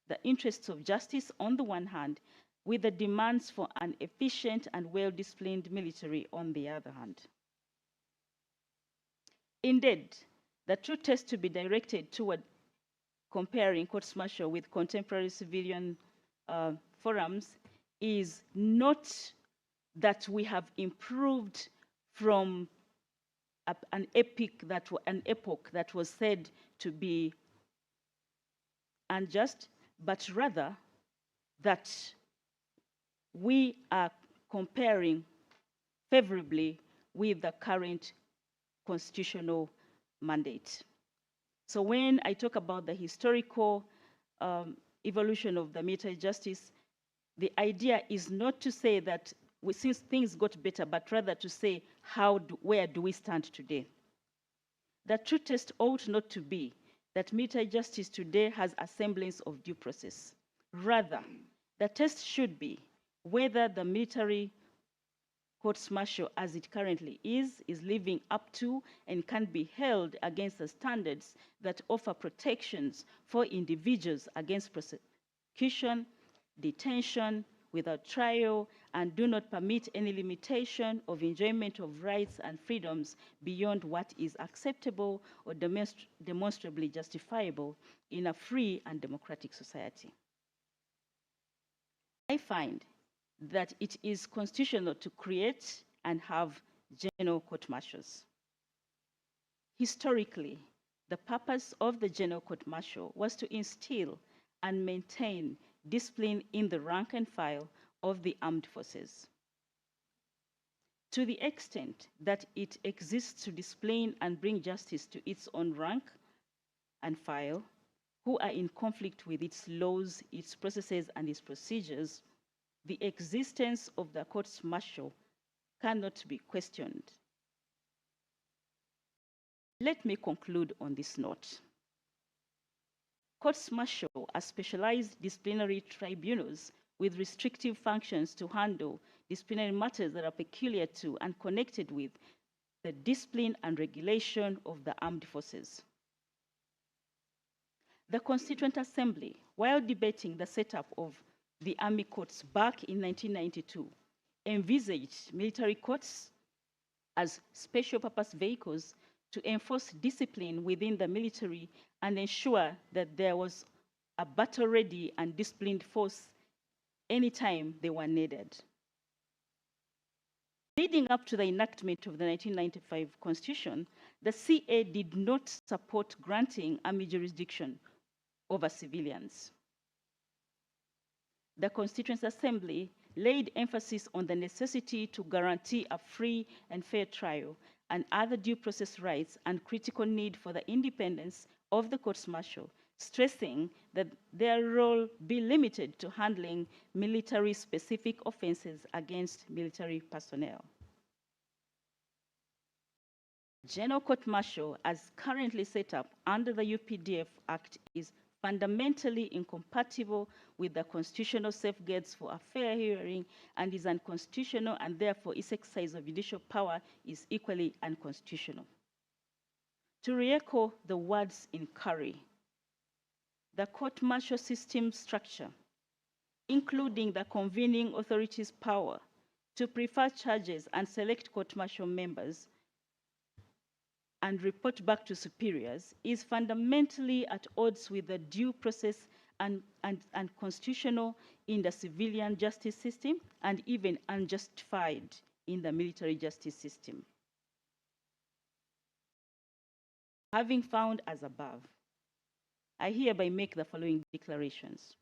the interests of justice on the one hand, with the demands for an efficient and well-disciplined military on the other hand. Indeed, the true test to be directed toward comparing courts-martial with contemporary civilian forums is not that we have improved from an epoch that was said to be unjust, but rather that we are comparing favorably with the current constitutional mandate. So when I talk about the historical evolution of the military justice, the idea is not to say that since things got better, but rather to say where do we stand today. The true test ought not to be that military justice today has a semblance of due process. Rather, the test should be whether the military courts-martial as it currently is living up to and can be held against the standards that offer protections for individuals against prosecution, detention, without trial, and do not permit any limitation of enjoyment of rights and freedoms beyond what is acceptable or demonstrably justifiable in a free and democratic society. I find that it is constitutional to create and have general court-martials. Historically, the purpose of the general court-martial was to instill and maintain discipline in the rank and file of the armed forces. To the extent that it exists to discipline and bring justice to its own rank and file, who are in conflict with its laws, its processes, and its procedures, the existence of the courts-martial cannot be questioned. Let me conclude on this note. Courts-martial are specialized disciplinary tribunals with restrictive functions to handle disciplinary matters that are peculiar to and connected with the discipline and regulation of the armed forces. The Constituent Assembly, while debating the setup of the Army courts back in 1992, envisaged military courts as special purpose vehicles to enforce discipline within the military and ensure that there was a battle-ready and disciplined force anytime they were needed. Leading up to the enactment of the 1995 Constitution, the CA did not support granting Army jurisdiction over civilians. The Constituent Assembly laid emphasis on the necessity to guarantee a free and fair trial and other due process rights and critical need for the independence of the courts-martial, stressing that their role be limited to handling military-specific offenses against military personnel. General court-martial, as currently set up under the UPDF Act, is fundamentally incompatible with the constitutional safeguards for a fair hearing and is unconstitutional, and therefore its exercise of judicial power is equally unconstitutional. To re-echo the words in Curry, the court-martial system structure, including the convening authority's power to prefer charges and select court-martial members and report back to superiors, is fundamentally at odds with the due process and constitutional in the civilian justice system and even unjustified in the military justice system. Having found as above, I hereby make the following declarations.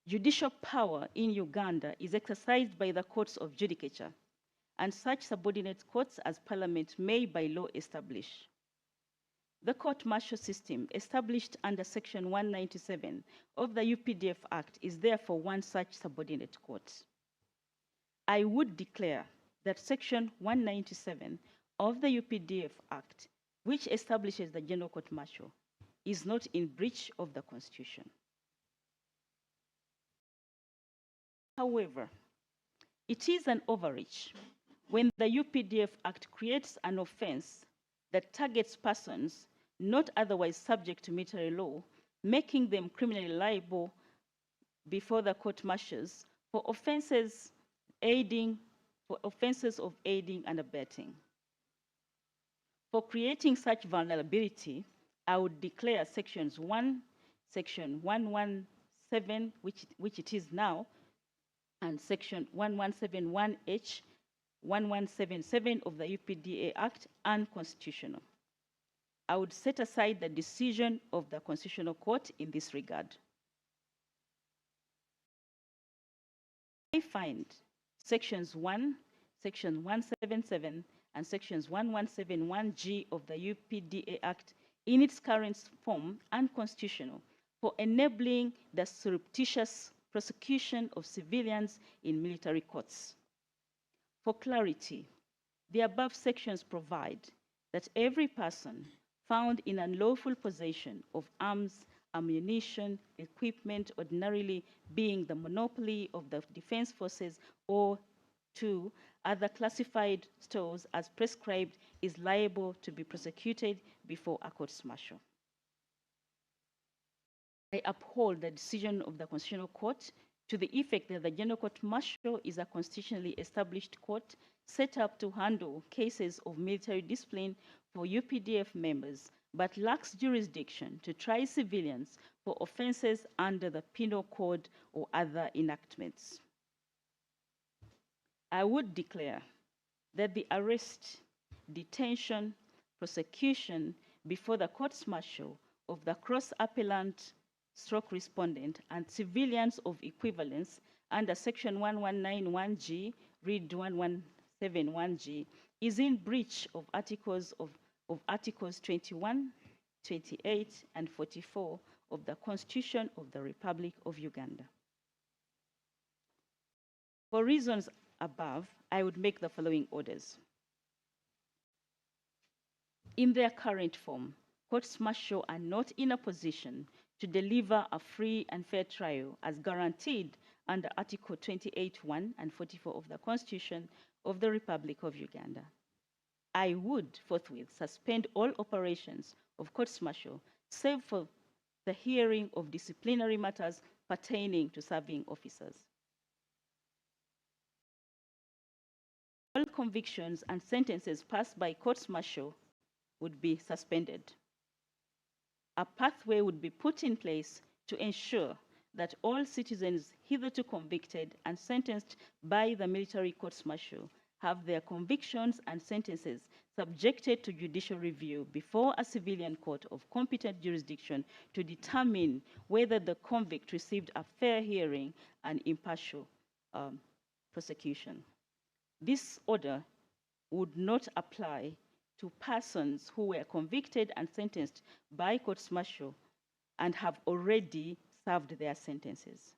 Judicial power in Uganda is exercised by the courts of judicature and such subordinate courts as Parliament may by law establish. The court-martial system established under Section 197 of the UPDF Act is therefore one such subordinate court. I would declare that Section 197 of the UPDF Act, which establishes the General Court-Martial, is not in breach of the Constitution. However, it is an overreach when the UPDF Act creates an offense that targets persons not otherwise subject to military law making them criminally liable before the court martials for offenses of aiding and abetting. For creating such vulnerability, I would declare section 117, which it is now, and section 1171H, 1177 of the UPDA Act unconstitutional. I would set aside the decision of the Constitutional Court in this regard. I find sections 1, section 177, and sections 1171G of the UPDA Act in its current form unconstitutional for enabling the surreptitious prosecution of civilians in military courts. For clarity, the above sections provide that every person found in unlawful possession of arms, ammunition, equipment ordinarily being the monopoly of the defense forces or to other classified stores as prescribed is liable to be prosecuted before a court-martial. I uphold the decision of the Constitutional Court to the effect that the General Court-Martial is a constitutionally established court set up to handle cases of military discipline for UPDF members, but lacks jurisdiction to try civilians for offenses under the Penal Code or other enactments. I would declare that the arrest, detention, prosecution before the courts-martial of the cross-appellant stroke respondent and civilians of equivalence under section 1191G, read 1171G, is in breach of articles 21, 28, and 44 of the Constitution of the Republic of Uganda. For reasons above, I would make the following orders. In their current form, courts-martial are not in a position to deliver a free and fair trial as guaranteed under Article 28(1) and 44 of the Constitution of the Republic of Uganda. I would forthwith suspend all operations of courts-martial save for the hearing of disciplinary matters pertaining to serving officers. All convictions and sentences passed by courts-martial would be suspended. A pathway would be put in place to ensure that all citizens hitherto convicted and sentenced by the military courts-martial have their convictions and sentences subjected to judicial review before a civilian court of competent jurisdiction to determine whether the convict received a fair hearing and impartial prosecution. This order would not apply to persons who were convicted and sentenced by courts-martial and have already served their sentences.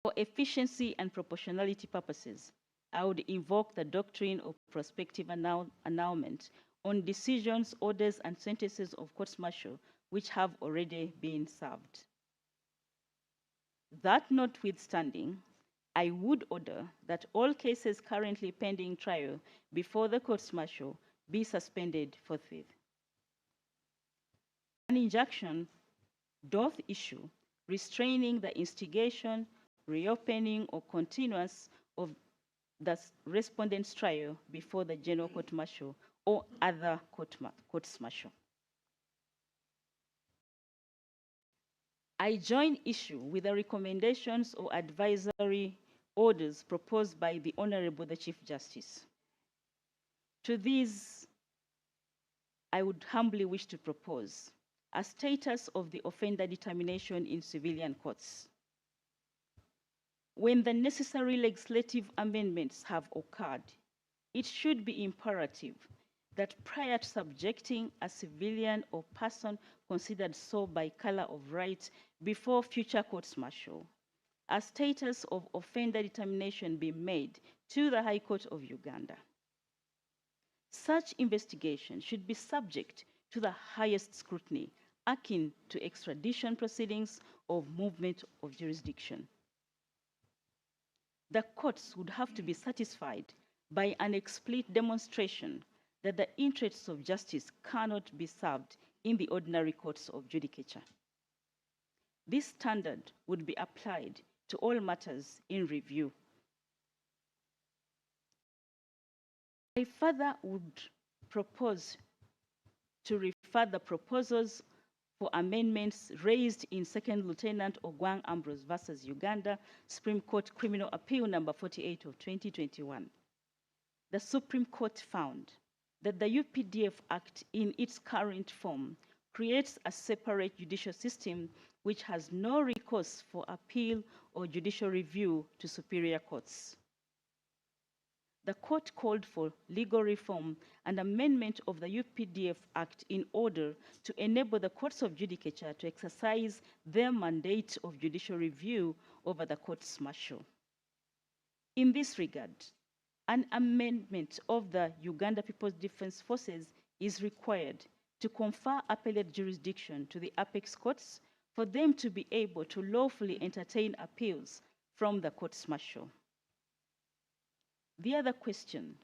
For efficiency and proportionality purposes, I would invoke the doctrine of prospective annulment on decisions, orders, and sentences of courts-martial which have already been served. That notwithstanding, I would order that all cases currently pending trial before the courts-martial be suspended forthwith. An injunction doth issue restraining the instigation, reopening, or continuance of the respondent's trial before the General Court-Martial or other courts-martial. I join issue with the recommendations or advisory orders proposed by the Honorable the Chief Justice. To these, I would humbly wish to propose a status of the offender determination in civilian courts. When the necessary legislative amendments have occurred, it should be imperative that prior to subjecting a civilian or person considered so by color of right before future courts-martial, a status of offender determination be made to the High Court of Uganda. Such investigation should be subject to the highest scrutiny, akin to extradition proceedings or movement of jurisdiction. The courts would have to be satisfied by an explicit demonstration that the interests of justice cannot be served in the ordinary courts of judicature. This standard would be applied to all matters in review. I further would propose to refer the proposals for amendments raised in Second Lieutenant Ogwang Ambrose versus Uganda, Supreme Court Criminal Appeal number 48 of 2021. The Supreme Court found that the UPDF Act in its current form creates a separate judicial system which has no recourse for appeal or judicial review to superior courts. The court called for legal reform and amendment of the UPDF Act in order to enable the courts of judicature to exercise their mandate of judicial review over the courts martial. In this regard, an amendment of the Uganda People's Defense Forces is required to confer appellate jurisdiction to the apex courts for them to be able to lawfully entertain appeals from the courts martial. The other question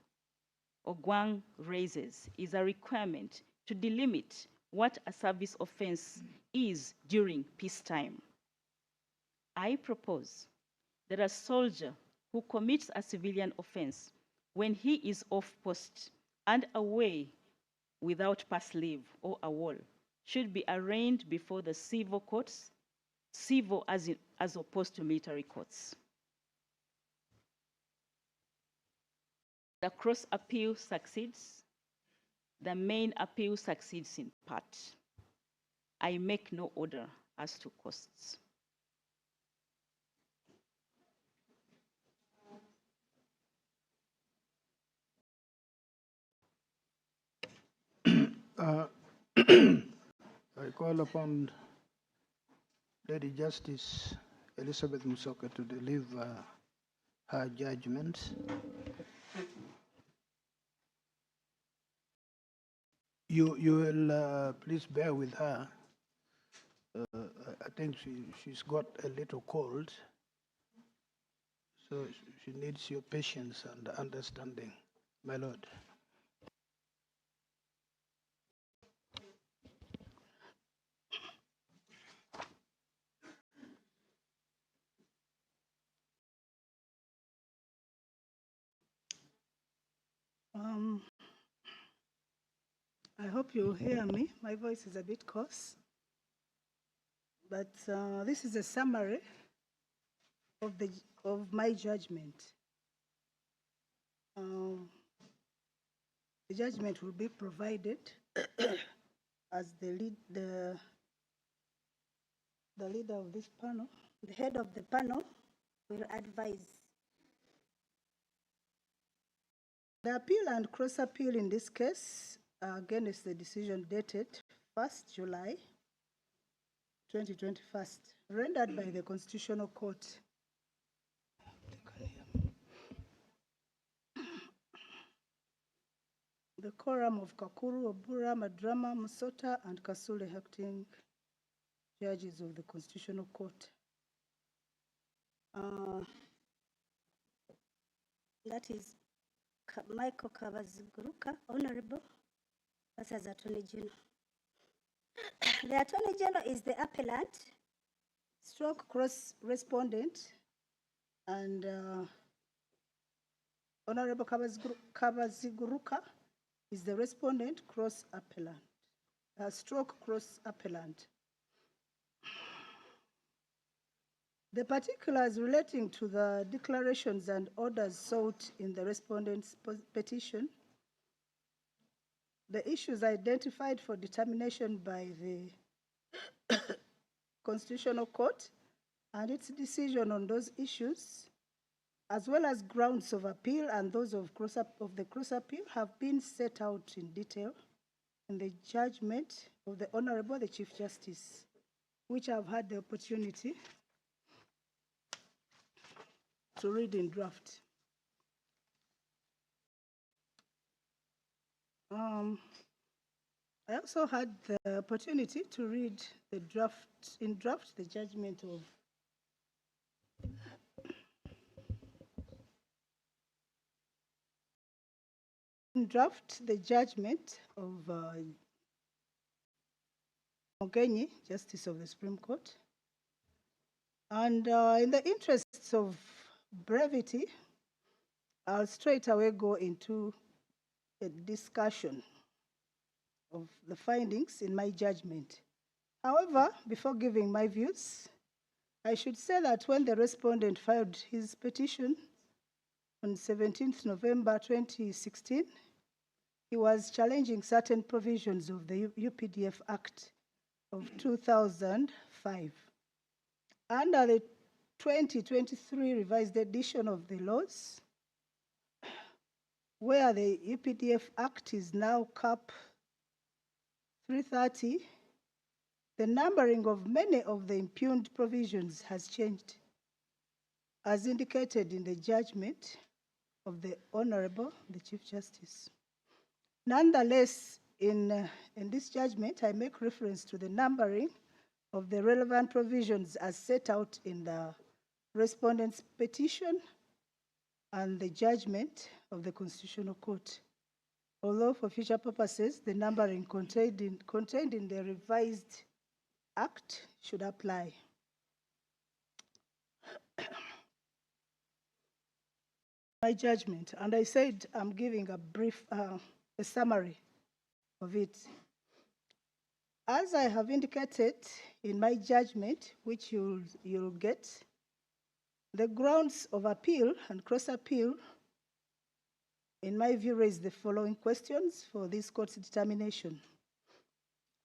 Ogwang raises is a requirement to delimit what a service offense is during peacetime. I propose that a soldier who commits a civilian offense when he is off post and away without pass leave or a wall should be arraigned before the civil courts, civil as opposed to military courts. The cross appeal succeeds. The main appeal succeeds in part. I make no order as to costs. I call upon Lady Justice Elizabeth Musoka to deliver her judgment. You will please bear with her. I think she's got a little cold, so she needs your patience and understanding, my lord. I hope you hear me. My voice is a bit coarse, but this is a summary of my judgment. The judgment will be provided as the leader of this panel. The head of the panel will advise. The appeal and cross appeal in this case, again, is the decision dated 1st July 2021, rendered by the Constitutional Court. The quorum of Kakuru, Obura, Madrama, Musota, and Kasule acting judges of the Constitutional Court. That is Michael Kavaziguruka, Honorable, versus Attorney General. The Attorney General is the appellant, Stroke cross respondent, and Honorable Kavaziguruka is the respondent cross appellant, stroke cross appellant. The particulars relating to the declarations and orders sought in the respondent's petition, the issues identified for determination by the Constitutional Court and its decision on those issues, as well as grounds of appeal and those of the cross appeal, have been set out in detail in the judgment of the Honorable the Chief Justice, which I've had the opportunity to read in draft. I also had the opportunity to read the draft, the judgment of the judgment of Mogenyi, Justice of the Supreme Court. And in the interests of brevity, I'll straight away go into a discussion of the findings in my judgment. However, before giving my views, I should say that when the respondent filed his petition on 17th November 2016, he was challenging certain provisions of the UPDF Act of 2005. Under the 2023 revised edition of the laws, where the UPDF Act is now Cap 330, the numbering of many of the impugned provisions has changed, as indicated in the judgment of the Honorable, the Chief Justice. Nonetheless, in this judgment, I make reference to the numbering of the relevant provisions as set out in the respondent's petition and the judgment of the Constitutional Court. Although for future purposes, the numbering contained in the revised Act should apply. My judgment, and I said I'm giving a brief, a summary of it. As I have indicated in my judgment, which you'll get, the grounds of appeal and cross-appeal, in my view, raise the following questions for this court's determination.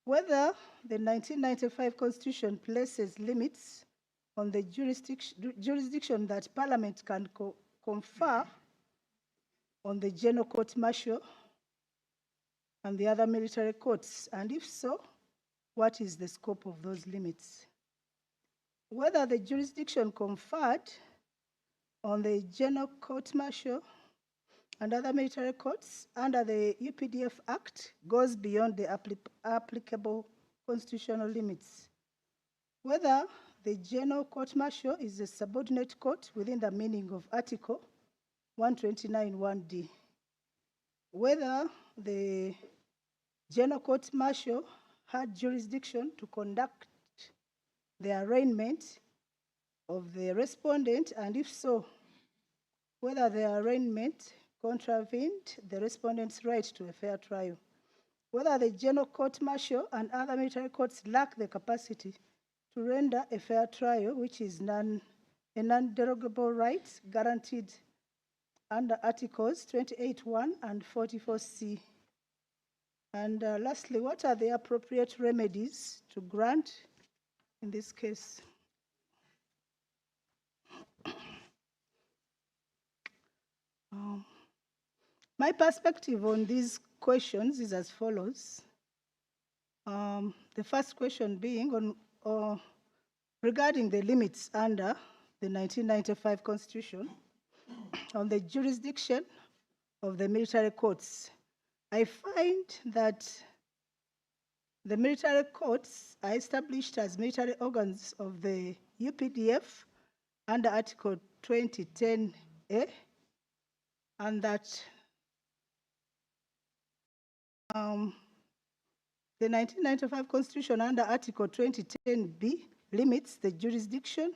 Whether the 1995 Constitution places limits on the jurisdiction that Parliament can confer on the General Court Martial and the other military courts, and if so, what is the scope of those limits? Whether the jurisdiction conferred on the General Court Martial and other military courts under the UPDF Act goes beyond the applicable constitutional limits. Whether the General Court Martial is a subordinate court within the meaning of Article 129(1)(d). Whether the General Court Martial had jurisdiction to conduct the arraignment of the respondent, and if so, whether the arraignment contravened the respondent's right to a fair trial. Whether the General Court Martial and other military courts lack the capacity to render a fair trial, which is a non-derogable right guaranteed under Articles 28(1) and 44C. And lastly, what are the appropriate remedies to grant in this case? My perspective on these questions is as follows. The first question being regarding the limits under the 1995 Constitution on the jurisdiction of the military courts. I find that the military courts are established as military organs of the UPDF under Article 2010A, and that the 1995 Constitution under Article 2010B limits the jurisdiction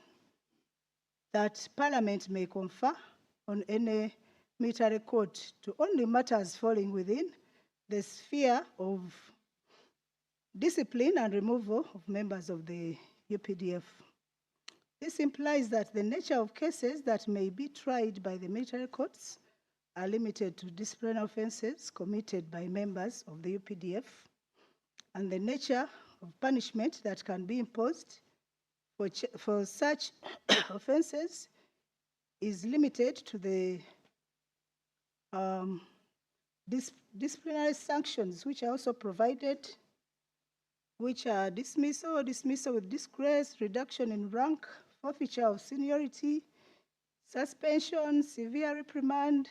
that Parliament may confer on any military court to only matters falling within the sphere of discipline and removal of members of the UPDF. This implies that the nature of cases that may be tried by the military courts are limited to disciplinary offenses committed by members of the UPDF, and the nature of punishment that can be imposed for such offenses is limited to the disciplinary sanctions, which are also provided, which are dismissal with disgrace, reduction in rank, forfeiture of seniority, suspension, severe reprimand,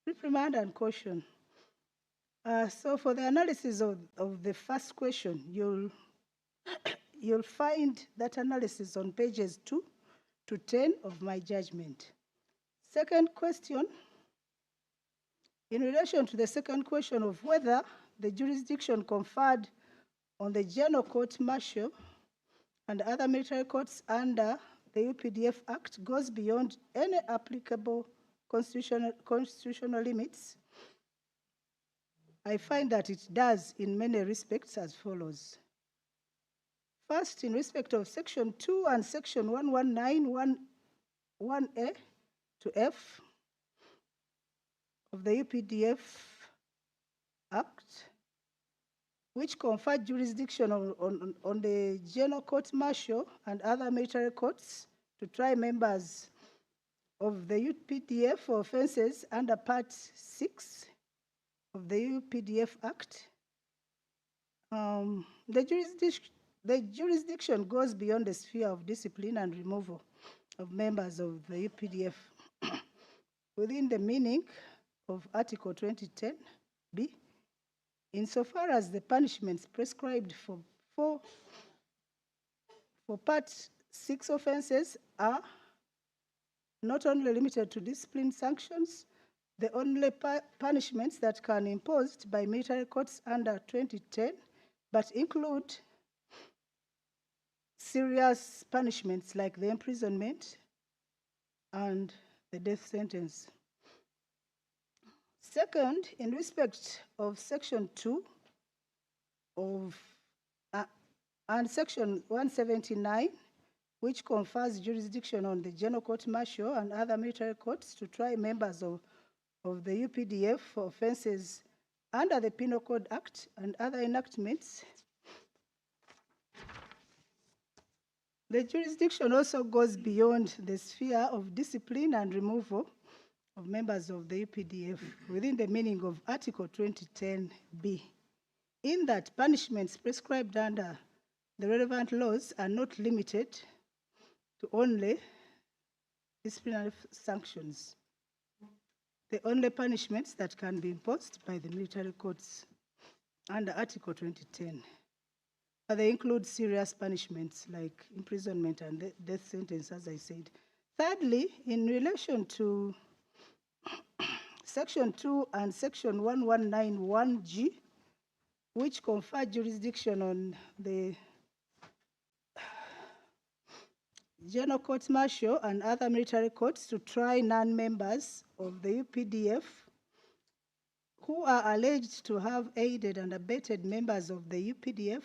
and caution. So for the analysis of the first question, you'll find that analysis on pages 2 to 10 of my judgment. Second question, in relation to the second question of whether the jurisdiction conferred on the General Court Martial and other military courts under the UPDF Act goes beyond any applicable constitutional limits, I find that it does in many respects as follows. First, in respect of Section 2 and Section 119(1)(a) to F of the UPDF Act, which confer jurisdiction on the General Court Martial and other military courts to try members of the UPDF for offenses under Part 6 of the UPDF Act. The jurisdiction goes beyond the sphere of discipline and removal of members of the UPDF within the meaning of Article 2010(b), insofar as the punishments prescribed for Part 6 offenses are not only limited to discipline sanctions, the only punishments that can be imposed by military courts under 2010, but include serious punishments like the imprisonment and the death sentence. Second, in respect of Section 2 of and Section 179, which confers jurisdiction on the General Court Martial and other military courts to try members of the UPDF for offenses under the Penal Code Act and other enactments, the jurisdiction also goes beyond the sphere of discipline and removal of members of the UPDF within the meaning of Article 2010(b), in that punishments prescribed under the relevant laws are not limited to only disciplinary sanctions. The only punishments that can be imposed by the military courts under Article 2010. But they include serious punishments like imprisonment and death sentence, as I said. Thirdly, in relation to Section 2 and Section 1191(g), which confer jurisdiction on the General Court Martial and other military courts to try non-members of the UPDF who are alleged to have aided and abetted members of the UPDF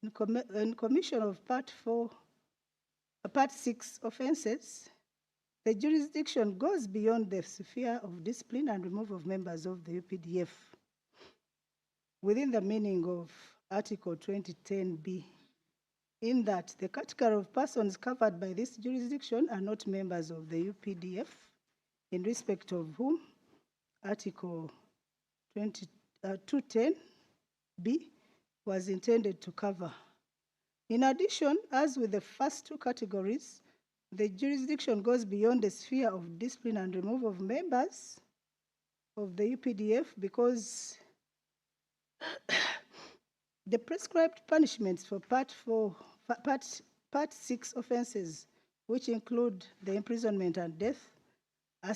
in commission of Part 6 offenses, the jurisdiction goes beyond the sphere of discipline and removal of members of the UPDF within the meaning of Article 2010(b), in that the category of persons covered by this jurisdiction are not members of the UPDF, in respect of whom Article 210(b) was intended to cover. In addition, as with the first two categories, the jurisdiction goes beyond the sphere of discipline and removal of members of the UPDF because the prescribed punishments for Part 6 offenses, which include the imprisonment and death, are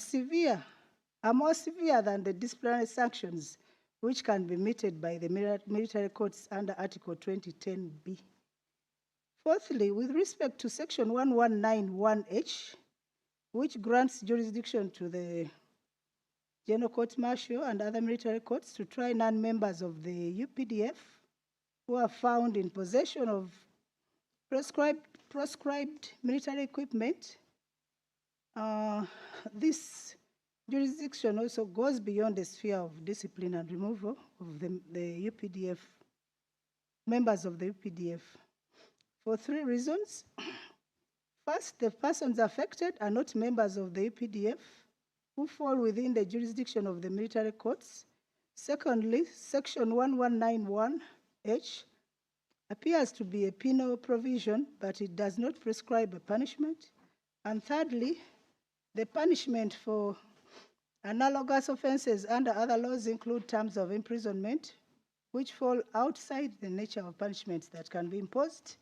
more severe than the disciplinary sanctions which can be meted by the military courts under Article 2010(b). Fourthly, with respect to Section 1191(h), which grants jurisdiction to the General Court Martial and other military courts to try non-members of the UPDF who are found in possession of proscribed military equipment, this jurisdiction also goes beyond the sphere of discipline and removal of the UPDF, members of the UPDF, for three reasons. First, the persons affected are not members of the UPDF who fall within the jurisdiction of the military courts. Secondly, Section 1191(h) appears to be a penal provision, but it does not prescribe a punishment. And thirdly, the punishment for analogous offenses under other laws include terms of imprisonment, which fall outside the nature of punishments that can be imposed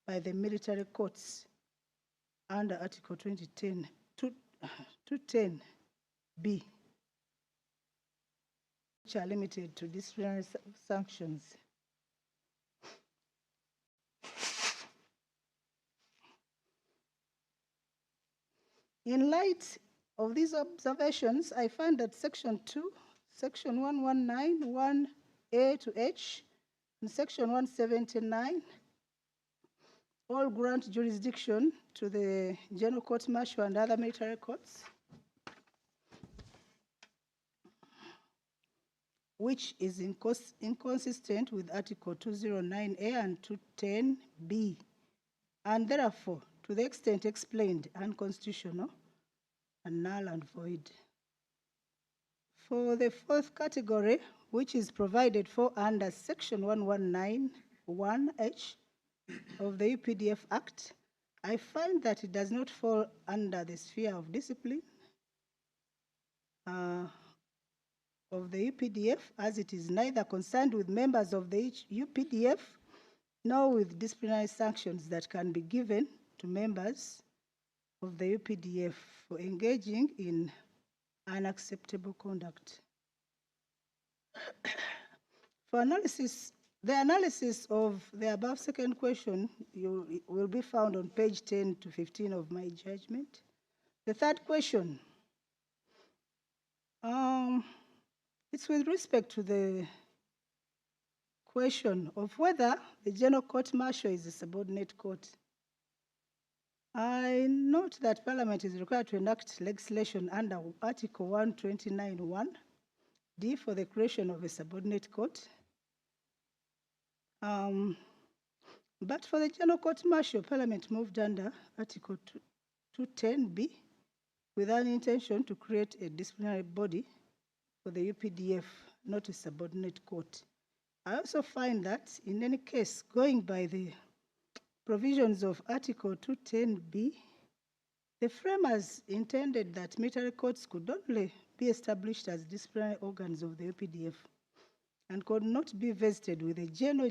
by the military courts under Article 210(b), which are limited to disciplinary sanctions. In light of these observations, I find that Section 2, Section 119, 1A to H, and Section 179 all grant jurisdiction to the General Court Martial and other military courts, which is inconsistent with Article 209A and 210B, and therefore, to the extent explained, unconstitutional and null and void. For the fourth category, which is provided for under Section 119(1)H of the UPDF Act, I find that it does not fall under the sphere of discipline of the UPDF, as it is neither concerned with members of the UPDF nor with disciplinary sanctions that can be given to members of the UPDF for engaging in unacceptable conduct. For analysis, the analysis of the above second question will be found on page 10 to 15 of my judgment. The third question, it's with respect to the question of whether the General Court Martial is a subordinate court. I note that Parliament is required to enact legislation under Article 129(1)(d) for the creation of a subordinate court. But for the General Court Martial, Parliament moved under Article 210B with an intention to create a disciplinary body for the UPDF, not a subordinate court. I also find that, in any case, going by the provisions of Article 210B, the framers intended that military courts could only be established as disciplinary organs of the UPDF and could not be vested with a general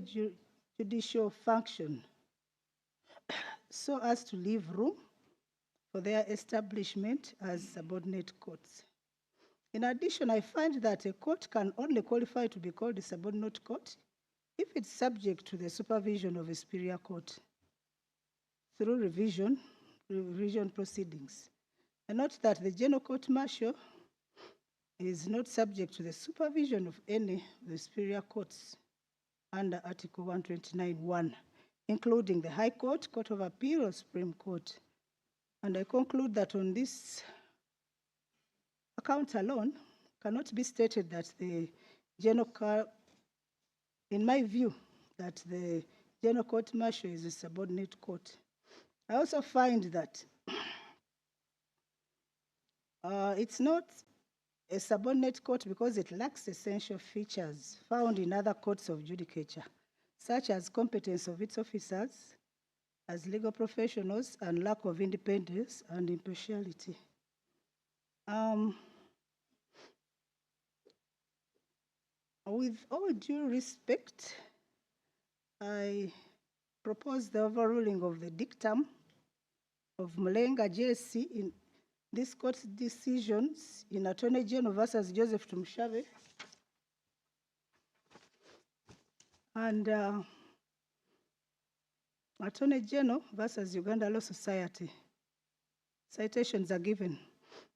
judicial function so as to leave room for their establishment as subordinate courts. In addition, I find that a court can only qualify to be called a subordinate court if it's subject to the supervision of a superior court through revision proceedings. I note that the General Court Martial is not subject to the supervision of any of the superior courts under Article 129(1), including the High Court, Court of Appeal, or Supreme Court. And I conclude that on this account alone, cannot be stated that the General Court, in my view, that the General Court Martial is a subordinate court. I also find that it's not a subordinate court because it lacks essential features found in other courts of judicature, such as competence of its officers as legal professionals and lack of independence and impartiality. With all due respect, I propose the overruling of the dictum of Mulenga JSC in this court's decisions in Attorney General versus Joseph Tumushabe and Attorney General versus Uganda Law Society. Citations are given,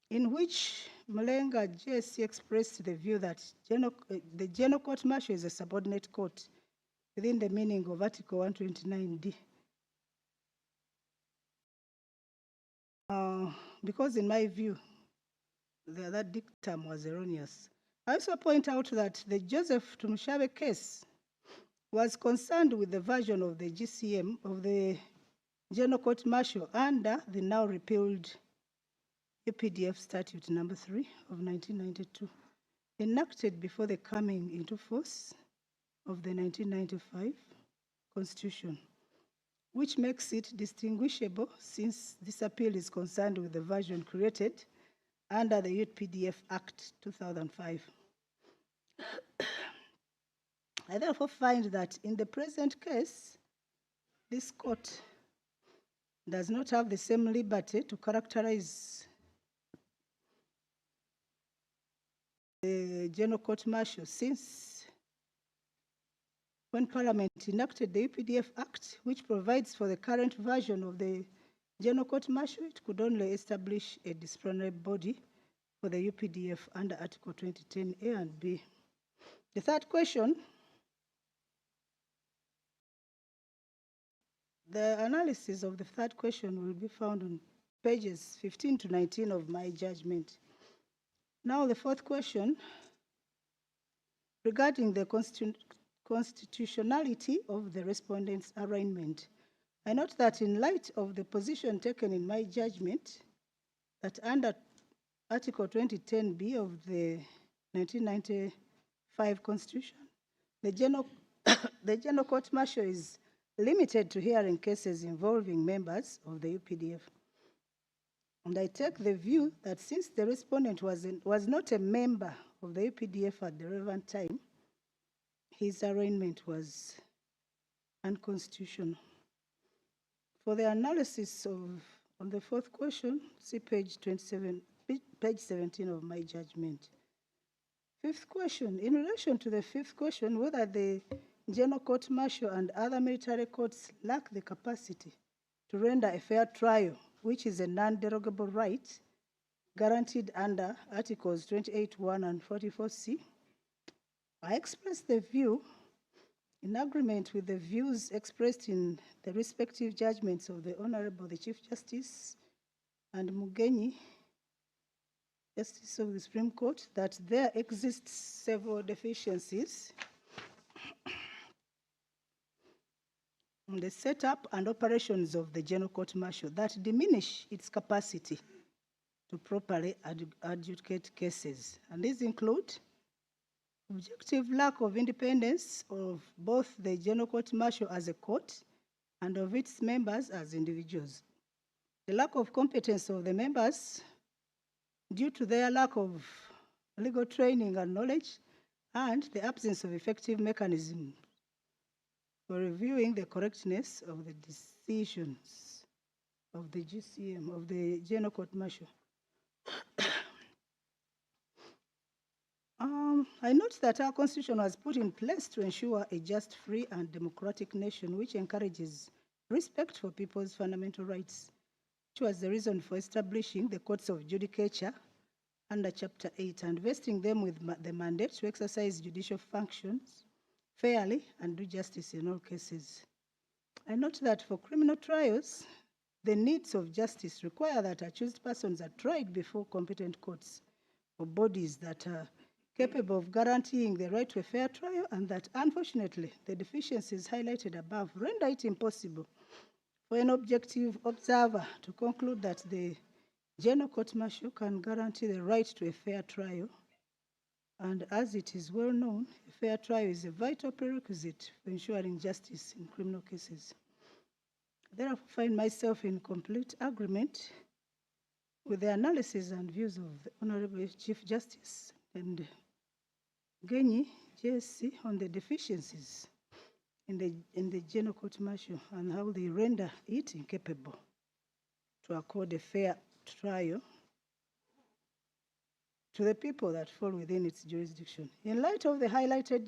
in which Mulenga JSC expressed the view that the General Court Martial is a subordinate court within the meaning of Article 129D. Because in my view, that dictum was erroneous. I also point out that the Joseph Tumushabe case was concerned with the version of the GCM of the General Court Martial under the now repealed UPDF Statute number 3 of 1992, enacted before the coming into force of the 1995 Constitution, which makes it distinguishable since this appeal is concerned with the version created under the UPDF Act 2005. I therefore find that in the present case, this court does not have the same liberty to characterize the General Court Martial, since when Parliament enacted the UPDF Act, which provides for the current version of the General Court Martial, it could only establish a disciplinary body for the UPDF under Article 2010A and B. The third question, the analysis of the third question will be found on pages 15 to 19 of my judgment. Now the fourth question, regarding the constitutionality of the respondent's arraignment. I note that in light of the position taken in my judgment, that under Article 2010B of the 1995 Constitution, the General Court Martial is limited to hearing cases involving members of the UPDF. And I take the view that since the respondent was not a member of the UPDF at the relevant time, his arraignment was unconstitutional. For the analysis on the fourth question, see page 17 of my judgment. Fifth question, in relation to the fifth question, whether the General Court Martial and other military courts lack the capacity to render a fair trial, which is a non-derogable right guaranteed under Articles 28(1) and 44C, I express the view, in agreement with the views expressed in the respective judgments of the Honorable the Chief Justice and Mugenyi, Justice of the Supreme Court, that there exists several deficiencies in the setup and operations of the General Court Martial that diminish its capacity to properly adjudicate cases. And these include objective lack of independence of both the General Court Martial as a court and of its members as individuals. The lack of competence of the members due to their lack of legal training and knowledge, and the absence of effective mechanism for reviewing the correctness of the decisions of the GCM, of the General Court Martial. I note that our Constitution was put in place to ensure a just, free, and democratic nation which encourages respect for people's fundamental rights, which was the reason for establishing the courts of judicature under Chapter 8 and vesting them with the mandate to exercise judicial functions fairly and do justice in all cases. I note that for criminal trials, the needs of justice require that accused persons are tried before competent courts or bodies that are capable of guaranteeing the right to a fair trial, and that, unfortunately, the deficiencies highlighted above render it impossible for an objective observer to conclude that the General Court Martial can guarantee the right to a fair trial. And as it is well known, a fair trial is a vital prerequisite for ensuring justice in criminal cases. I therefore find myself in complete agreement with the analysis and views of the Honorable Chief Justice and Genyi, JSC, on the deficiencies in the General Court Martial and how they render it incapable to accord a fair trial to the people that fall within its jurisdiction. In light of the highlighted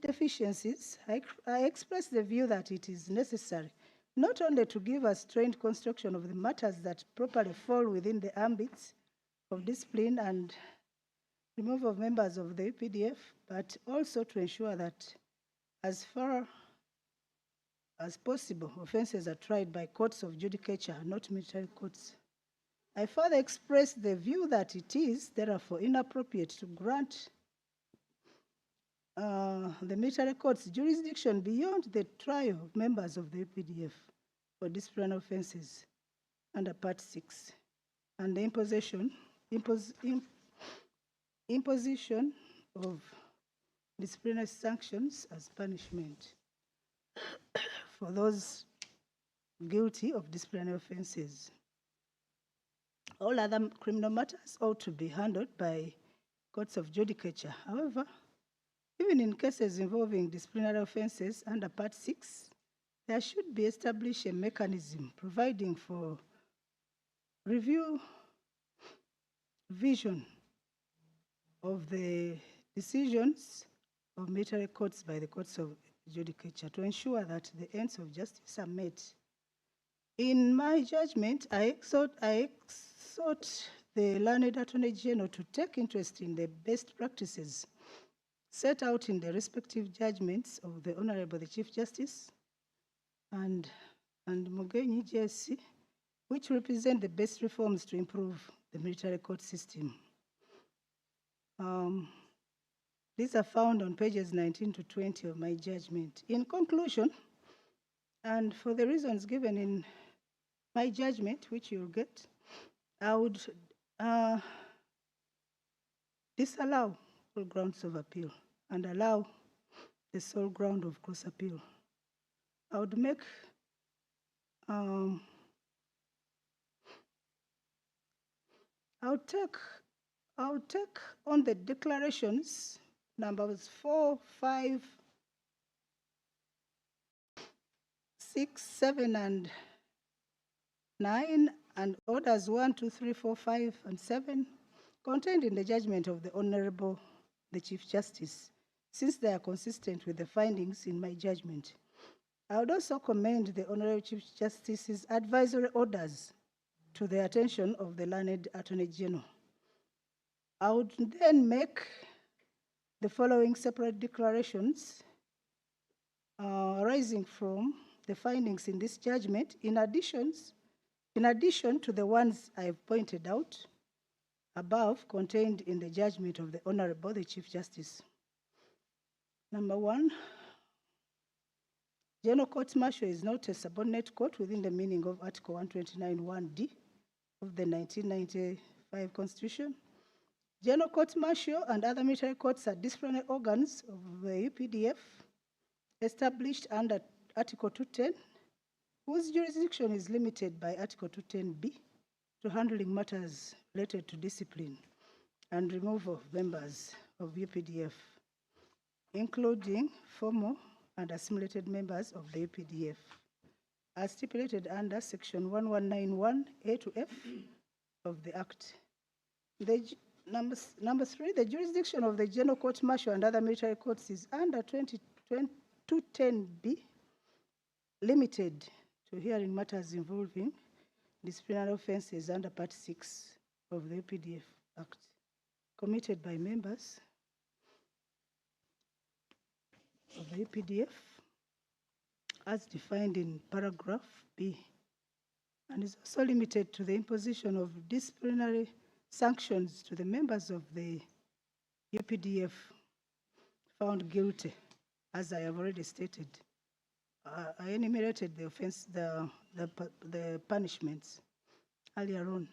deficiencies, I express the view that it is necessary not only to give a strained construction of the matters that properly fall within the ambits of discipline and removal of members of the UPDF, but also to ensure that as far as possible, offenses are tried by courts of judicature, not military courts. I further express the view that it is, therefore, inappropriate to grant the military court's jurisdiction beyond the trial of members of the UPDF for disciplinary offenses under Part 6 and the imposition of disciplinary sanctions as punishment for those guilty of disciplinary offenses. All other criminal matters ought to be handled by courts of judicature. However, even in cases involving disciplinary offenses under Part 6, there should be established a mechanism providing for revision of the decisions of military courts by the courts of judicature to ensure that the ends of justice are met In my judgment, I exhort the learned Attorney General to take interest in the best practices set out in the respective judgments of the Honorable the Chief Justice and Mugenyi JSC, which represent the best reforms to improve the military court system. These are found on pages 19 to 20 of my judgment. In conclusion, and for the reasons given in my judgment, which you'll get, I would disallow all grounds of appeal and allow the sole ground of cross appeal. I would make I'll take on the declarations numbers 4, 5, 6, 7, and 9, and orders 1, 2, 3, 4, 5, and 7 contained in the judgment of the Honorable the Chief Justice, since they are consistent with the findings in my judgment. I would also commend the Honorable Chief Justice's advisory orders to the attention of the learned Attorney General. I would then make the following separate declarations arising from the findings in this judgment, in addition to the ones I have pointed out above contained in the judgment of the Honorable the Chief Justice. Number 1, General Court Martial is not a subordinate court within the meaning of Article 129(1)(d) of the 1995 Constitution. General Court Martial and other military courts are disciplinary organs of the UPDF established under Article 210, whose jurisdiction is limited by Article 210B to handling matters related to discipline and removal of members of UPDF, including former and assimilated members of the UPDF, as stipulated under Section 1191A to F of the Act. Number 3, the jurisdiction of the General Court Martial and other military courts is under 210B, limited to hearing matters involving disciplinary offenses under Part 6 of the UPDF Act, committed by members of the UPDF as defined in paragraph B, and is also limited to the imposition of disciplinary sanctions to the members of the UPDF found guilty, as I have already stated. I enumerated the offense, the punishments earlier on.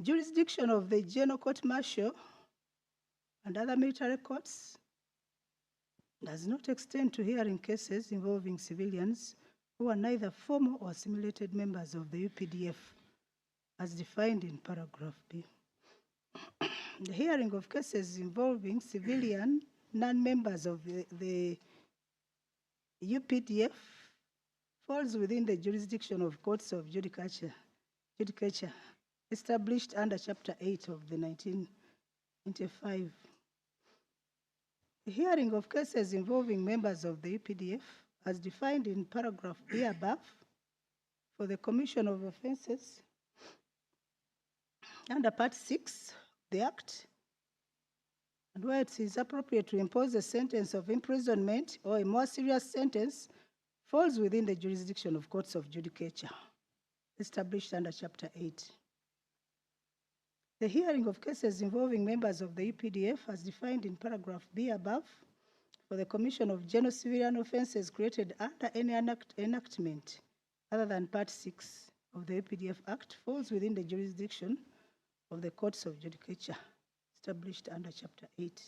Jurisdiction of the General Court Martial and other military courts does not extend to hearing cases involving civilians who are neither former or assimilated members of the UPDF, as defined in paragraph B. The hearing of cases involving civilian non-members of the UPDF falls within the jurisdiction of courts of judicature established under Chapter 8 of the 1995. The hearing of cases involving members of the UPDF, as defined in paragraph B above, for the commission of offenses under Part 6 of the Act, and where it is appropriate to impose a sentence of imprisonment or a more serious sentence, falls within the jurisdiction of courts of judicature established under Chapter 8. The hearing of cases involving members of the UPDF, as defined in paragraph B above, for the commission of general civilian offenses created under any enactment other than Part 6 of the UPDF Act, falls within the jurisdiction of the courts of judicature established under Chapter 8 of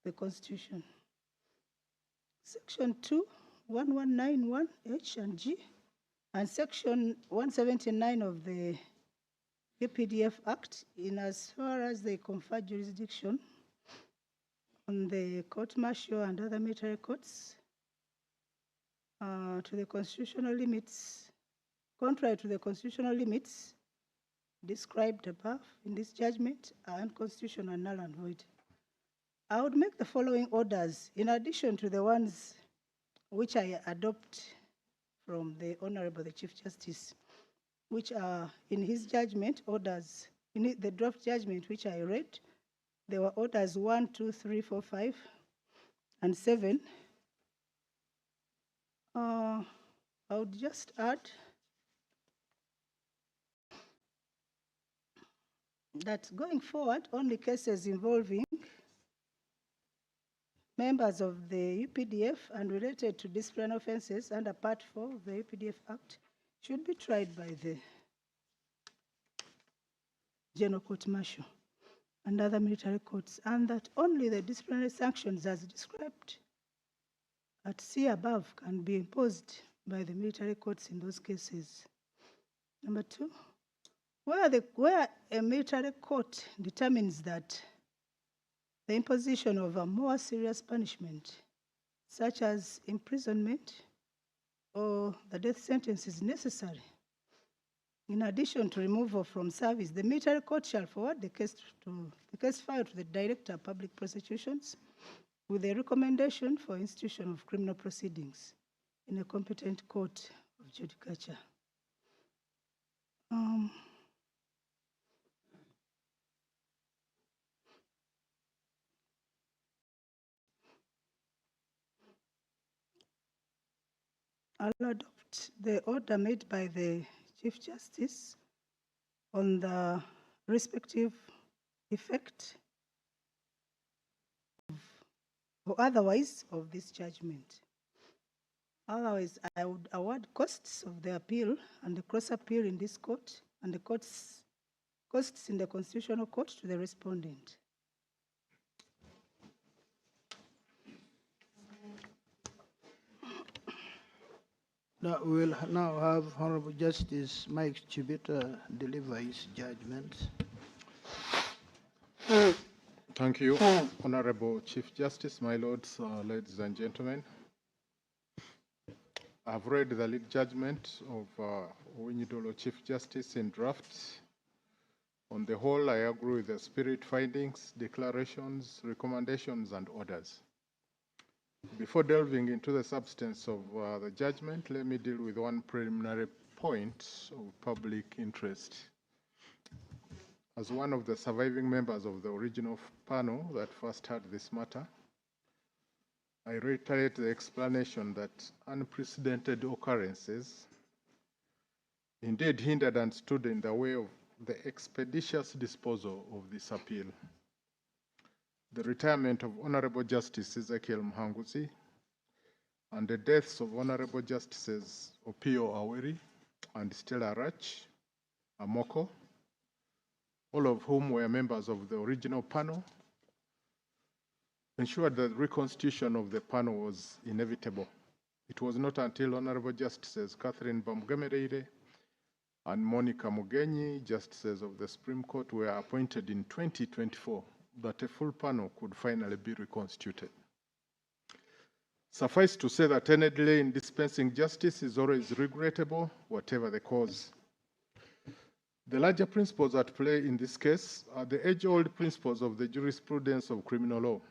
the Constitution. Section 2, 1191H and G, and Section 179 of the UPDF Act, in as far as they confer jurisdiction on the court martial and other military courts to the constitutional limits, contrary to the constitutional limits described above in this judgment, are unconstitutional and null and void. I would make the following orders, in addition to the ones which I adopt from the Honorable the Chief Justice, which are in his judgment orders, the draft judgment which I read, there were orders 1, 2, 3, 4, 5, and 7. I would just add that going forward, only cases involving members of the UPDF and related to disciplinary offences under Part 4 of the UPDF Act should be tried by the General Court Martial and other military courts, and that only the disciplinary sanctions as described at C above can be imposed by the military courts in those cases. Number 2, where a military court determines that the imposition of a more serious punishment, such as imprisonment or the death sentence, is necessary, in addition to removal from service, the military court shall forward the case filed to the Director of Public Prosecutions with a recommendation for institution of criminal proceedings in a competent court of judicature. I'll adopt the order made by the Chief Justice on the respective effect or otherwise of this judgment. Otherwise, I would award costs of the appeal and the cross appeal in this court and the costs in the Constitutional Court to the respondent. Now we'll now have Honorable Justice Mike Chibita deliver his judgment. Thank you, Honorable Chief Justice, my lords, ladies and gentlemen. I've read the lead judgment of Winyidolo Chief Justice in draft. On the whole, I agree with the spirit, findings, declarations, recommendations, and orders. Before delving into the substance of the judgment, let me deal with one preliminary point of public interest. As one of the surviving members of the original panel that first heard this matter, I reiterate the explanation that unprecedented occurrences indeed hindered and stood in the way of the expeditious disposal of this appeal. The retirement of Honorable Justice Ezekiel Mhanguzi and the deaths of Honorable Justices Opio Aweri and Stella Rach Amoko, all of whom were members of the original panel, ensured that reconstitution of the panel was inevitable. It was not until Honorable Justices Catherine Bamugemereire and Monica Mugenyi, Justices of the Supreme Court, were appointed in 2024 that a full panel could finally be reconstituted. Suffice to say that any delay in dispensing justice is always regrettable, whatever the cause. The larger principles at play in this case are the age-old principles of the jurisprudence of criminal law.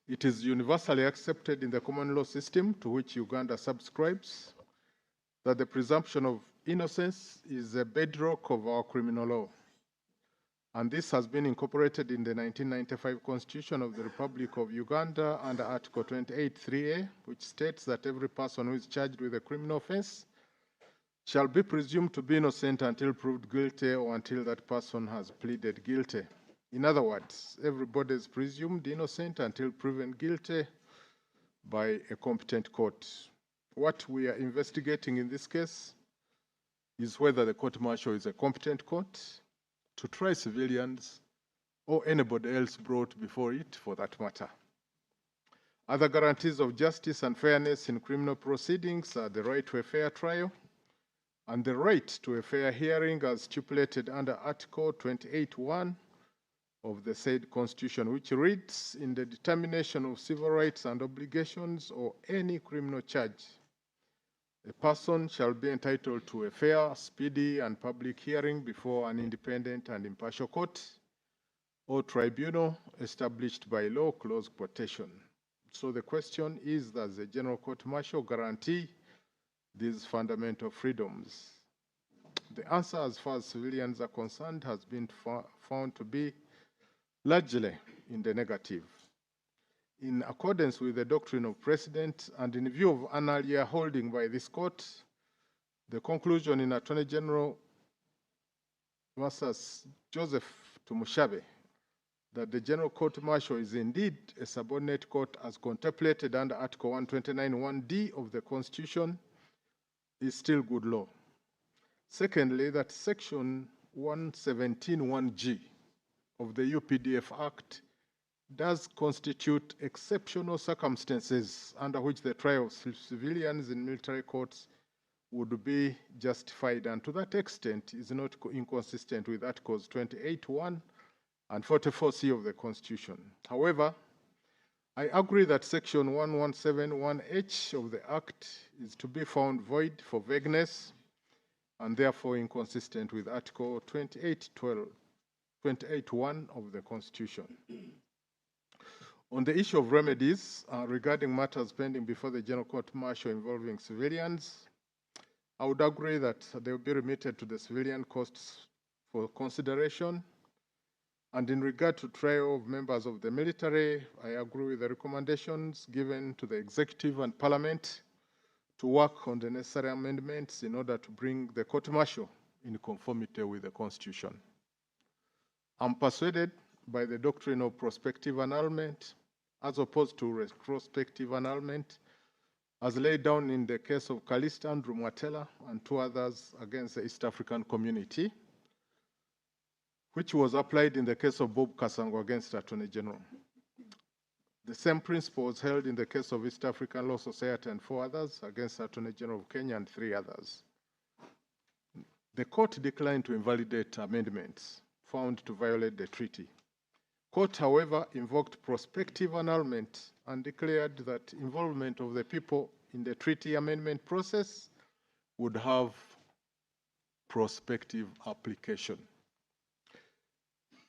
It is universally accepted in the common law system to which Uganda subscribes that the presumption of innocence is a bedrock of our criminal law. And this has been incorporated in the 1995 Constitution of the Republic of Uganda under Article 28(3)(a), which states that every person who is charged with a criminal offense shall be presumed to be innocent until proved guilty or until that person has pleaded guilty. In other words, everybody is presumed innocent until proven guilty by a competent court. What we are investigating in this case is whether the court-martial is a competent court to try civilians or anybody else brought before it for that matter. Other guarantees of justice and fairness in criminal proceedings are the right to a fair trial and the right to a fair hearing as stipulated under Article 28(1) of the said Constitution, which reads, in the determination of civil rights and obligations or any criminal charge, a person shall be entitled to a fair, speedy, and public hearing before an independent and impartial court or tribunal established by law, close quotation. So the question is, does the General Court Martial guarantee these fundamental freedoms? The answer, as far as civilians are concerned, has been found to be largely in the negative. In accordance with the doctrine of precedent and in view of an earlier holding by this court, the conclusion in Attorney General versus Joseph Tumushabe that the General Court Martial is indeed a subordinate court as contemplated under Article 129(1)(d) of the Constitution is still good law. Secondly, that Section 117(1)(g) of the UPDF Act does constitute exceptional circumstances under which the trial of civilians in military courts would be justified, and to that extent is not inconsistent with Articles 28(1) and 44(c) of the Constitution. However, I agree that Section 117(1)(h) of the Act is to be found void for vagueness and therefore inconsistent with Article 28(1) of the Constitution. On the issue of remedies regarding matters pending before the General Court Martial involving civilians, I would agree that they will be remitted to the civilian courts for consideration. And in regard to trial of members of the military, I agree with the recommendations given to the executive and parliament to work on the necessary amendments in order to bring the court martial in conformity with the Constitution. I'm persuaded by the doctrine of prospective annulment as opposed to retrospective annulment, as laid down in the case of Calista Andrew Mwatela and two others against the East African community, which was applied in the case of Bob Kasango against Attorney General. The same principle was held in the case of East African Law Society and four others against Attorney General of Kenya and three others. The court declined to invalidate amendments found to violate the treaty. Court, however, invoked prospective annulment and declared that involvement of the people in the treaty amendment process would have prospective application.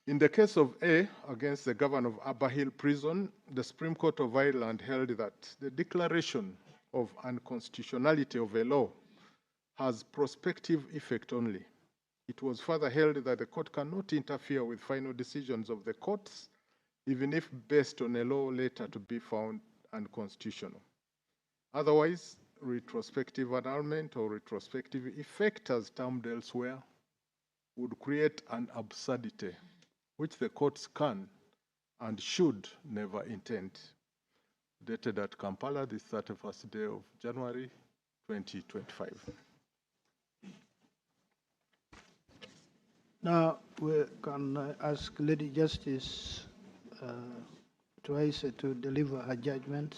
In the case of A against the governor of Aberhill Prison, the Supreme Court of Ireland held that the declaration of unconstitutionality of a law has prospective effect only. It was further held that the court cannot interfere with final decisions of the courts, even if based on a law later to be found unconstitutional. Otherwise, retrospective annulment or retrospective effect, as termed elsewhere, would create an absurdity which the courts can and should never intend. Dated at Kampala, the 31st day of January, 2025. Now, we can ask Lady Justice Twaise to deliver her judgment.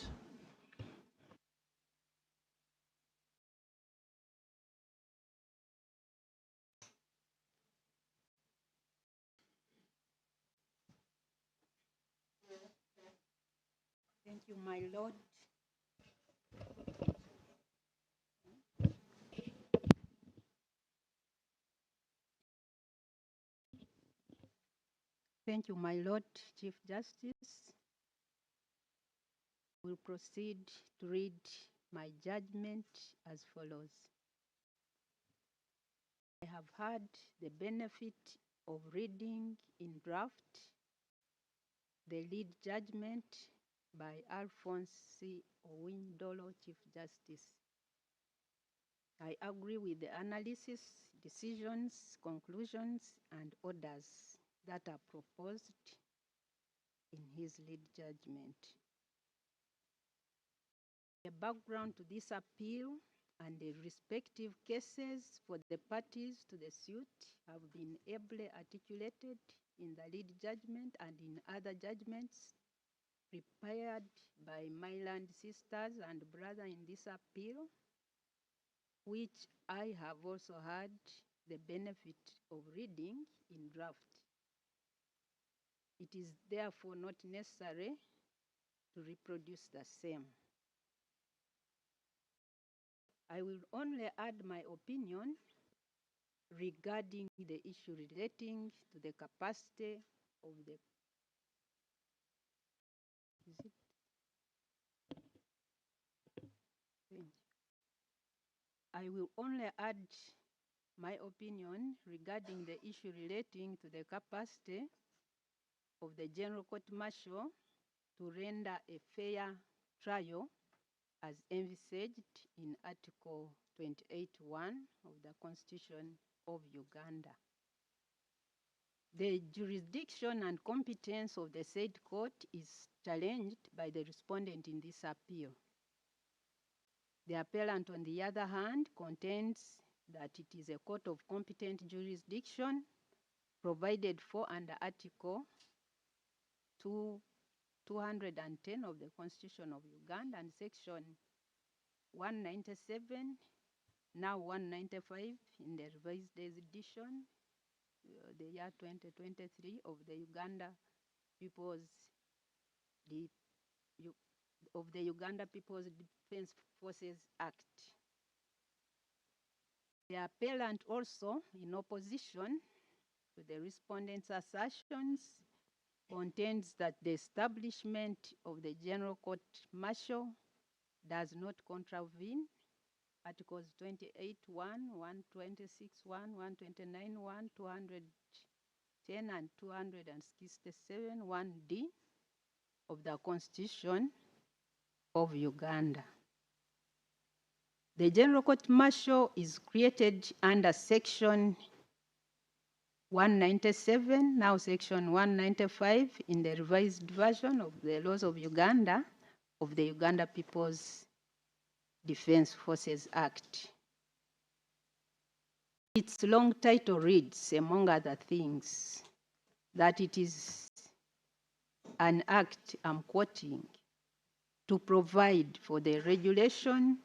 Thank you, my lord. Thank you, my lord, Chief Justice. We'll proceed to read my judgment as follows. I have had the benefit of reading in draft the lead judgment by Alphonse C. Owindolo, Chief Justice. I agree with the analysis, decisions, conclusions, and orders that are proposed in his lead judgment. The background to this appeal and the respective cases for the parties to the suit have been ably articulated in the lead judgment and in other judgments prepared by Myland sisters and brother in this appeal, which I have also had the benefit of reading in draft. It is therefore not necessary to reproduce the same. I will only add my opinion regarding the issue relating to the capacity of the I will only add my opinion regarding the issue relating to the capacity of the General Court Martial to render a fair trial as envisaged in Article 28(1) of the Constitution of Uganda. The jurisdiction and competence of the said court is challenged by the respondent in this appeal. The appellant, on the other hand, contends that it is a court of competent jurisdiction provided for under Article 210 of the Constitution of Uganda and Section 197, now 195 in the revised edition, the year 2023 of the Uganda People's Defense Forces Act. The appellant also, in opposition to the respondent's assertions, contends that the establishment of the General Court Martial does not contravene Articles 28(1), 126(1), 129(1), 210 and 267 (1)(d) of the Constitution of Uganda. The General Court Martial is created under Section 197, now Section 195 in the revised version of the laws of Uganda, of the Uganda People's Defense Forces Act. Its long title reads, among other things, that it is an act, I'm quoting, to provide for the regulation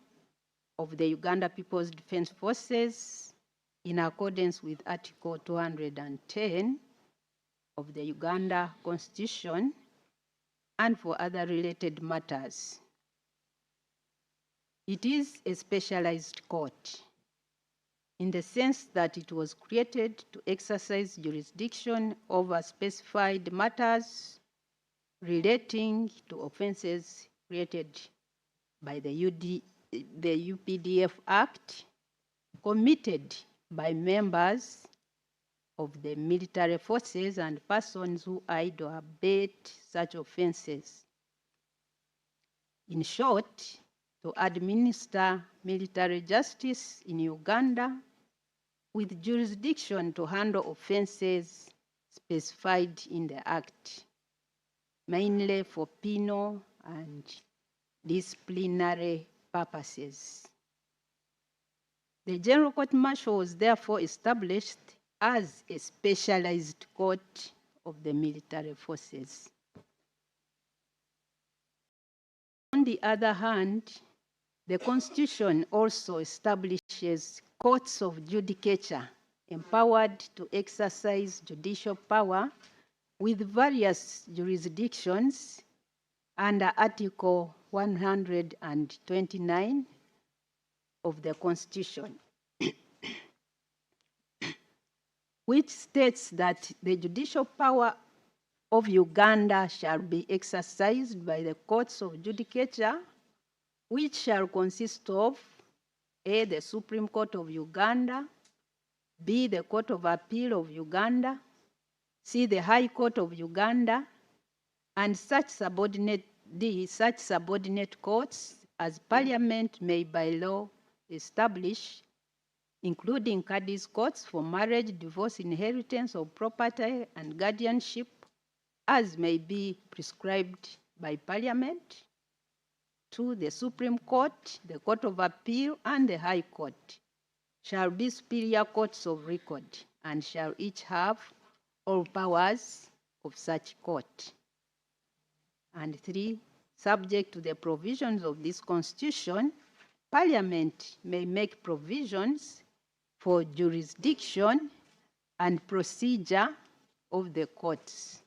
of the Uganda People's Defense Forces in accordance with Article 210 of the Uganda Constitution and for other related matters. It is a specialized court in the sense that it was created to exercise jurisdiction over specified matters relating to offenses created by the UPDF Act, committed by members of the military forces and persons who aid or abet such offenses. In short, to administer military justice in Uganda with jurisdiction to handle offenses specified in the Act, mainly for penal and disciplinary purposes. The General Court Martial was therefore established as a specialized court of the military forces. On the other hand, the Constitution also establishes courts of judicature empowered to exercise judicial power with various jurisdictions under Article 129 of the Constitution, which states that the judicial power of Uganda shall be exercised by the courts of judicature, which shall consist of A, the Supreme Court of Uganda, B, the Court of Appeal of Uganda, C, the High Court of Uganda, and such subordinate courts as Parliament may by law establish, including Cadi's courts for marriage, divorce, inheritance of property, and guardianship, as may be prescribed by Parliament. 2, the Supreme Court, the Court of Appeal, and the High Court shall be superior courts of record and shall each have all powers of such court. And 3, subject to the provisions of this Constitution, Parliament may make provisions for jurisdiction and procedure of the courts.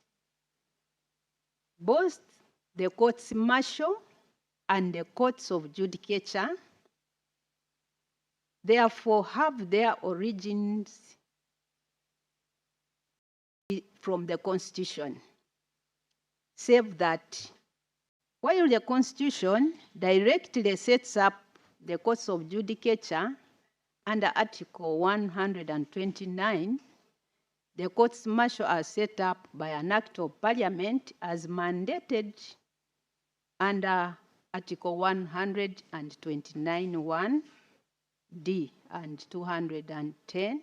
Both the courts martial and the courts of judicature therefore have their origins from the Constitution, save that while the Constitution directly sets up the courts of judicature under Article 129, the courts martial are set up by an act of parliament as mandated under Article 129(1)(d) and 210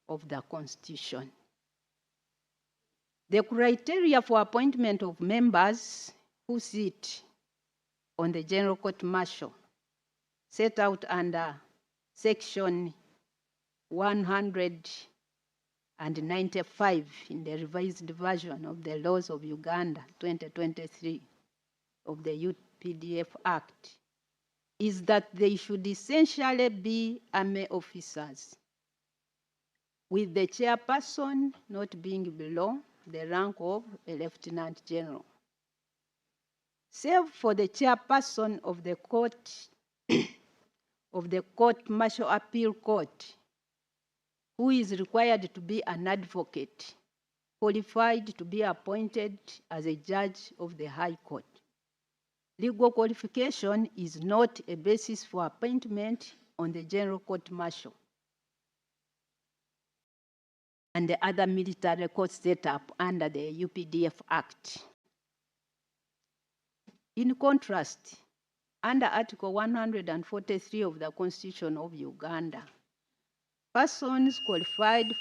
of the Constitution. The criteria for appointment of members who sit on the General Court Martial set out under Section 195 in the revised version of the Laws of Uganda 2023 of the UPDF Act is that they should essentially be army officers, with the chairperson not being below the rank of a lieutenant general. Save for the chairperson of the court of the Court Martial Appeal Court, who is required to be an advocate, qualified to be appointed as a judge of the High Court. Legal qualification is not a basis for appointment on the General Court Martial and the other military courts set up under the UPDF Act. In contrast, under Article 143 of the Constitution of Uganda, persons qualified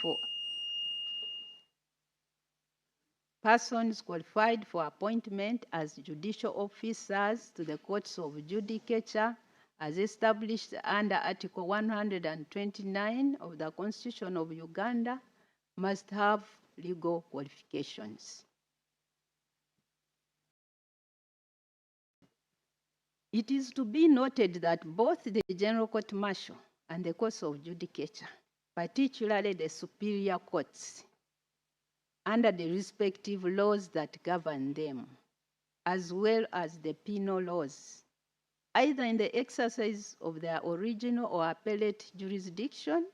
for appointment as judicial officers to the courts of judicature as established under Article 129 of the Constitution of Uganda must have legal qualifications. It is to be noted that both the General Court Martial and the courts of judicature, particularly the superior courts, under the respective laws that govern them, as well as the penal laws, either in the exercise of their original or appellate jurisdiction,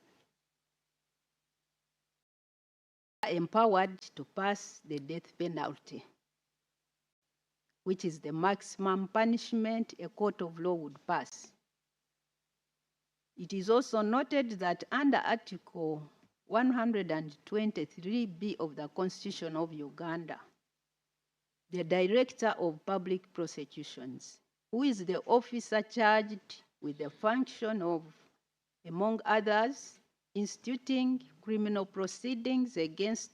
are empowered to pass the death penalty, which is the maximum punishment a court of law would pass. It is also noted that under Article 123B of the Constitution of Uganda, the Director of Public Prosecutions, who is the officer charged with the function of, among others, instituting criminal proceedings against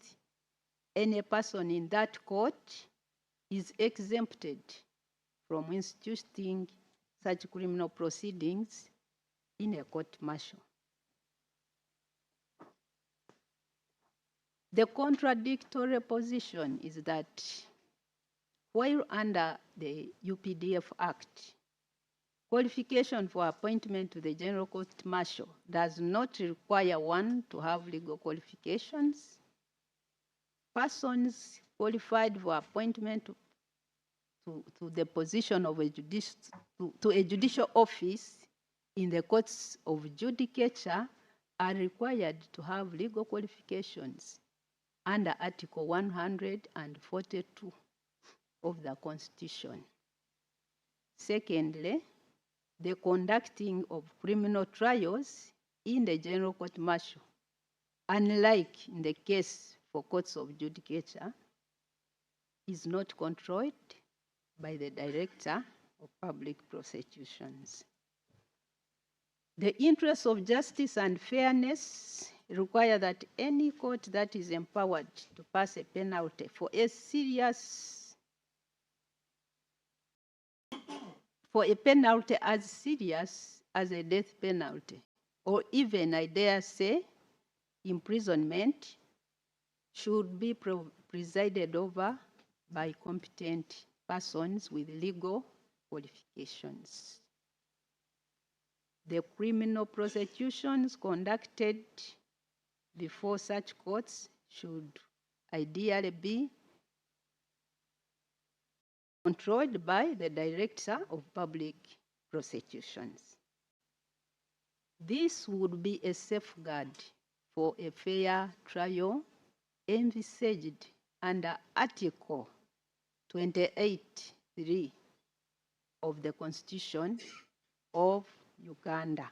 any person in that court, is exempted from instituting such criminal proceedings in a court martial. The contradictory position is that while under the UPDF Act, qualification for appointment to the General Court Martial does not require one to have legal qualifications, persons qualified for appointment to the position of a judicial office in the courts of judicature are required to have legal qualifications under Article 142 of the Constitution. Secondly, the conducting of criminal trials in the General Court Martial, unlike in the case for courts of judicature, is not controlled by the Director of Public Prosecutions. The interests of justice and fairness require that any court that is empowered to pass a penalty for a penalty as serious as a death penalty, or even, I dare say, imprisonment, should be presided over by competent persons with legal qualifications. The criminal prosecutions conducted before such courts should ideally be controlled by the Director of Public Prosecutions. This would be a safeguard for a fair trial envisaged under Article 28(3) of the Constitution of Uganda.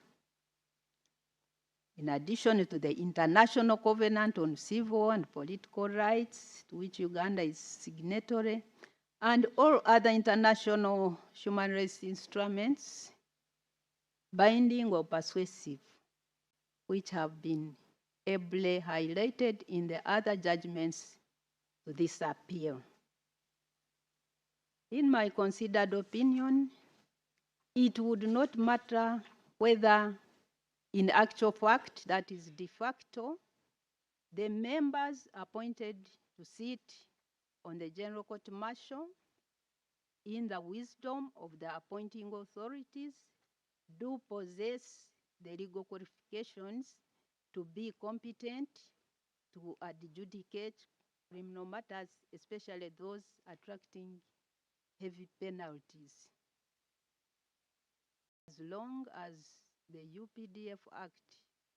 In addition to the International Covenant on Civil and Political Rights, to which Uganda is signatory, and all other international human rights instruments, binding or persuasive, which have been ably highlighted in the other judgments to this appeal. In my considered opinion, it would not matter whether in actual fact, that is de facto, the members appointed to sit on the General Court Martial, in the wisdom of the appointing authorities, do possess the legal qualifications to be competent to adjudicate criminal matters, especially those attracting heavy penalties. As long as the UPDF Act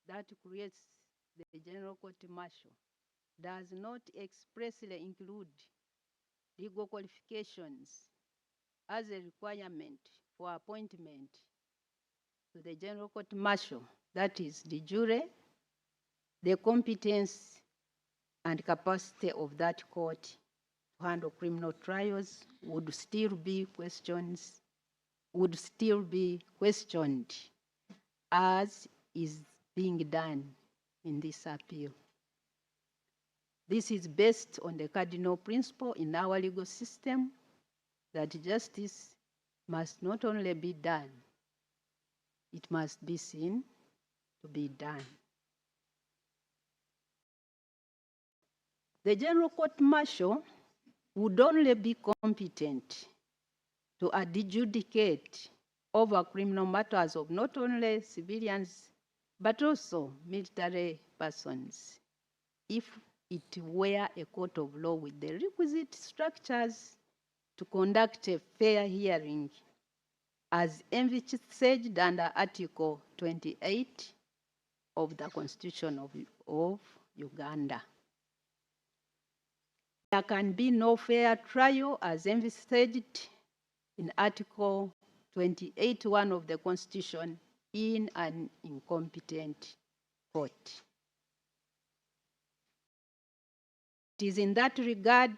that creates the General Court Martial does not expressly include legal qualifications as a requirement for appointment to the General Court Martial, that is de jure, the competence and capacity of that court to handle criminal trials would still be questioned as is being done in this appeal. This is based on the cardinal principle in our legal system that justice must not only be done, it must be seen to be done. The General Court Martial would only be competent to adjudicate over criminal matters of not only civilians, but also military persons, if it were a court of law with the requisite structures to conduct a fair hearing, as envisaged under Article 28 of the Constitution of Uganda. There can be no fair trial as envisaged in Article 28(1) of the Constitution in an incompetent court. It is in that regard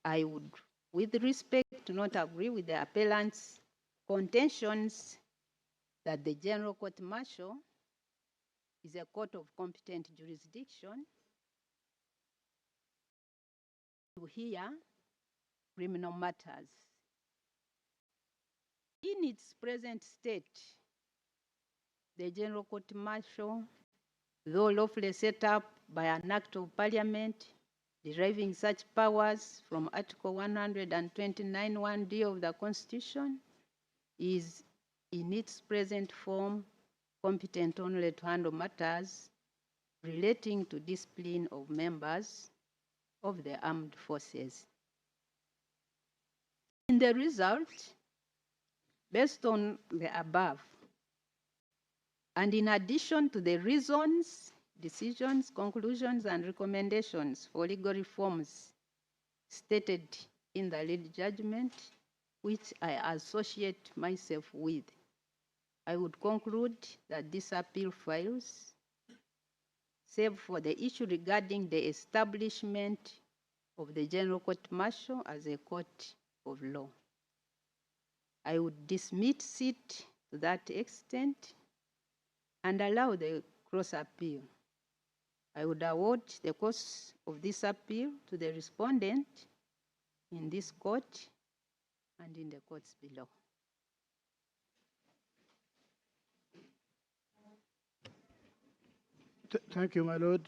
I would, with respect, not agree with the appellant's contentions that the General Court Martial is a court of competent jurisdiction to hear criminal matters. In its present state, the General Court Martial, though lawfully set up by an Act of Parliament deriving such powers from Article 129(1)(d) of the Constitution, is in its present form competent only to handle matters relating to discipline of members of the armed forces. In the result, based on the above, and in addition to the reasons, decisions, conclusions, and recommendations for legal reforms stated in the lead judgment, which I associate myself with, I would conclude that this appeal fails, save for the issue regarding the establishment of the General Court Martial as a court of law. I would dismiss it to that extent and allow the cross appeal. I would award the course of this appeal to the respondent in this court and in the courts below. Thank you, my lord.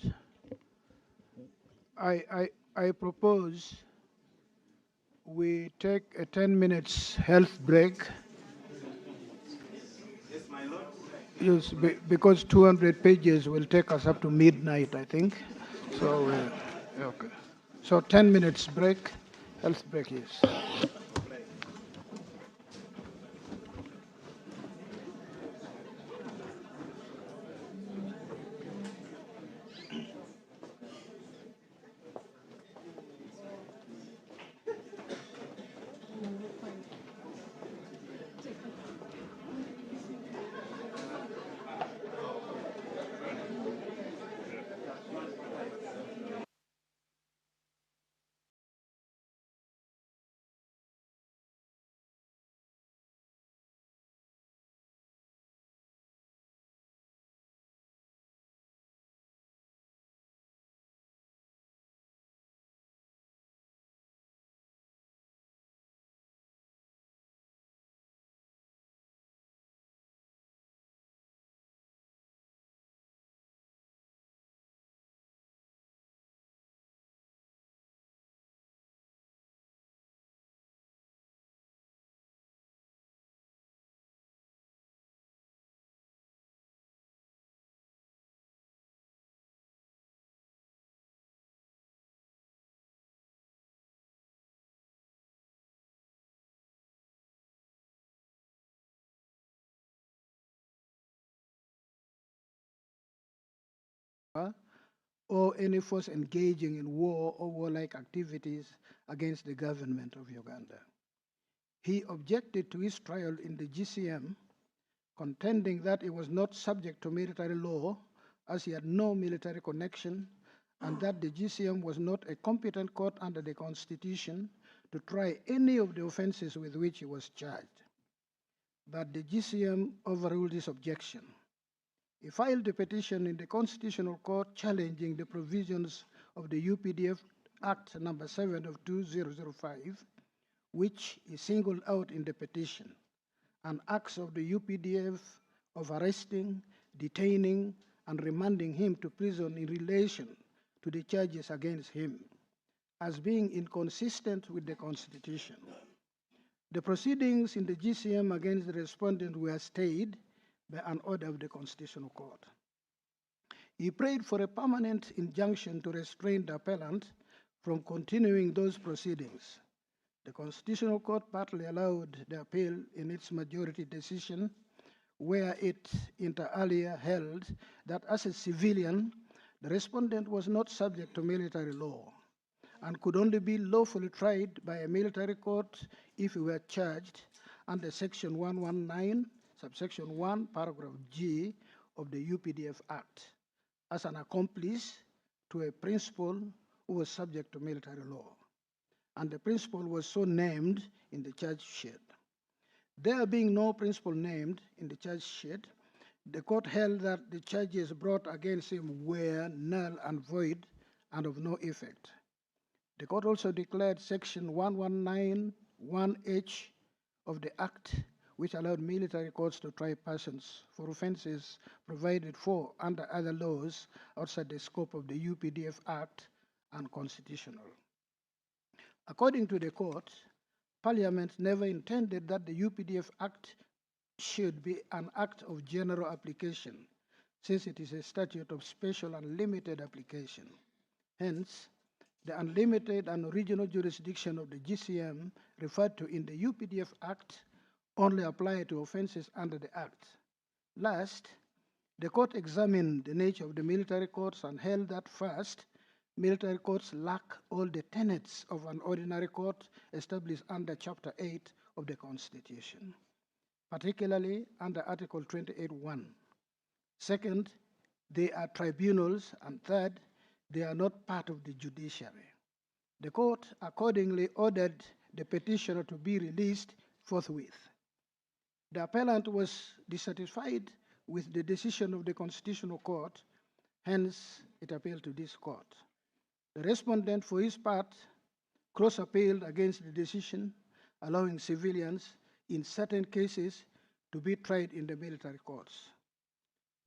I propose we take a 10 minutes health break. Yes, my lord. Yes, because 200 pages will take us up to midnight, I think. So, okay. So 10 minutes break, health break, yes. or any force engaging in war or warlike activities against the government of Uganda. He objected to his trial in the GCM, contending that it was not subject to military law as he had no military connection, and that the GCM was not a competent court under the Constitution to try any of the offenses with which he was charged. But the GCM overruled his objection. He filed a petition in the Constitutional Court challenging the provisions of the UPDF Act number 7 of 2005, which he singled out in the petition, and acts of the UPDF of arresting, detaining, and remanding him to prison in relation to the charges against him as being inconsistent with the Constitution. The proceedings in the GCM against the respondent were stayed by an order of the Constitutional Court. He prayed for a permanent injunction to restrain the appellant from continuing those proceedings. The Constitutional Court partly allowed the appeal in its majority decision, where it inter alia held that as a civilian, the respondent was not subject to military law and could only be lawfully tried by a military court if he were charged under Section 119, subsection 1, paragraph G of the UPDF Act as an accomplice to a principal who was subject to military law. And the principal was so named in the charge sheet. There being no principal named in the charge sheet, the court held that the charges brought against him were null and void and of no effect. The court also declared Section 119(1)(h) of the Act, which allowed military courts to try persons for offenses provided for under other laws outside the scope of the UPDF Act, unconstitutional. According to the court, Parliament never intended that the UPDF Act should be an act of general application, since it is a statute of special and limited application. Hence, the unlimited and original jurisdiction of the GCM referred to in the UPDF Act only apply to offenses under the Act. Last, the court examined the nature of the military courts and held that first, military courts lack all the tenets of an ordinary court established under Chapter 8 of the Constitution, particularly under Article 28(1). Second, they are tribunals, and third, they are not part of the judiciary. The court accordingly ordered the petitioner to be released forthwith. The appellant was dissatisfied with the decision of the Constitutional Court, hence it appealed to this court. The respondent, for his part, cross-appealed against the decision, allowing civilians in certain cases to be tried in the military courts.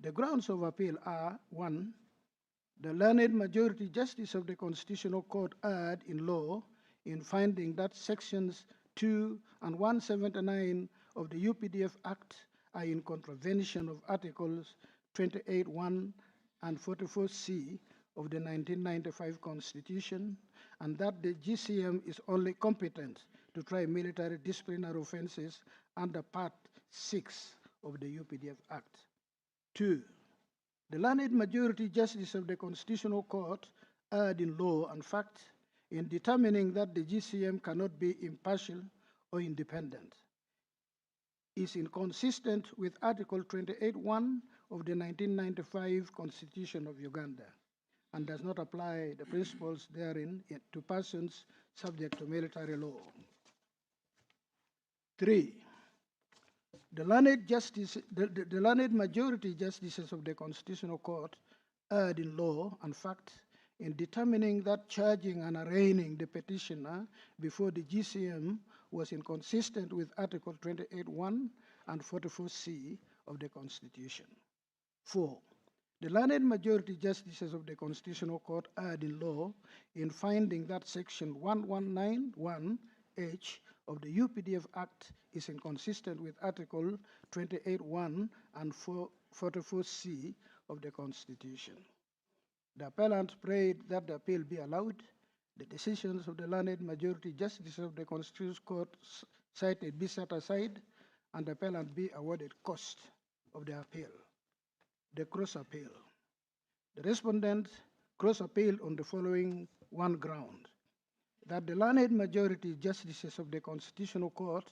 The grounds of appeal are: 1, the learned majority justice of the Constitutional Court erred in law in finding that sections 2 and 179 of the UPDF Act are in contravention of Articles 28(1) and 44C of the 1995 Constitution, and that the GCM is only competent to try military disciplinary offenses under Part 6 of the UPDF Act. 2, the learned majority justice of the Constitutional Court erred in law and fact in determining that the GCM cannot be impartial or independent, is inconsistent with Article 28(1) of the 1995 Constitution of Uganda, and does not apply the principles therein to persons subject to military law. 3, the learned majority justices of the Constitutional Court erred in law and fact in determining that charging and arraigning the petitioner before the GCM was inconsistent with Article 28(1) and 44C of the Constitution. 4, the learned majority justices of the Constitutional Court erred in law in finding that Section 119(1)(h) of the UPDF Act is inconsistent with Article 28(1) and 44C of the Constitution. The appellant prayed that the appeal be allowed, the decisions of the learned majority justices of the Constitutional Court cited be set aside, and the appellant be awarded cost of the appeal. The cross appeal. The respondent cross-appealed on the following one ground: that the learned majority justices of the Constitutional Court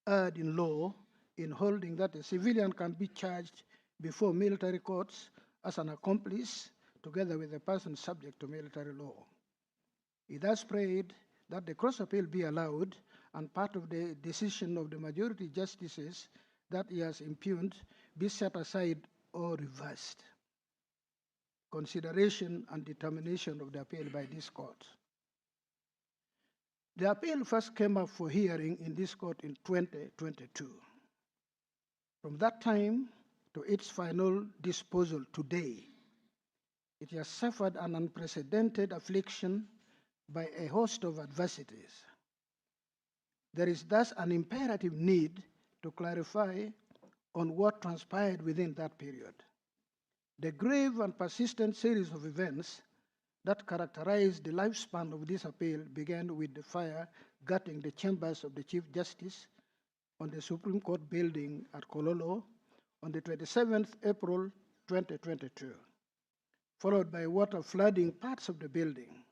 erred in law in holding that a civilian can be charged before military courts as an accomplice together with a person subject to military law. He thus prayed that the cross-appeal be allowed and part of the decision of the majority justices that he has impugned be set aside or reversed. Consideration and determination of the appeal by this court. The appeal first came up for hearing in this court in 2022. From that time to its final disposal today, it has suffered an unprecedented affliction by a host of adversities. There is thus an imperative need to clarify on what transpired within that period. The grave and persistent series of events that characterized the lifespan of this appeal began with the fire gutting the chambers of the Chief Justice on the Supreme Court building at Kololo on the 27th April 2022, followed by water flooding parts of the building.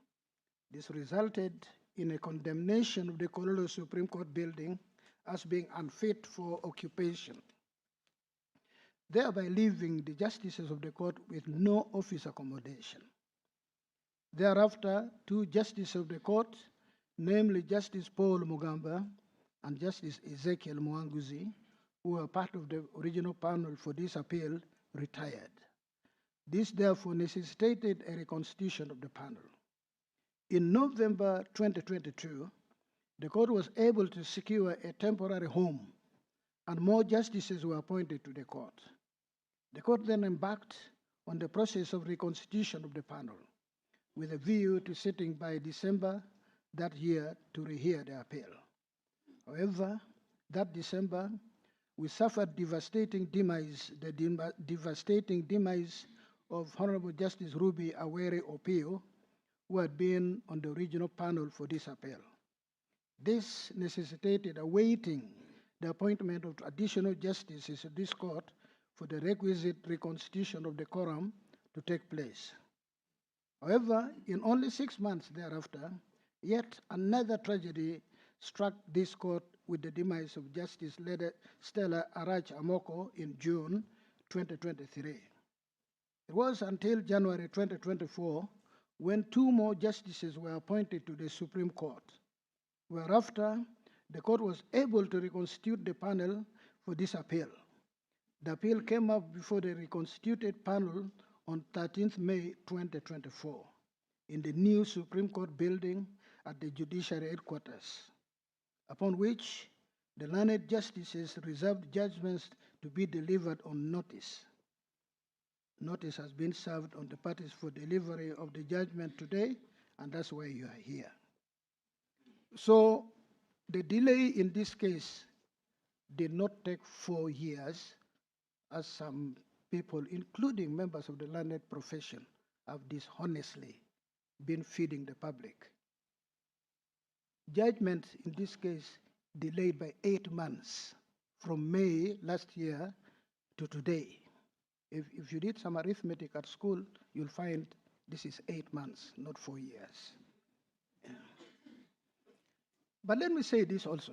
This resulted in a condemnation of the Kololo Supreme Court building as being unfit for occupation, thereby leaving the justices of the court with no office accommodation. Thereafter, two justices of the court, namely Justice Paul Mugamba and Justice Ezekiel Mwanguzi, who were part of the original panel for this appeal, retired. This therefore necessitated a reconstitution of the panel. In November 2022, the court was able to secure a temporary home and more justices were appointed to the court. The court then embarked on the process of reconstitution of the panel with a view to sitting by December that year to rehear the appeal. However, that December, we suffered the devastating demise of Honorable Justice Ruby Awere Opio, who had been on the original panel for this appeal. This necessitated awaiting the appointment of additional justices of this court for the requisite reconstitution of the quorum to take place. However, in only 6 months thereafter, yet another tragedy struck this court with the demise of Justice Stella Arach Amoko in June 2023. It was until January 2024 when 2 more justices were appointed to the Supreme Court, whereafter the court was able to reconstitute the panel for this appeal. The appeal came up before the reconstituted panel on 13th May 2024 in the new Supreme Court building at the Judiciary Headquarters, upon which the learned justices reserved judgments to be delivered on notice. Notice has been served on the parties for delivery of the judgment today, and that's why you are here. So the delay in this case did not take 4 years, as some people, including members of the learned profession, have dishonestly been feeding the public. Judgment in this case delayed by 8 months, from May last year to today. If you did some arithmetic at school, you'll find this is 8 months, not 4 years. Yeah. But let me say this also.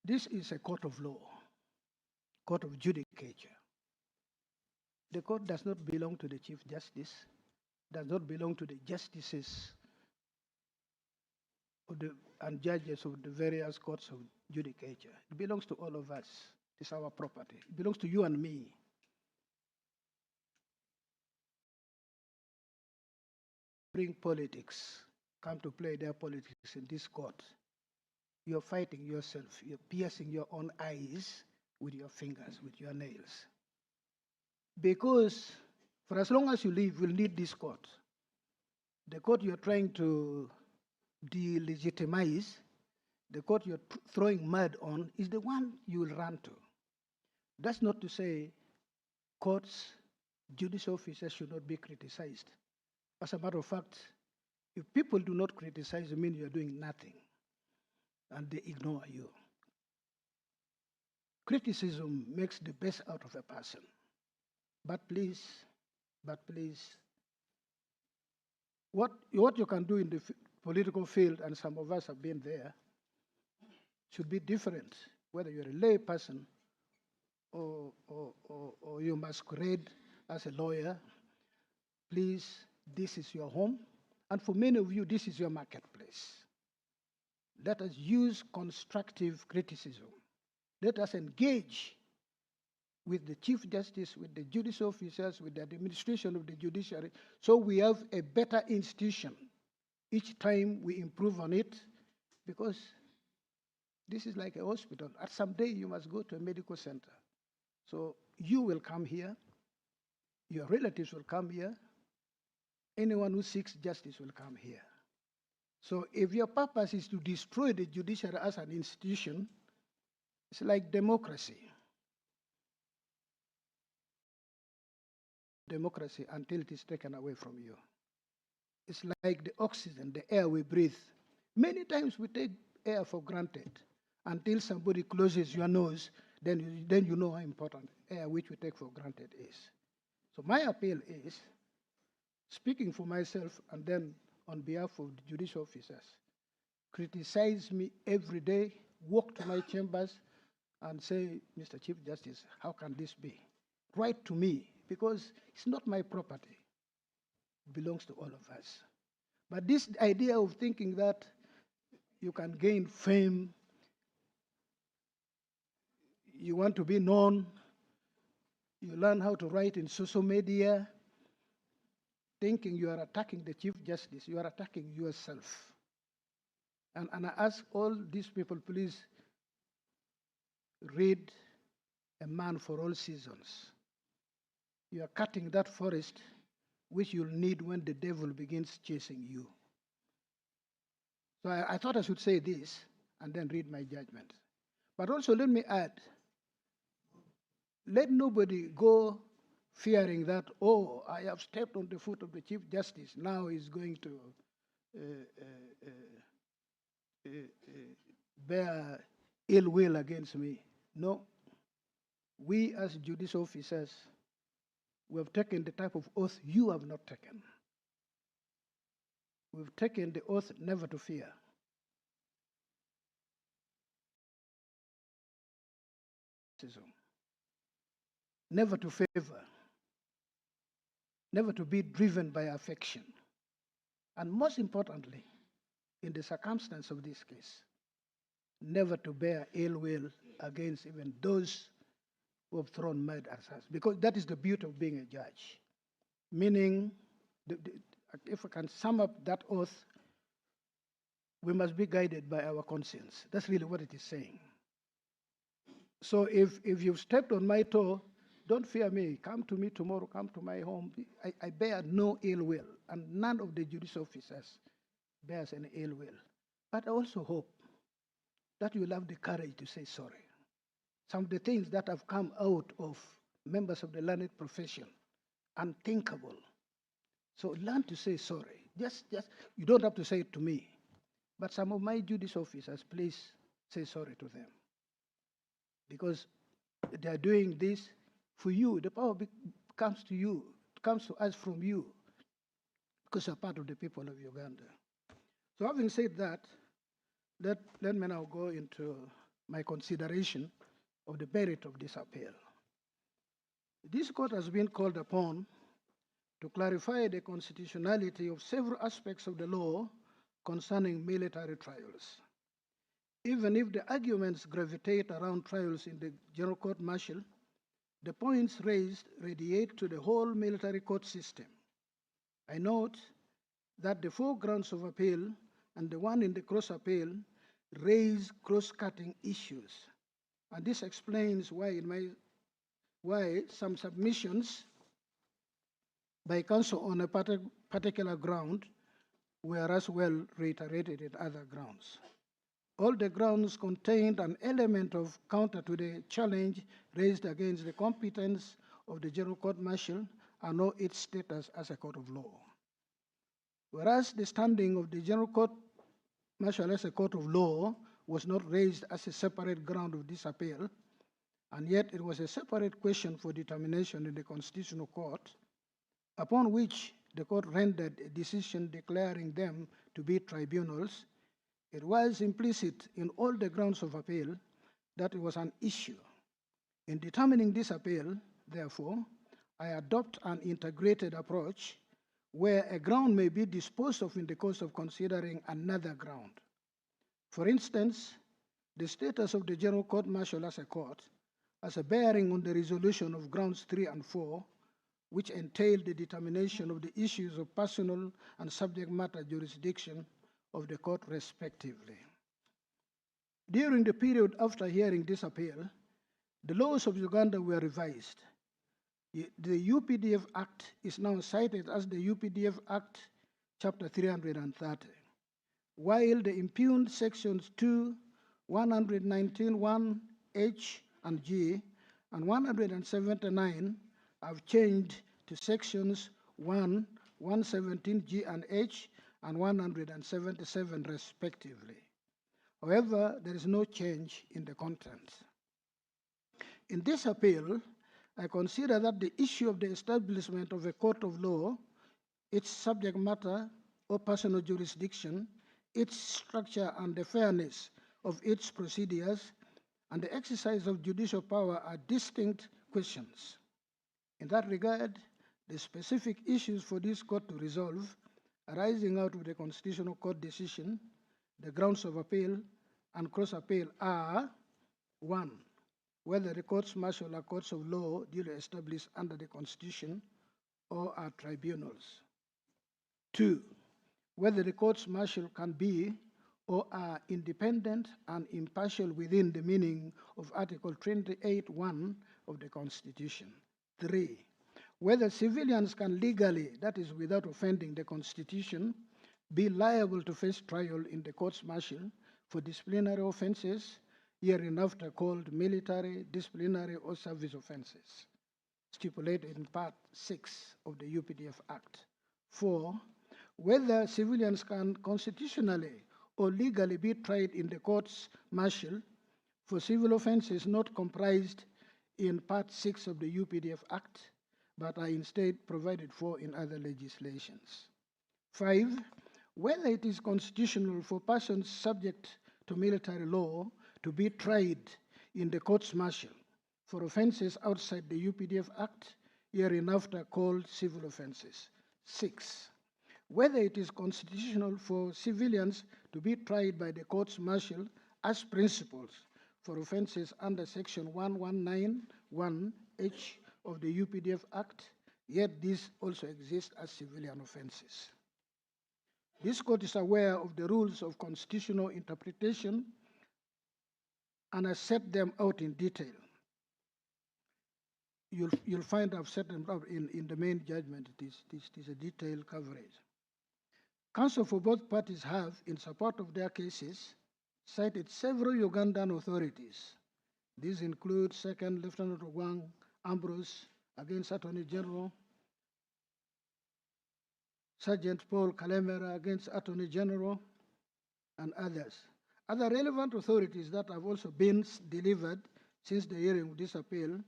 This is a court of law, court of judicature. The court does not belong to the Chief Justice, does not belong to the justices of and judges of the various courts of judicature. It belongs to all of us. It's our property. It belongs to you and me. Bring politics, come to play their politics in this court. You're fighting yourself. You're piercing your own eyes with your fingers, with your nails. Because for as long as you live, we'll need this court. The court you're trying to delegitimize, the court you're throwing mud on, is the one you will run to. That's not to say courts, judicial officers should not be criticized. As a matter of fact, if people do not criticize, it means you're doing nothing, and they ignore you. criticism makes the best out of a person. But please, what you can do in the political field, and some of us have been there, should be different, whether you're a lay person or you masquerade as a lawyer. Please, this is your home, and for many of you, this is your marketplace. Let us use constructive criticism. Let us engage with the Chief Justice, with the judicial officers, with the administration of the judiciary, so we have a better institution. Each time we improve on it, because this is like a hospital. At some day, you must go to a medical center. So you will come here, your relatives will come here, anyone who seeks justice will come here. So if your purpose is to destroy the judiciary as an institution, it's like democracy. Democracy until it is taken away from you. It's like the oxygen, the air we breathe. Many times we take air for granted until somebody closes your nose, then you know how important air which we take for granted is. So my appeal is, speaking for myself and then on behalf of the judicial officers, criticize me every day, walk to my chambers and say, Mr. Chief Justice, how can this be? Write to me, because it's not my property. It belongs to all of us. But this idea of thinking that you can gain fame, you want to be known, you learn how to write in social media, thinking you are attacking the Chief Justice, you are attacking yourself. And I ask all these people, please read A Man for All Seasons. You are cutting that forest which you'll need when the devil begins chasing you. So I thought I should say this and then read my judgment. But also let me add, let nobody go fearing that, oh, I have stepped on the foot of the Chief Justice, now he's going to bear ill will against me. No. We as judicial officers, we have taken the type of oath you have not taken. We've taken the oath never to fear. Never to favor. Never to be driven by affection. And most importantly, in the circumstance of this case, never to bear ill will against even those who have thrown mud at us, because that is the beauty of being a judge. Meaning, if I can sum up that oath, we must be guided by our conscience. That's really what it is saying. So if you've stepped on my toe, don't fear me. Come to me tomorrow, come to my home. I bear no ill will, and none of the judicial officers bears any ill will. But I also hope that you will have the courage to say sorry. Some of the things that have come out of members of the learned profession, unthinkable. So learn to say sorry. Just you don't have to say it to me. But some of my judicial officers, please say sorry to them. Because they are doing this for you. The power comes to you, comes to us from you, because you're part of the people of Uganda. So having said that, let me now go into my consideration of the merit of this appeal. This court has been called upon to clarify the constitutionality of several aspects of the law concerning military trials. Even if the arguments gravitate around trials in the General Court Martial, the points raised radiate to the whole military court system. I note that the 4 grounds of appeal and the one in the cross appeal raise cross-cutting issues. And this explains why some submissions by counsel on a particular ground were as well reiterated in other grounds. All the grounds contained an element of counter to the challenge raised against the competence of the General Court Martial and know its status as a court of law. Whereas the standing of the General Court Martial as a court of law was not raised as a separate ground of this appeal, and yet it was a separate question for determination in the Constitutional Court, upon which the court rendered a decision declaring them to be tribunals. It was implicit in all the grounds of appeal that it was an issue. In determining this appeal, therefore, I adopt an integrated approach where a ground may be disposed of in the course of considering another ground. For instance, the status of the General Court Martial as a court has a bearing on the resolution of grounds 3 and 4, which entail the determination of the issues of personal and subject matter jurisdiction of the court respectively. During the period after hearing this appeal, the laws of Uganda were revised. The UPDF Act is now cited as the UPDF Act, Chapter 330, while the impugned sections 2, 119, 1H and G, and 179 have changed to sections 1, 117G and H, and 177 respectively. However, there is no change in the content. In this appeal, I consider that the issue of the establishment of a court of law, its subject matter or personal jurisdiction, its structure and the fairness of its procedures, and the exercise of judicial power are distinct questions. In that regard, the specific issues for this court to resolve arising out of the Constitutional Court decision, the grounds of appeal, and cross-appeal are: 1, whether the courts martial are courts of law duly established under the Constitution or are tribunals. 2, whether the courts martial can be or are independent and impartial within the meaning of Article 28(1) of the Constitution. 3, whether civilians can legally, that is without offending the Constitution, be liable to face trial in the courts martial for disciplinary offenses, hereinafter called military, disciplinary, or service offenses, stipulated in Part 6 of the UPDF Act. 4, whether civilians can constitutionally or legally be tried in the courts martial for civil offenses not comprised in Part 6 of the UPDF Act, but are instead provided for in other legislations. 5, whether it is constitutional for persons subject to military law to be tried in the courts martial for offenses outside the UPDF Act, hereinafter called civil offenses. 6, whether it is constitutional for civilians to be tried by the courts martial as principals for offenses under Section 1191H of the UPDF Act, yet these also exist as civilian offenses. This court is aware of the rules of constitutional interpretation and has set them out in detail. You'll find I've set them out in the main judgment. It is a detailed coverage. Counsel for both parties have, in support of their cases, cited several Ugandan authorities. These include 2nd Lieutenant Ogwang Ambrose against Attorney General, Sergeant Paul Kalemera against Attorney General, and others. Other relevant authorities that have also been delivered since the hearing of this appeal,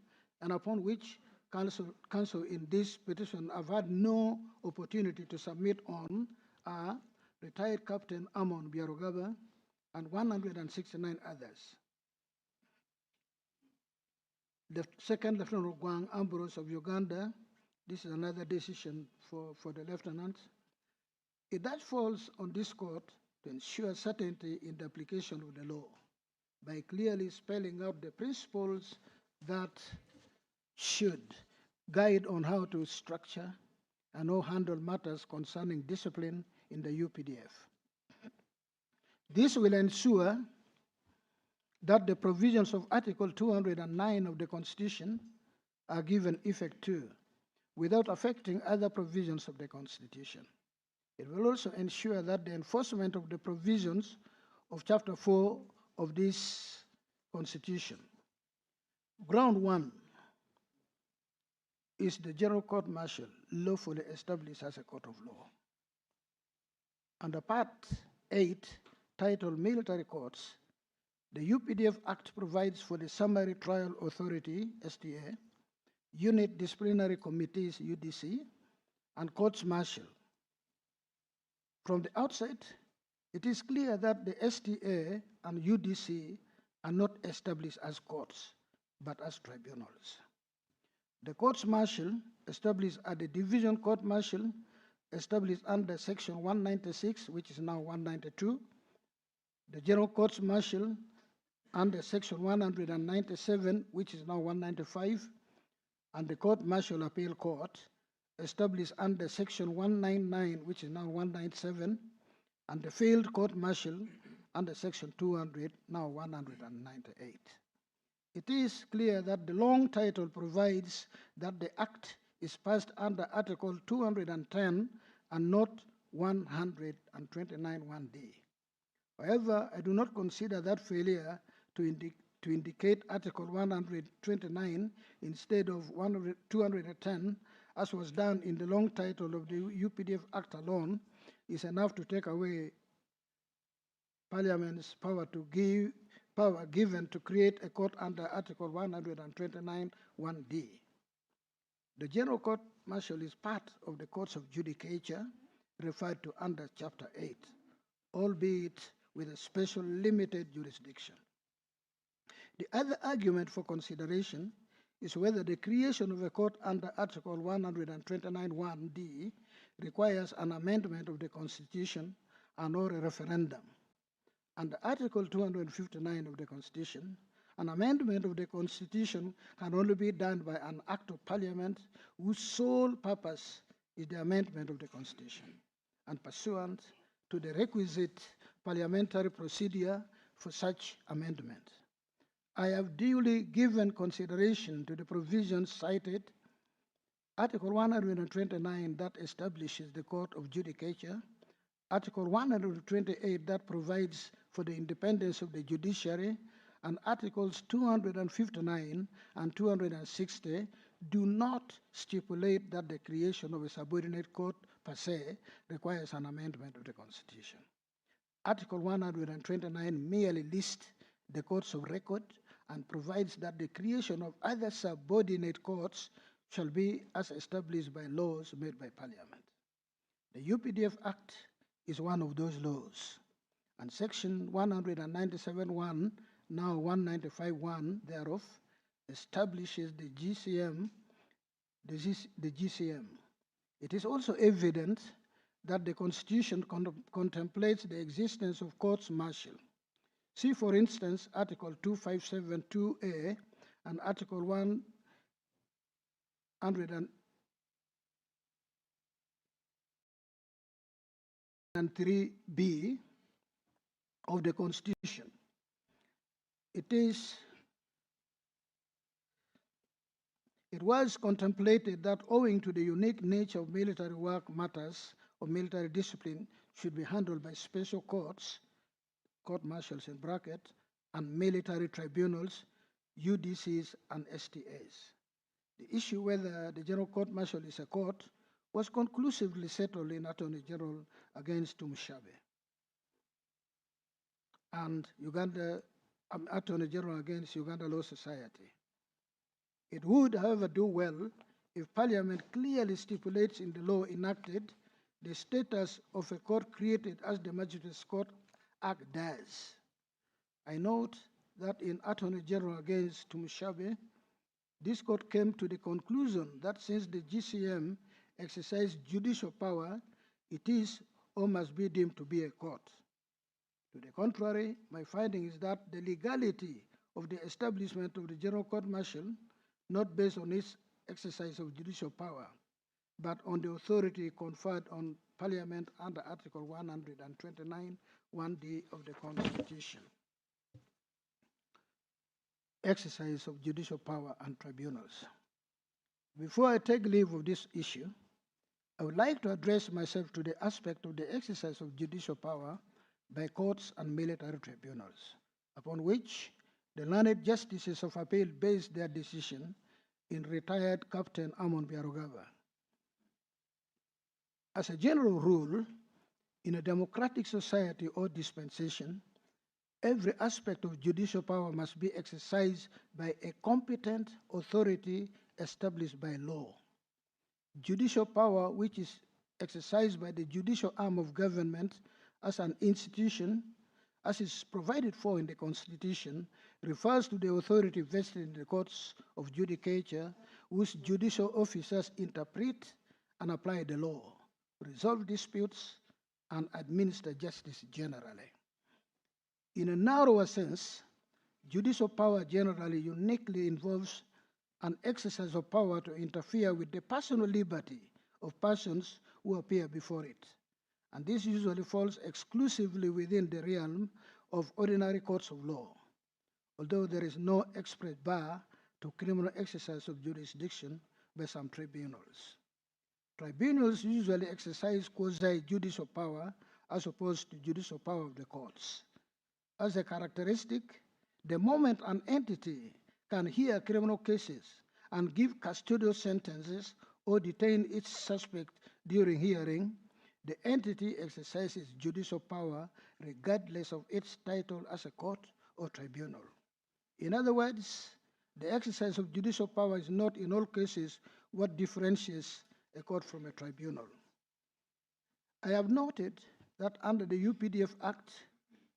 and upon which counsel in this petition have had no opportunity to submit on, are retired Captain Amon Biarugaba and 169 others. The 2nd Lieutenant Ogwang Ambrose of Uganda, this is another decision for the lieutenant. It thus falls on this court to ensure certainty in the application of the law by clearly spelling out the principles that should guide on how to structure and how handle matters concerning discipline in the UPDF. This will ensure that the provisions of Article 209 of the Constitution are given effect to, without affecting other provisions of the Constitution. It will also ensure that the enforcement of the provisions of Chapter 4 of this Constitution. Ground 1 is the General Court Martial lawfully established as a court of law. Under Part 8, titled Military Courts, The UPDF Act provides for the Summary Trial Authority, STA, Unit Disciplinary Committees, UDC, and Courts Martial. From the outset, it is clear that the STA and UDC are not established as courts, but as tribunals. The Courts Martial, established at the Division Court Martial, established under Section 196, which is now 192, the General Courts Martial under Section 197, which is now 195, and the Court Martial Appeal Court, established under Section 199, which is now 197, and the Field Court Martial under Section 200, now 198. It is clear that the long title provides that the Act is passed under Article 210 and not 129(1)(d). However, I do not consider that failure to indicate Article 129 instead of 210, as was done in the long title of the UPDF Act alone, is enough to take away Parliament's power given to create a court under Article 129(1)(d). The General Court Martial is part of the courts of judicature referred to under Chapter 8, albeit with a special limited jurisdiction. The other argument for consideration is whether the creation of a court under Article 129(1)(d) requires an amendment of the Constitution and or a referendum. Under Article 259 of the Constitution, an amendment of the Constitution can only be done by an Act of Parliament whose sole purpose is the amendment of the Constitution, and pursuant to the requisite parliamentary procedure for such amendment. I have duly given consideration to the provisions cited, Article 129 that establishes the Court of Judicature, Article 128 that provides for the independence of the judiciary, and Articles 259 and 260 do not stipulate that the creation of a subordinate court per se requires an amendment of the Constitution. Article 129 merely lists the courts of record and provides that the creation of other subordinate courts shall be as established by laws made by Parliament. The UPDF Act is one of those laws, and Section 197(1), now 195(1) thereof, establishes the GCM. It is also evident that the Constitution contemplates the existence of courts martial. See, for instance, Article 2572A and Article 103B of the Constitution. It was contemplated that owing to the unique nature of military work, matters of military discipline should be handled by special courts, court martials in bracket, and military tribunals, UDCs and STAs. The issue whether the General Court Martial is a court was conclusively settled in Attorney General against Tumushabe and Attorney General against Uganda Law Society. It would, however, do well if Parliament clearly stipulates in the law enacted the status of a court created as the Magistrates Court Act does. I note that in Attorney General against Tumushabe, this court came to the conclusion that since the GCM exercised judicial power, it is or must be deemed to be a court. To the contrary, my finding is that the legality of the establishment of the General Court Martial, not based on its exercise of judicial power, but on the authority conferred on Parliament under Article 129(1)(d) of the Constitution. Exercise of judicial power and tribunals. Before I take leave of this issue, I would like to address myself to the aspect of the exercise of judicial power by courts and military tribunals, upon which the learned justices of appeal based their decision in retired Captain Amon Biarugaba. As a general rule, in a democratic society or dispensation, Every aspect of judicial power must be exercised by a competent authority established by law. Judicial power, which is exercised by the judicial arm of government as an institution, as is provided for in the Constitution, refers to the authority vested in the courts of judicature, whose judicial officers interpret and apply the law, resolve disputes, and administer justice generally. In a narrower sense, judicial power generally uniquely involves an exercise of power to interfere with the personal liberty of persons who appear before it. And this usually falls exclusively within the realm of ordinary courts of law, although there is no express bar to criminal exercise of jurisdiction by some tribunals. Tribunals usually exercise quasi-judicial power as opposed to judicial power of the courts. As a characteristic, the moment an entity can hear criminal cases and give custodial sentences or detain its suspect during hearing, the entity exercises judicial power regardless of its title as a court or tribunal. In other words, the exercise of judicial power is not in all cases what differentiates a court from a tribunal. I have noted that under the UPDF Act,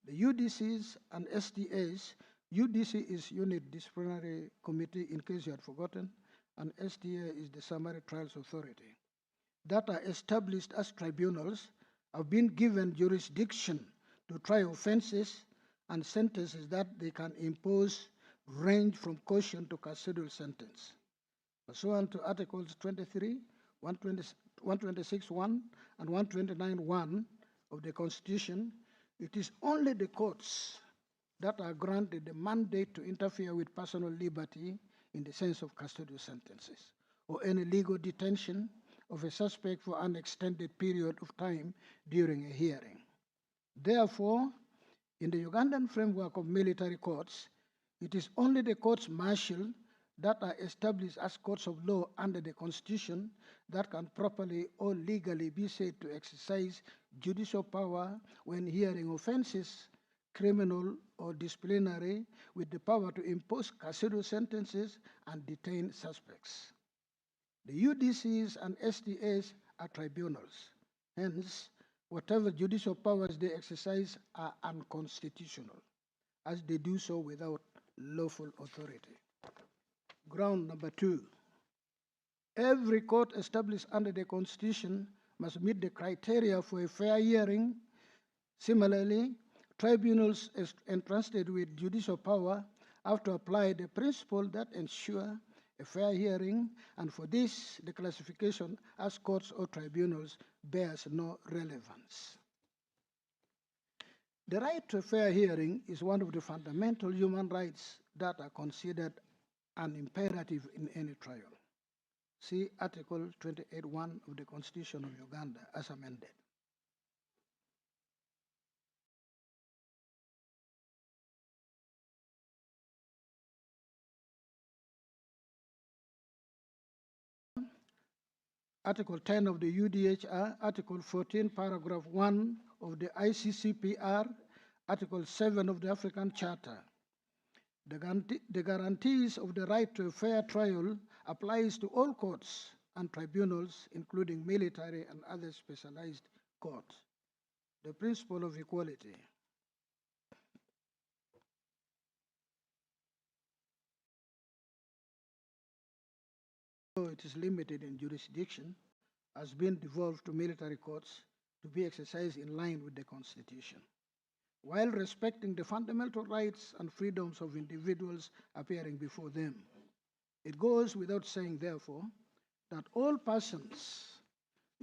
the UDCs and STAs, UDC is Unit Disciplinary Committee, in case you had forgotten, and STA is the Summary Trials Authority, that are established as tribunals have been given jurisdiction to try offenses, and sentences that they can impose range from caution to custodial sentence. Pursuant to Articles 23, 126.1 and 129.1 of the Constitution, it is only the courts that are granted the mandate to interfere with personal liberty in the sense of custodial sentences, or any legal detention of a suspect for an extended period of time during a hearing. Therefore, in the Ugandan framework of military courts, it is only the courts martial that are established as courts of law under the Constitution that can properly or legally be said to exercise judicial power when hearing offenses, criminal or disciplinary, with the power to impose custodial sentences and detain suspects. The UDCs and STAs are tribunals. Hence, whatever judicial powers they exercise are unconstitutional, as they do so without lawful authority. Ground number 2. Every court established under the Constitution must meet the criteria for a fair hearing. Similarly, tribunals entrusted with judicial power have to apply the principle that ensure a fair hearing, and for this, the classification as courts or tribunals bears no relevance. The right to a fair hearing is one of the fundamental human rights that are considered an imperative in any trial. See Article 28.1 of the Constitution of Uganda as amended. Article 10 of the UDHR, Article 14, Paragraph 1 of the ICCPR, Article 7 of the African Charter. The guarantees of the right to a fair trial applies to all courts and tribunals, including military and other specialized courts. The principle of equality. Though it is limited in jurisdiction, has been devolved to military courts to be exercised in line with the Constitution, while respecting the fundamental rights and freedoms of individuals appearing before them. It goes without saying, therefore, that all persons,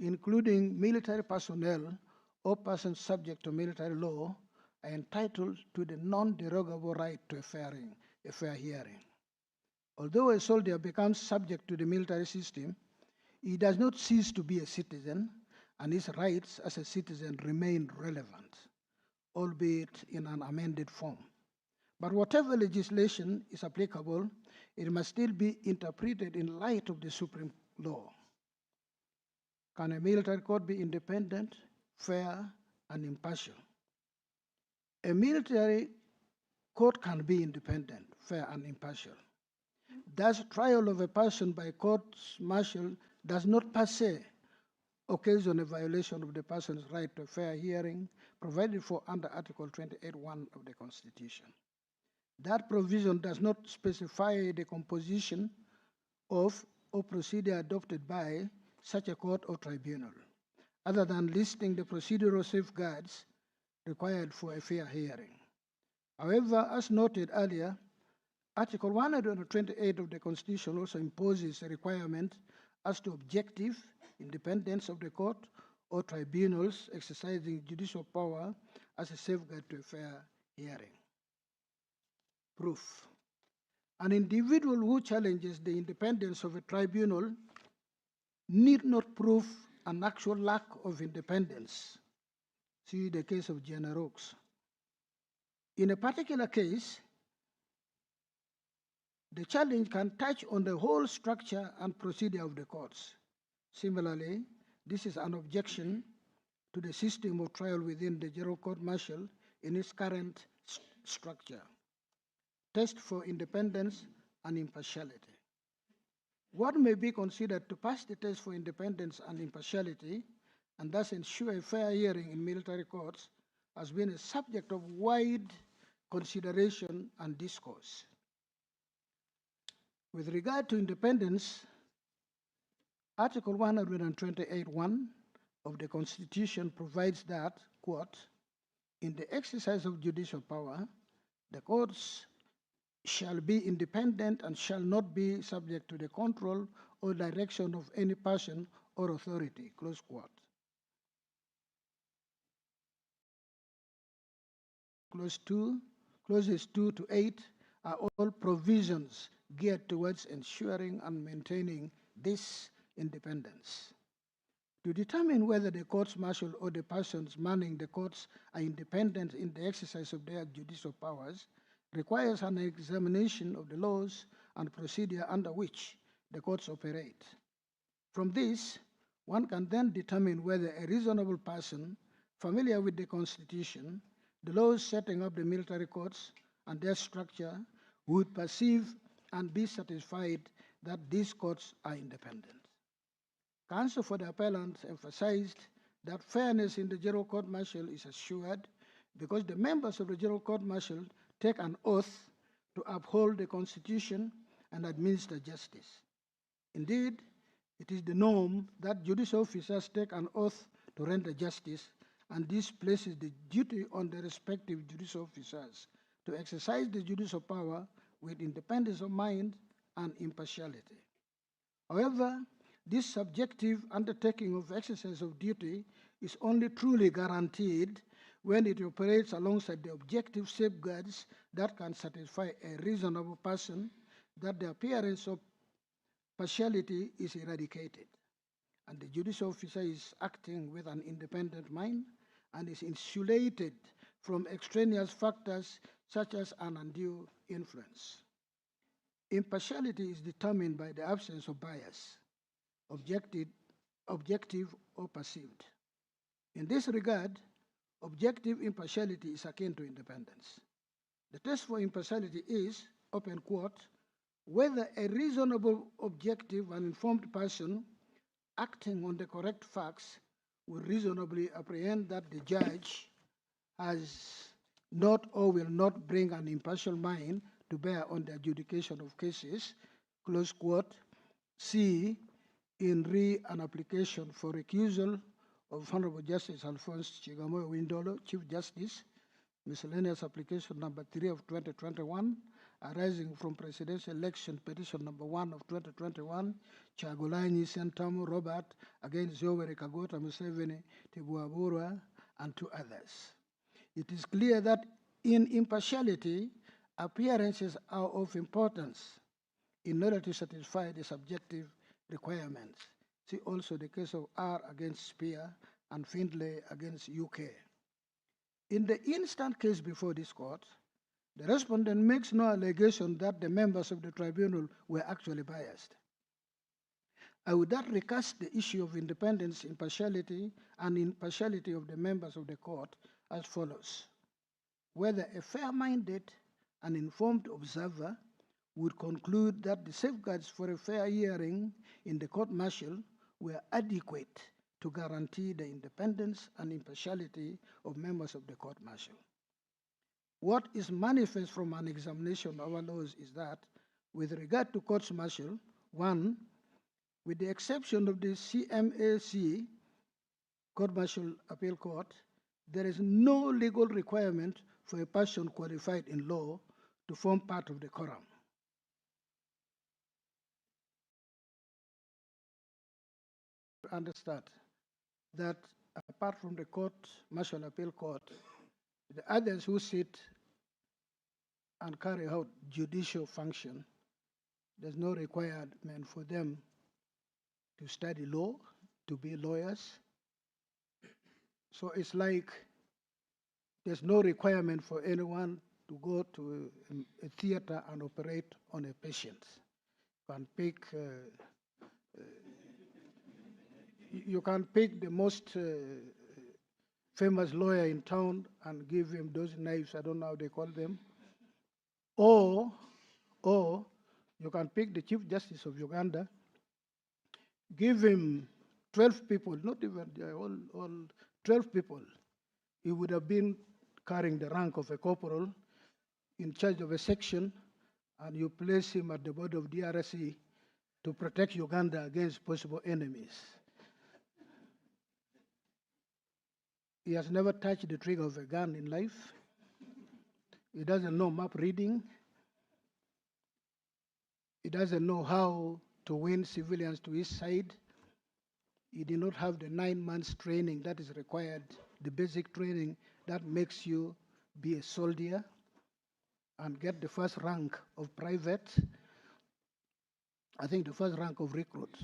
including military personnel or persons subject to military law, are entitled to the non-derogable right to a fair hearing. Although a soldier becomes subject to the military system, he does not cease to be a citizen, and his rights as a citizen remain relevant, albeit in an amended form. But whatever legislation is applicable, it must still be interpreted in light of the supreme law. Can a military court be independent, fair, and impartial? A military court can be independent, fair, and impartial. Thus, trial of a person by court-martial does not per se occasion a violation of the person's right to a fair hearing provided for under Article 28(1) of the Constitution. That provision does not specify the composition of or procedure adopted by such a court or tribunal, other than listing the procedural safeguards required for a fair hearing. However, as noted earlier, Article 128 of the Constitution also imposes a requirement as to objective independence of the court or tribunals exercising judicial power as a safeguard to a fair hearing. Proof. An individual who challenges the independence of a tribunal need not prove an actual lack of independence. See the case of Jenner Oaks. In a particular case, the challenge can touch on the whole structure and procedure of the courts. Similarly, this is an objection to the system of trial within the General Court Martial in its current structure. Test for independence and impartiality. What may be considered to pass the test for independence and impartiality and thus ensure a fair hearing in military courts has been a subject of wide consideration and discourse. With regard to independence, Article 128(1) of the Constitution provides that, quote, in the exercise of judicial power, the courts shall be independent and shall not be subject to the control or direction of any person or authority, close quote. Clauses 2 to 8 are all provisions geared towards ensuring and maintaining this independence. To determine whether the courts martial or the persons manning the courts are independent in the exercise of their judicial powers requires an examination of the laws and procedure under which the courts operate. From this, one can then determine whether a reasonable person familiar with the Constitution, the laws setting up the military courts and their structure would perceive and be satisfied that these courts are independent. Counsel for the appellant emphasized that fairness in the General Court Martial is assured because the members of the General Court Martial take an oath to uphold the Constitution and administer justice. Indeed, it is the norm that judicial officers take an oath to render justice, and this places the duty on the respective judicial officers to exercise the judicial power with independence of mind and impartiality. However, this subjective undertaking of exercise of duty is only truly guaranteed when it operates alongside the objective safeguards that can satisfy a reasonable person that the appearance of partiality is eradicated, and the judicial officer is acting with an independent mind and is insulated from extraneous factors such as an undue influence. Impartiality is determined by the absence of bias, objective or perceived. In this regard, objective impartiality is akin to independence. The test for impartiality is, open quote, whether a reasonable, objective, and informed person acting on the correct facts will reasonably apprehend that the judge has not or will not bring an impartial mind to bear on the adjudication of cases, close quote. C, in an application for recusal of Honorable Justice Alphonse Chigamoyo Windolo, Chief Justice, miscellaneous application number 3 of 2021, arising from presidential election petition number 1 of 2021, Chagulanyi Sentamu Robert against Yoweri Kaguta Museveni, Tibuaburwa, and 2 others. It is clear that in impartiality, appearances are of importance in order to satisfy the subjective requirements. See also the case of R against Spear and Findlay against UK. In the instant case before this court, the respondent makes no allegation that the members of the tribunal were actually biased. I would thus recast the issue of independence, impartiality, and impartiality of the members of the court as follows. Whether a fair-minded an informed observer would conclude that the safeguards for a fair hearing in the court-martial were adequate to guarantee the independence and impartiality of members of the court-martial. What is manifest from an examination of our laws is that, with regard to courts-martial, one, with the exception of the CMAC, Court-Martial Appeal Court, there is no legal requirement for a person qualified in law to form part of the quorum. Understand that apart from the Court-Martial Appeal Court, the others who sit and carry out judicial function, there's no requirement for them to study law, to be lawyers. So it's like there's no requirement for anyone to go to a theater and operate on a patient. You can pick the most famous lawyer in town and give him those knives, I don't know how they call them. Or you can pick the Chief Justice of Uganda, give him 12 people, not even all 12 people. He would have been carrying the rank of a corporal in charge of a section, and you place him at the board of DRC to protect Uganda against possible enemies. He has never touched the trigger of a gun in life. He doesn't know map reading. He doesn't know how to win civilians to his side. He did not have the 9 months training that is required, the basic training that makes you be a soldier and get the first rank of private, I think the first rank of recruit.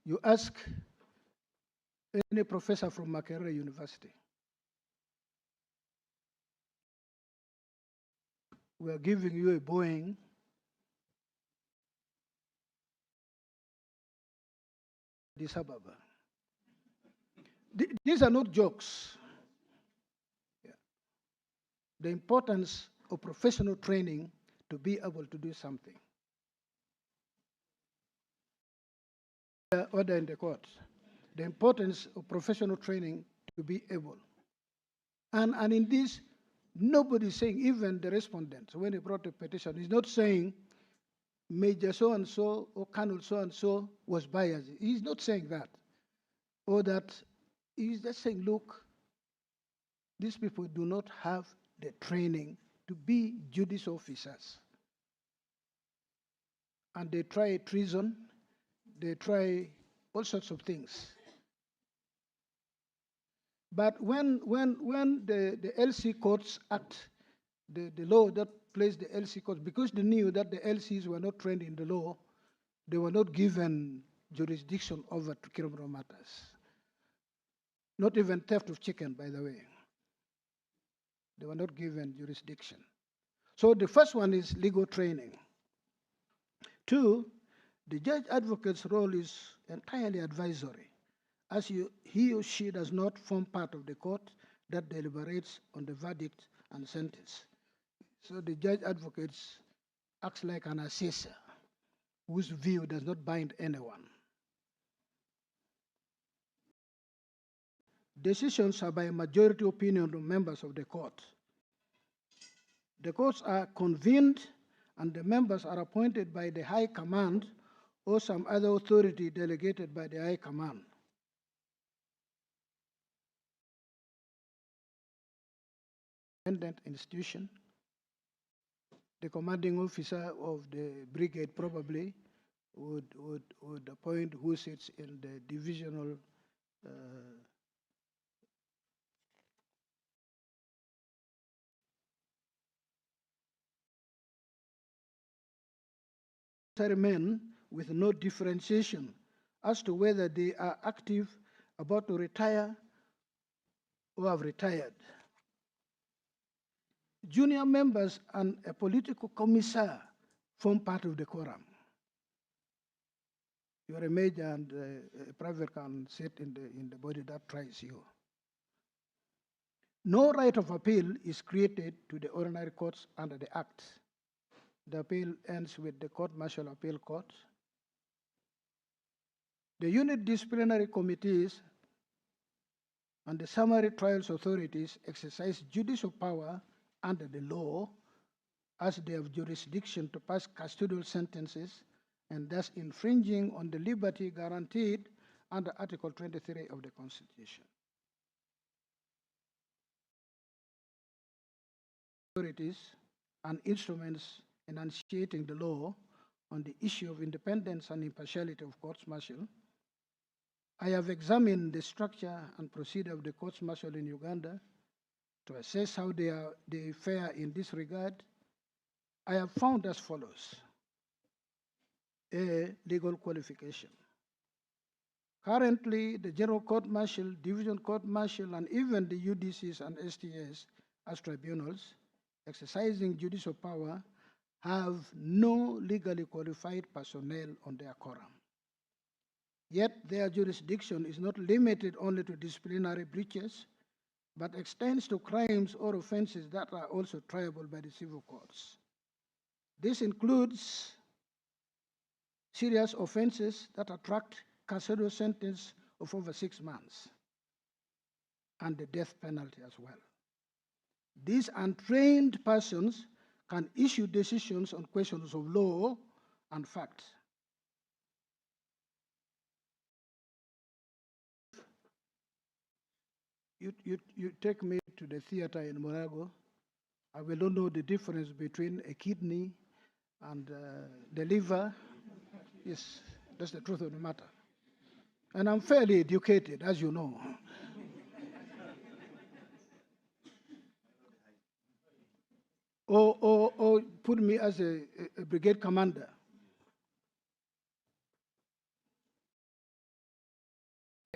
You ask any professor from Makerere University, we are giving you a Boeing Addis Ababa. These are not jokes. Yeah. The importance of professional training to be able to do something. Order in the court. The importance of professional training to be able. And in this, nobody is saying, even the respondent, when he brought a petition, he's not saying Major so-and-so or Colonel so-and-so was biased. He's not saying that. Or that he's just saying, look, these people do not have the training to be judicial officers. And they try treason, they try all sorts of things. But when the LC Courts Act, the law that placed the LC Courts, because they knew that the LCs were not trained in the law, they were not given jurisdiction over to criminal matters. Not even theft of chicken, by the way. They were not given jurisdiction. So the first one is legal training. 2, the judge advocate's role is entirely advisory, as he or she does not form part of the court that deliberates on the verdict and sentence. So the judge advocate acts like an assessor whose view does not bind anyone. Decisions are by majority opinion of members of the court. The courts are convened and the members are appointed by the High Command or some other authority delegated by the High Command. Independent institution. The commanding officer of the brigade probably would appoint who sits in the divisional men with no differentiation as to whether they are active, about to retire, or have retired. Junior members and a political commissar form part of the quorum. You are a major and a private can sit in the body that tries you. No right of appeal is created to the ordinary courts under the Act. The appeal ends with the Court-Martial Appeal Court. The unit disciplinary committees and the summary trials authorities exercise judicial power under the law as they have jurisdiction to pass custodial sentences and thus infringing on the liberty guaranteed under Article 23 of the Constitution. Authorities and instruments enunciating the law on the issue of independence and impartiality of courts-martial. I have examined the structure and procedure of the courts-martial in Uganda to assess how they fare in this regard. I have found as follows: A, legal qualification. Currently, the General Court-Martial, Division Court-Martial, and even the UDCs and STS as tribunals exercising judicial power have no legally qualified personnel on their quorum. Yet their jurisdiction is not limited only to disciplinary breaches, but extends to crimes or offenses that are also triable by the civil courts. This includes serious offenses that attract custodial sentence of over 6 months and the death penalty as well. These untrained persons can issue decisions on questions of law and fact. You take me to the theater in Morago, I will not know the difference between a kidney and the liver. Yes, that's the truth of the matter. And I'm fairly educated, as you know. Or put me as a brigade commander.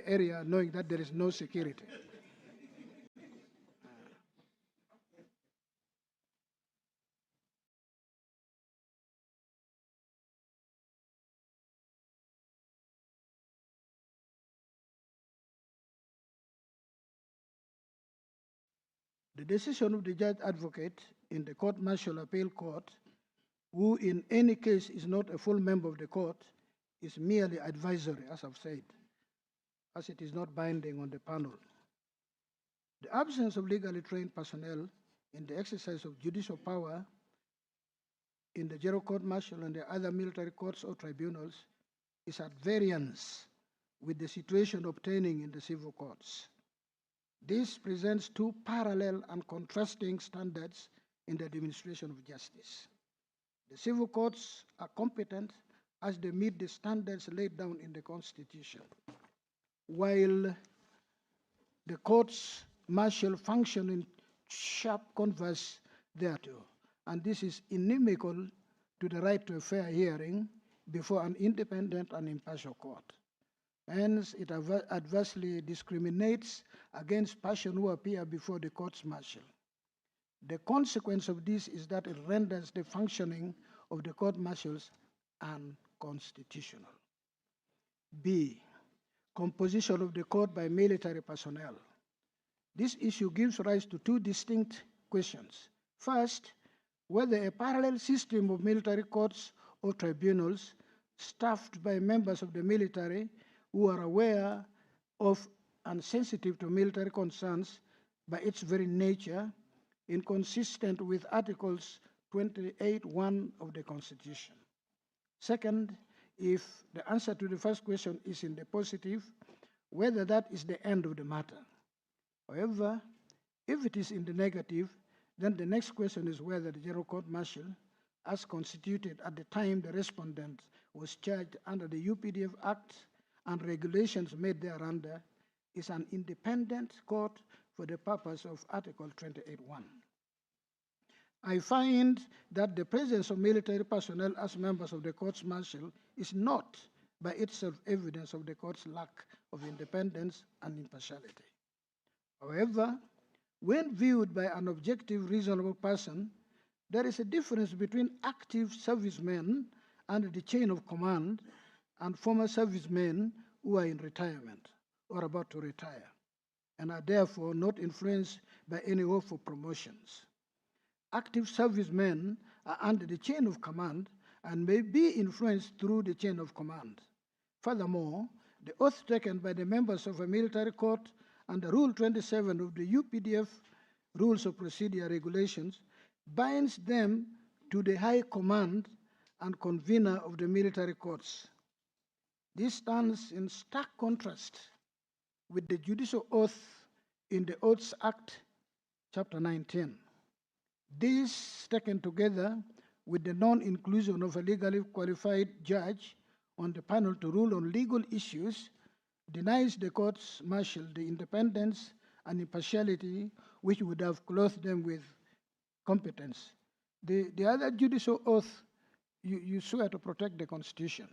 Area knowing that there is no security. The decision of the judge advocate in the Court-Martial Appeal Court, who in any case is not a full member of the court, is merely advisory, as I've said, as it is not binding on the panel. The absence of legally trained personnel in the exercise of judicial power in the General Court-Martial and the other military courts or tribunals is at variance with the situation obtaining in the civil courts. This presents two parallel and contrasting standards in the administration of justice. The civil courts are competent as they meet the standards laid down in the Constitution, while the courts martial function in sharp converse thereto, and this is inimical to the right to a fair hearing before an independent and impartial court. Hence, it adversely discriminates against persons who appear before the courts martial. The consequence of this is that it renders the functioning of the court martials unconstitutional. B, composition of the court by military personnel. This issue gives rise to two distinct questions. First, whether a parallel system of military courts or tribunals staffed by members of the military who are aware of and sensitive to military concerns by its very nature, inconsistent with Articles 28(1) of the Constitution. Second, if the answer to the first question is in the positive, whether that is the end of the matter. However, if it is in the negative, then the next question is whether the General Court-Martial, as constituted at the time the respondent was charged under the UPDF Act and regulations made thereunder, is an independent court for the purpose of Article 28(1). I find that the presence of military personnel as members of the courts martial is not by itself evidence of the court's lack of independence and impartiality. However, when viewed by an objective, reasonable person, there is a difference between active servicemen under the chain of command and former servicemen who are in retirement or about to retire. and are therefore not influenced by any hope for promotions. Active servicemen are under the chain of command and may be influenced through the chain of command. Furthermore, the oath taken by the members of a military court under Rule 27 of the UPDF Rules of Procedure Regulations binds them to the high command and convener of the military courts. This stands in stark contrast with the judicial oath in the Oaths Act, Chapter 19. This, taken together with the non-inclusion of a legally qualified judge on the panel to rule on legal issues, denies the courts martial the independence and impartiality which would have clothed them with competence. The other judicial oath, you swear to protect the Constitution.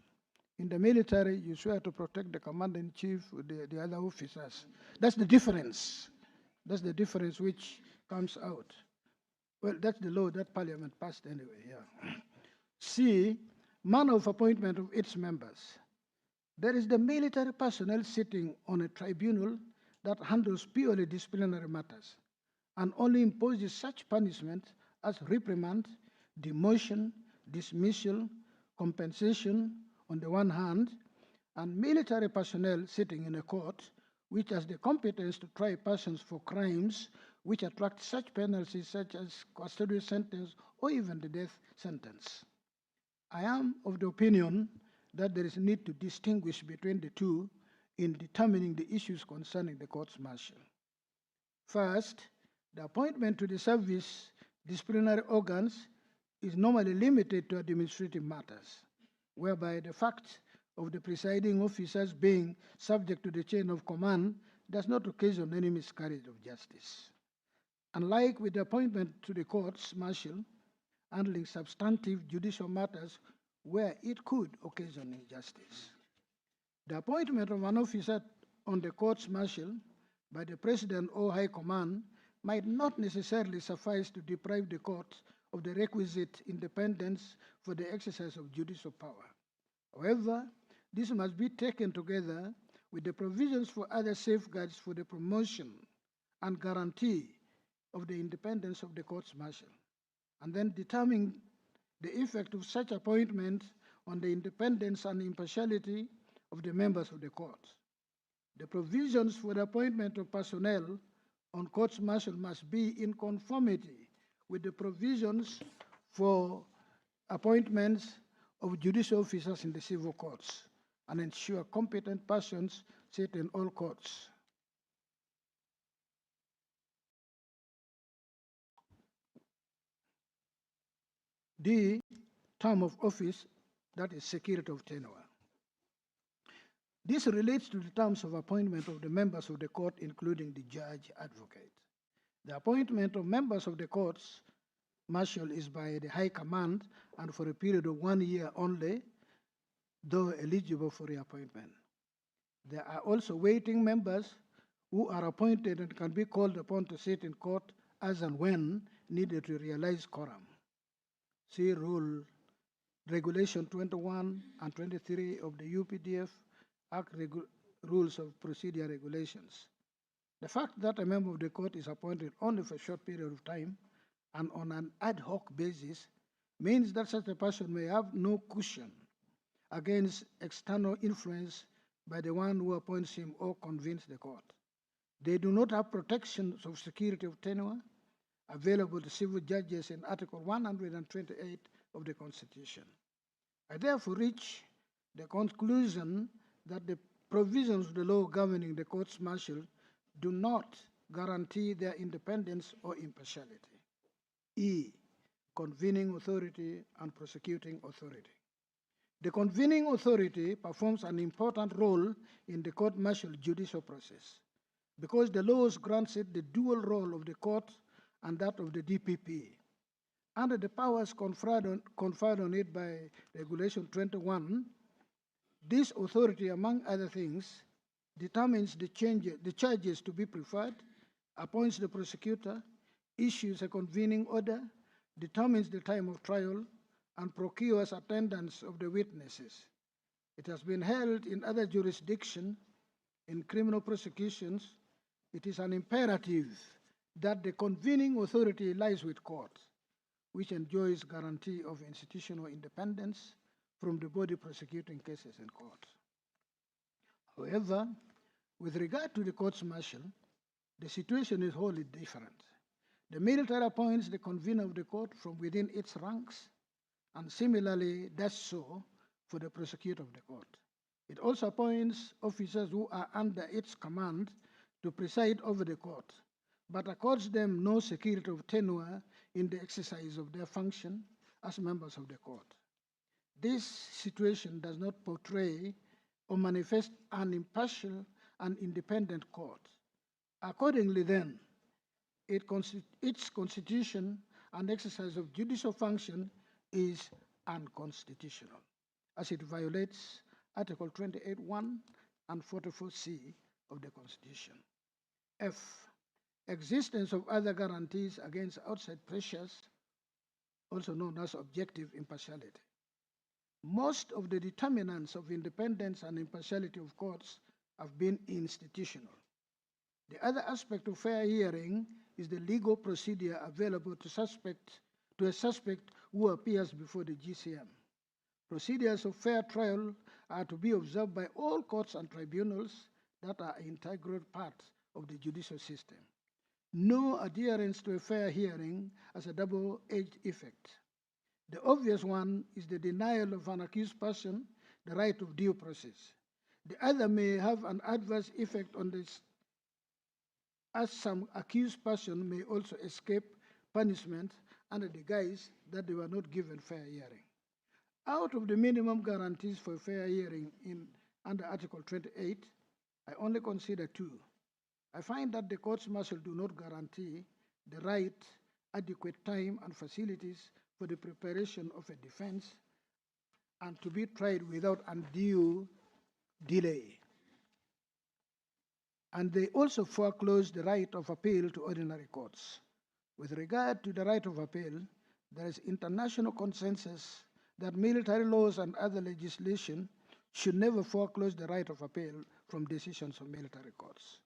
In the military, you swear to protect the commander-in-chief, the other officers. That's the difference. That's the difference which comes out. Well, that's the law that Parliament passed anyway, yeah. C, manner of appointment of its members. There is the military personnel sitting on a tribunal that handles purely disciplinary matters and only imposes such punishment as reprimand, demotion, dismissal, compensation on the one hand, and military personnel sitting in a court which has the competence to try persons for crimes which attract such penalties such as custodial sentence or even the death sentence. I am of the opinion that there is a need to distinguish between the two in determining the issues concerning the courts martial. First, the appointment to the service disciplinary organs is normally limited to administrative matters, whereby the fact of the presiding officers being subject to the chain of command does not occasion any miscarriage of justice. Unlike with the appointment to the courts martial, handling substantive judicial matters where it could occasion injustice. The appointment of an officer on the courts martial by the President or High Command might not necessarily suffice to deprive the court of the requisite independence for the exercise of judicial power. However, this must be taken together with the provisions for other safeguards for the promotion and guarantee of the independence of the courts martial, and then determine the effect of such appointment on the independence and impartiality of the members of the court. The provisions for the appointment of personnel on courts martial must be in conformity with the provisions for appointments of judicial officers in the civil courts and ensure competent persons sit in all courts. D, term of office, that is security of tenure. This relates to the terms of appointment of the members of the court, including the judge advocate. The appointment of members of the courts martial is by the High Command and for a period of 1 year only, though eligible for reappointment. There are also waiting members who are appointed and can be called upon to sit in court as and when needed to realize quorum. See Regulation 21 and 23 of the UPDF Act Rules of Procedure Regulations. The fact that a member of the court is appointed only for a short period of time and on an ad hoc basis means that such a person may have no cushion against external influence by the one who appoints him or convenes the court. They do not have protections of security of tenure available to civil judges in Article 128 of the Constitution. I therefore reach the conclusion that the provisions of the law governing the courts martial do not guarantee their independence or impartiality. E, convening authority and prosecuting authority. The convening authority performs an important role in the court martial judicial process because the laws grants it the dual role of the court and that of the DPP. Under the powers conferred on it by Regulation 21, this authority, among other things, determines the charges to be preferred, appoints the prosecutor, issues a convening order, determines the time of trial, and procures attendance of the witnesses. It has been held in other jurisdictions in criminal prosecutions it is an imperative that the convening authority lies with court, which enjoys guarantee of institutional independence from the body prosecuting cases in court. However, with regard to the courts martial, the situation is wholly different. The military appoints the convener of the court from within its ranks, and similarly does so for the prosecutor of the court. It also appoints officers who are under its command to preside over the court, but accords them no security of tenure in the exercise of their function as members of the court. This situation does not portray or manifest an impartial and independent court. Accordingly, then, its constitution and exercise of judicial function is unconstitutional, as it violates Article 28(1) and 44(c) of the Constitution. F, existence of other guarantees against outside pressures, also known as objective impartiality. Most of the determinants of independence and impartiality of courts have been institutional. The other aspect of fair hearing is the legal procedure available to a suspect who appears before the GCM. Procedures of fair trial are to be observed by all courts and tribunals that are integral parts of the judicial system. No adherence to a fair hearing has a double-edged effect. The obvious one is the denial of an accused person the right of due process. The other may have an adverse effect on this, as some accused person may also escape punishment under the guise that they were not given fair hearing. Out of the minimum guarantees for fair hearing under Article 28, I only consider two. I find that the courts martial do not guarantee the right, adequate time, and facilities for the preparation of a defense and to be tried without undue delay. And they also foreclose the right of appeal to ordinary courts. With regard to the right of appeal, there is international consensus that military laws and other legislation should never foreclose the right of appeal from decisions of military courts.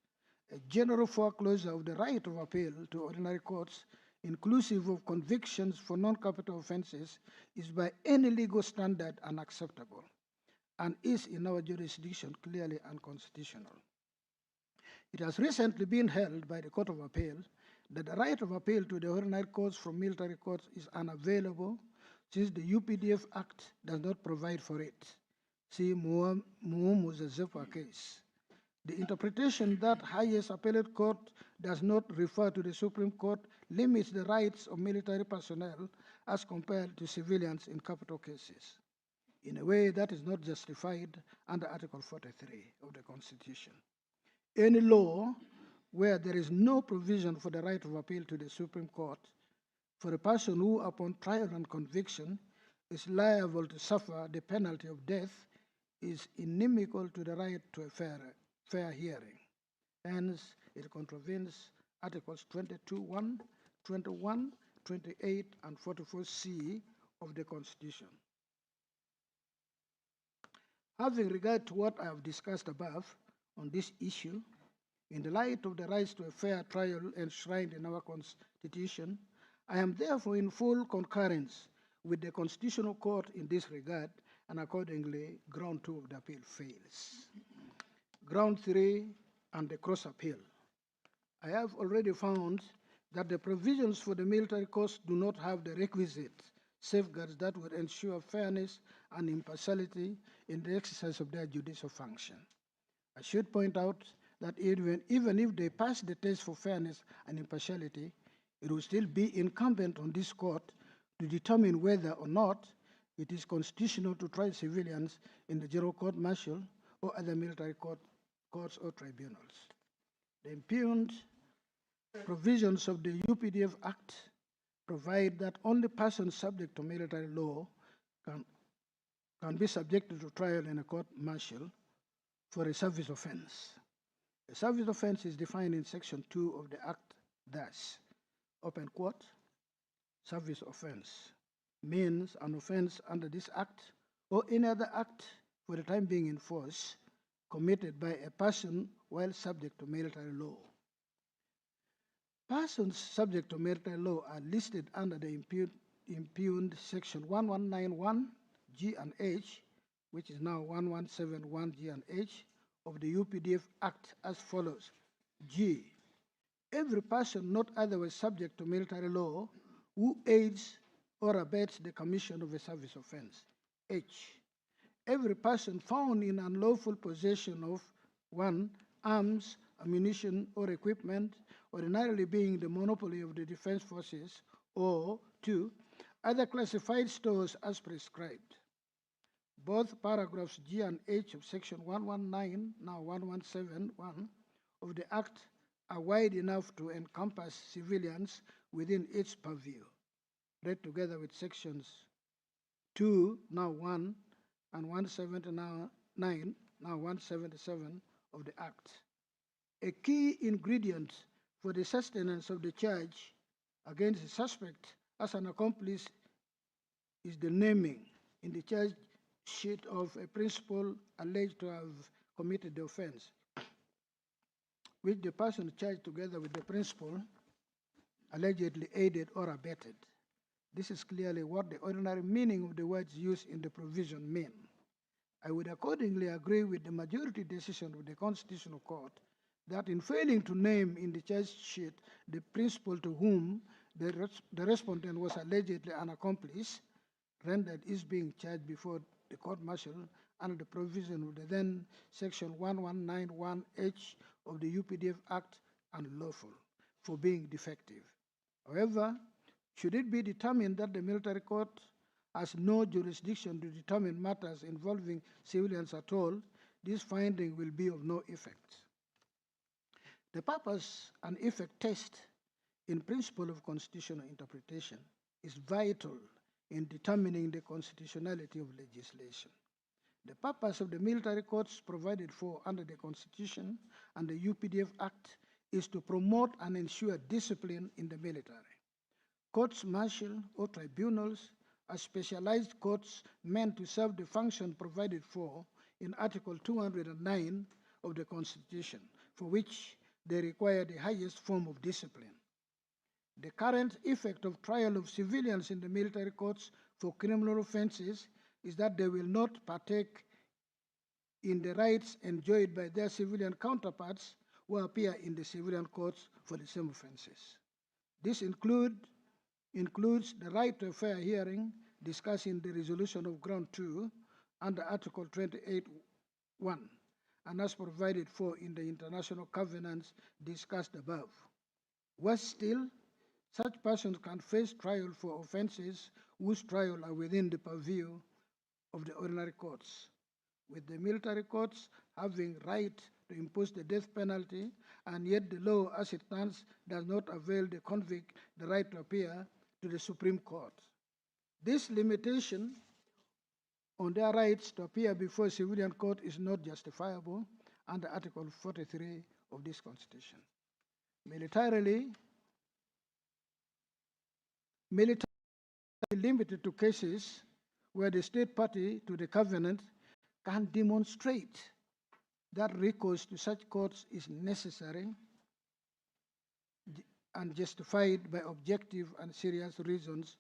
A general foreclosure of the right of appeal to ordinary courts, inclusive of convictions for non-capital offenses, is by any legal standard unacceptable and is in our jurisdiction clearly unconstitutional. It has recently been held by the Court of Appeal that the right of appeal to the ordinary courts from military courts is unavailable since the UPDF Act does not provide for it. See Muamuzazepa case. The interpretation that highest appellate court does not refer to the Supreme Court limits the rights of military personnel as compared to civilians in capital cases, in a way that is not justified under Article 43 of the Constitution. Any law where there is no provision for the right of appeal to the Supreme Court for a person who, upon trial and conviction, is liable to suffer the penalty of death is inimical to the right to a fair hearing. Hence, it contravenes Articles 22(1), 21, 28, and 44(c) of the Constitution. Having regard to what I have discussed above on this issue, in the light of the rights to a fair trial enshrined in our Constitution, I am therefore in full concurrence with the Constitutional Court in this regard, and accordingly, ground 2 of the appeal fails. Ground 3 and the cross appeal. I have already found that the provisions for the military courts do not have the requisite safeguards that would ensure fairness and impartiality in the exercise of their judicial function. I should point out that even if they pass the test for fairness and impartiality, it will still be incumbent on this court to determine whether or not it is constitutional to try civilians in the general court martial or other military courts or tribunals. The impugned provisions of the UPDF Act provide that only persons subject to military law can be subjected to trial in a court martial for a service offense. A service offense is defined in Section 2 of the Act thus, open quote, service offense means an offense under this Act or any other act for the time being in force committed by a person while subject to military law, Persons subject to military law are listed under the impugned section 1191 G and H, which is now 1171 G and H of the UPDF Act as follows. G. Every person not otherwise subject to military law who aids or abets the commission of a service offense. H. Every person found in unlawful possession of 1. Arms, ammunition, or equipment, ordinarily being the monopoly of the defense forces, or 2. Other classified stores as prescribed. Both paragraphs G and H of section 119, now 1171 of the Act are wide enough to encompass civilians within its purview, read together with sections 2, now 1, and 179, now 177 of the Act. A key ingredient for the sustenance of the charge against a suspect as an accomplice is the naming in the charge sheet of a principal alleged to have committed the offense, which the person charged together with the principal allegedly aided or abetted. This is clearly what the ordinary meaning of the words used in the provision mean. I would accordingly agree with the majority decision of the Constitutional Court that in failing to name in the charge sheet the principal to whom the respondent was allegedly an accomplice, rendered is being charged before the court-martial under the provision of the then section 1191H of the UPDF Act unlawful for being defective. However, should it be determined that the military court has no jurisdiction to determine matters involving civilians at all, this finding will be of no effect. The purpose and effect test in principle of constitutional interpretation is vital in determining the constitutionality of legislation. The purpose of the military courts provided for under the Constitution and the UPDF Act is to promote and ensure discipline in the military. Courts martial or tribunals are specialized courts meant to serve the function provided for in Article 209 of the Constitution, for which they require the highest form of discipline. The current effect of trial of civilians in the military courts for criminal offenses is that they will not partake in the rights enjoyed by their civilian counterparts who appear in the civilian courts for the same offenses. This includes the right to a fair hearing discussing the resolution of ground 2 under Article 28(1) and as provided for in the international covenants discussed above. Worse still, such persons can face trial for offenses whose trial are within the purview of the ordinary courts, with the military courts having right to impose the death penalty, and yet the law as it stands does not avail the convict the right to appear to the Supreme Court. This limitation on their rights to appear before a civilian court is not justifiable under Article 43 of this Constitution. Militarily limited to cases where the state party to the covenant can demonstrate that recourse to such courts is necessary and justified by objective and serious reasons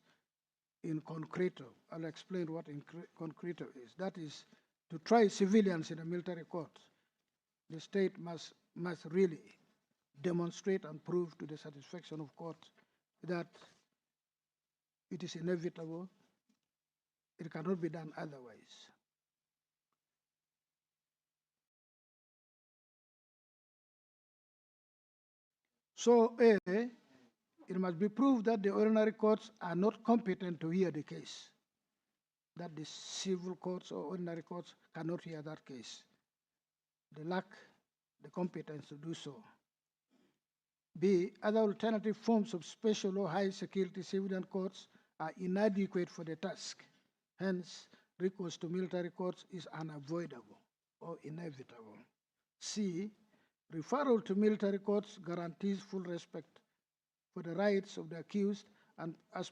in concreto. I'll explain what in concreto is. That is, to try civilians in a military court, the state must really demonstrate and prove to the satisfaction of court that it is inevitable, it cannot be done otherwise. So, A, it must be proved that the ordinary courts are not competent to hear the case, that the civil courts or ordinary courts cannot hear that case. They lack the competence to do so. B, other alternative forms of special or high security civilian courts are inadequate for the task. Hence, recourse to military courts is unavoidable or inevitable. C, referral to military courts guarantees full respect for the rights of the accused and as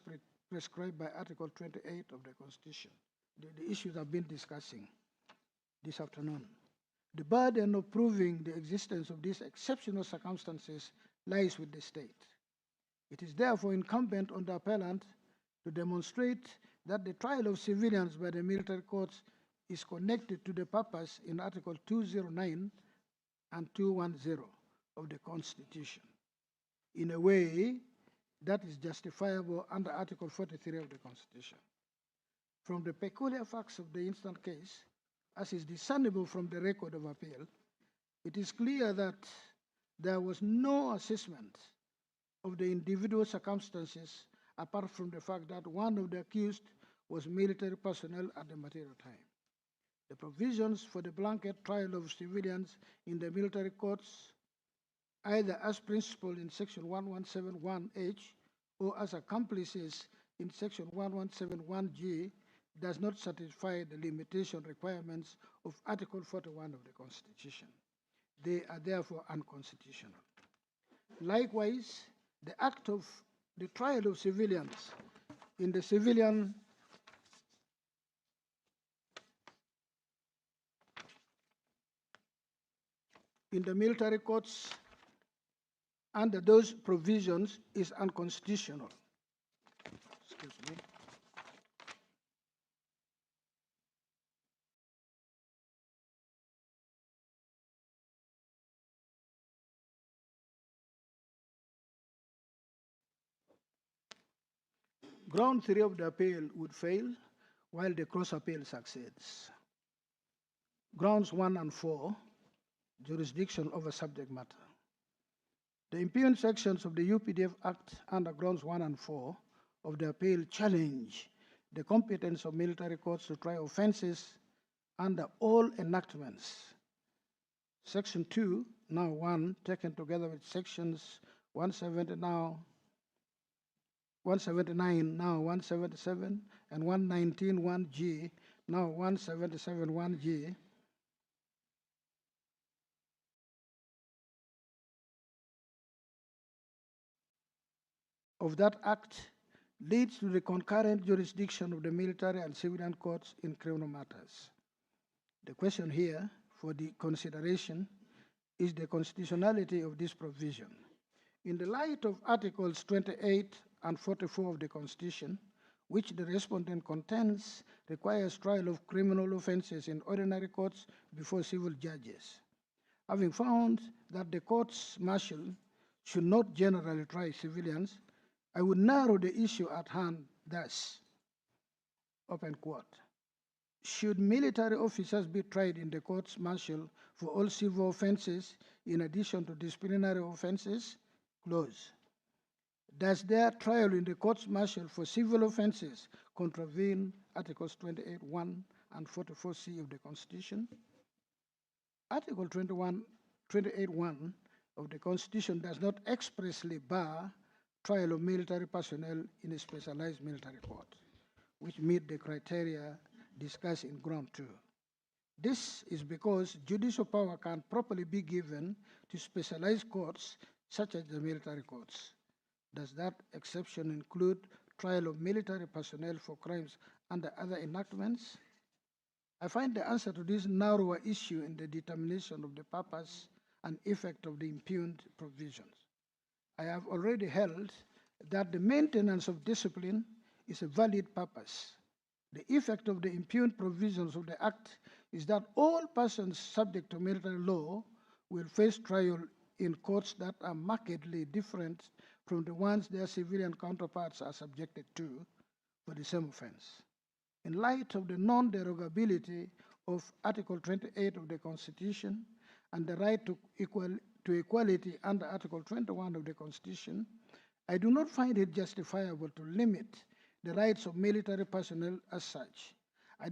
prescribed by Article 28 of the Constitution. The issues I've been discussing this afternoon. The burden of proving the existence of these exceptional circumstances lies with the state. It is therefore incumbent on the appellant to demonstrate that the trial of civilians by the military courts is connected to the purpose in Article 209 and 210 of the Constitution in a way that is justifiable under Article 43 of the Constitution. From the peculiar facts of the instant case, as is discernible from the record of appeal, it is clear that there was no assessment of the individual circumstances apart from the fact that one of the accused was military personnel at the material time. The provisions for the blanket trial of civilians in the military courts, either as principled in Section 1171H or as accomplices in Section 1171G, does not satisfy the limitation requirements of Article 41 of the Constitution. They are therefore unconstitutional. Likewise, the act of the trial of civilians in the civilian in the military courts under those provisions is unconstitutional. Excuse me. Ground 3 of the appeal would fail, while the cross appeal succeeds. Grounds 1 and 4, jurisdiction over subject matter. The impugned sections of the UPDF Act under grounds 1 and 4 of the appeal challenge the competence of military courts to try offenses under all enactments. Section 2, now 1, taken together with sections 179, now 177, and 119, 1G, now 177, 1G, of that act leads to the concurrent jurisdiction of the military and civilian courts in criminal matters. The question here for the consideration is the constitutionality of this provision. In the light of Articles 28 and 44 of the Constitution, which the respondent contends requires trial of criminal offenses in ordinary courts before civil judges. Having found that the courts martial should not generally try civilians, I would narrow the issue at hand thus, open quote, should military officers be tried in the courts martial for all civil offenses in addition to disciplinary offenses, close. Does their trial in the courts martial for civil offenses contravene Articles 28.1 and 44C of the Constitution? Article 28.1 of the Constitution does not expressly bar trial of military personnel in a specialized military court, which meet the criteria discussed in ground 2. This is because judicial power can properly be given to specialized courts such as the military courts. Does that exception include trial of military personnel for crimes under other enactments? I find the answer to this narrower issue in the determination of the purpose and effect of the impugned provisions. I have already held that the maintenance of discipline is a valid purpose. The effect of the impugned provisions of the Act is that all persons subject to military law will face trial in courts that are markedly different from the ones their civilian counterparts are subjected to for the same offense. In light of the non-derogability of Article 28 of the Constitution and the right to equality under Article 21 of the Constitution, I do not find it justifiable to limit the rights of military personnel as such. I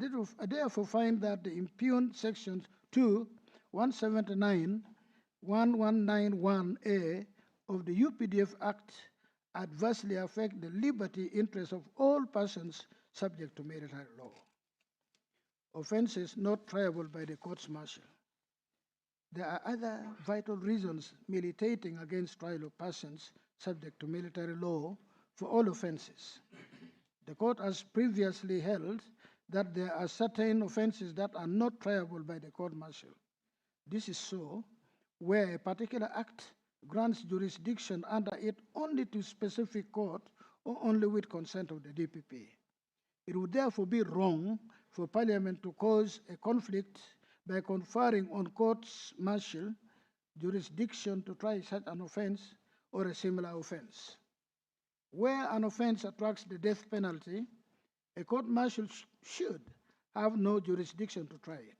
therefore find that the impugned sections 2, 179, 1191A of the UPDF Act adversely affect the liberty interests of all persons subject to military law. Offenses not triable by the courts martial. There are other vital reasons militating against trial of persons subject to military law for all offenses. The court has previously held that there are certain offenses that are not triable by the court martial. This is so where a particular act grants jurisdiction under it only to specific court or only with consent of the DPP. It would therefore be wrong for Parliament to cause a conflict by conferring on courts martial jurisdiction to try such an offense or a similar offense. Where an offense attracts the death penalty, a court martial should have no jurisdiction to try it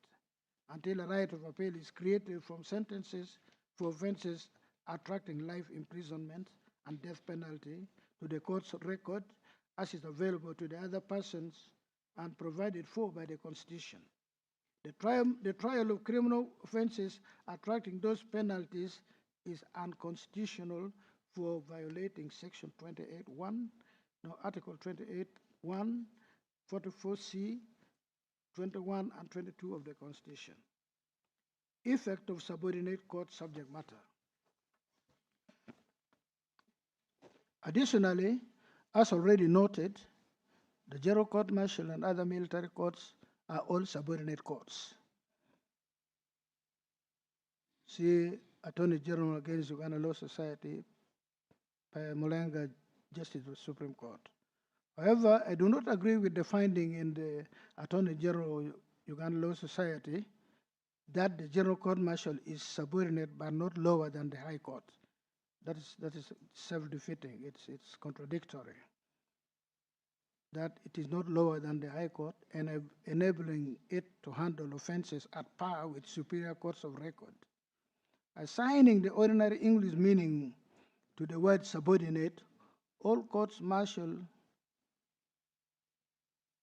until a right of appeal is created from sentences for offenses attracting life imprisonment and death penalty to the court's record as is available to the other persons and provided for by the Constitution. The trial of criminal offenses attracting those penalties is unconstitutional for violating Section 28(1), no, Article 28(1), 44C, 21 and 22 of the Constitution. Effect of subordinate court subject matter. Additionally, as already noted, the General Court Martial and other military courts are all subordinate courts. See Attorney General against Uganda Law Society, Mulenga, Justice of the Supreme Court. However, I do not agree with the finding in the Attorney General Uganda Law Society that the General Court Martial is subordinate but not lower than the High Court. That is self-defeating. It's contradictory. That it is not lower than the High Court and enabling it to handle offenses at par with superior courts of record. Assigning the ordinary English meaning to the word subordinate, all courts martial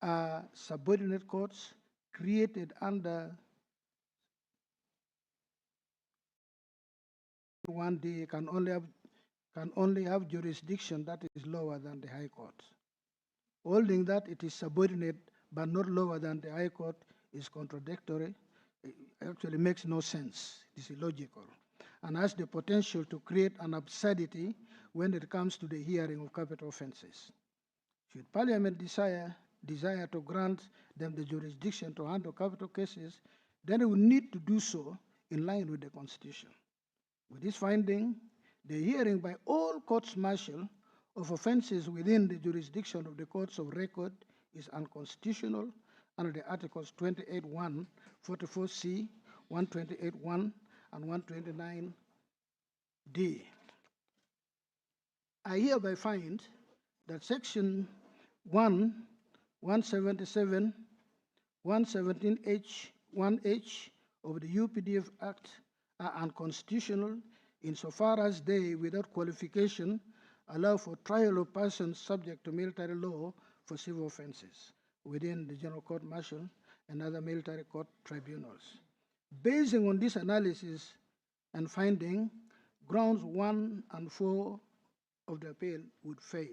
are subordinate courts created under 1D can only have jurisdiction that is lower than the High Court. Holding that it is subordinate but not lower than the High Court is contradictory. It actually makes no sense. It is illogical and has the potential to create an absurdity when it comes to the hearing of capital offenses. Should Parliament desire to grant them the jurisdiction to handle capital cases, then it will need to do so in line with the Constitution. With this finding, the hearing by all courts martial of offenses within the jurisdiction of the courts of record is unconstitutional under the Articles 28(1), 44C, 128(1), and 129D. I hereby find that Section 177, 117H, 1H of the UPDF Act are unconstitutional insofar as they, without qualification, allow for trial of persons subject to military law for civil offenses within the General Court Martial and other military court tribunals. Basing on this analysis and finding, grounds 1 and 4 of the appeal would fail.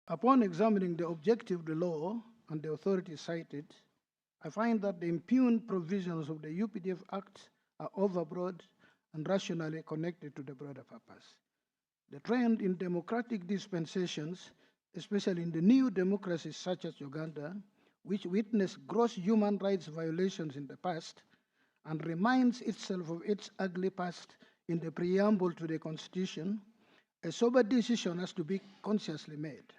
Upon examining the objective of the law and the authorities cited, I find that the impugned provisions of the UPDF Act are overbroad and rationally connected to the broader purpose. The trend in democratic dispensations, especially in the new democracies such as Uganda, which witnessed gross human rights violations in the past and reminds itself of its ugly past in the preamble to the Constitution, a sober decision has to be consciously made.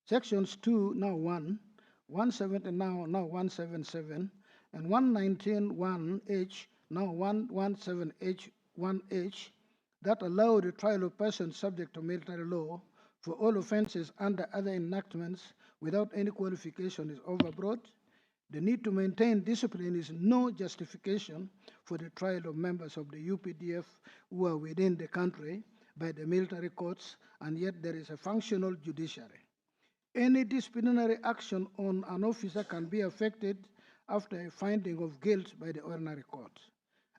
Sections 2, now 1, 170, now 177, and 119(1)H, now 117H1H, that allow the trial of persons subject to military law for all offenses under other enactments without any qualification is overbroad. The need to maintain discipline is no justification for the trial of members of the UPDF who are within the country by the military courts, and yet there is a functional judiciary. Any disciplinary action on an officer can be affected after a finding of guilt by the ordinary court.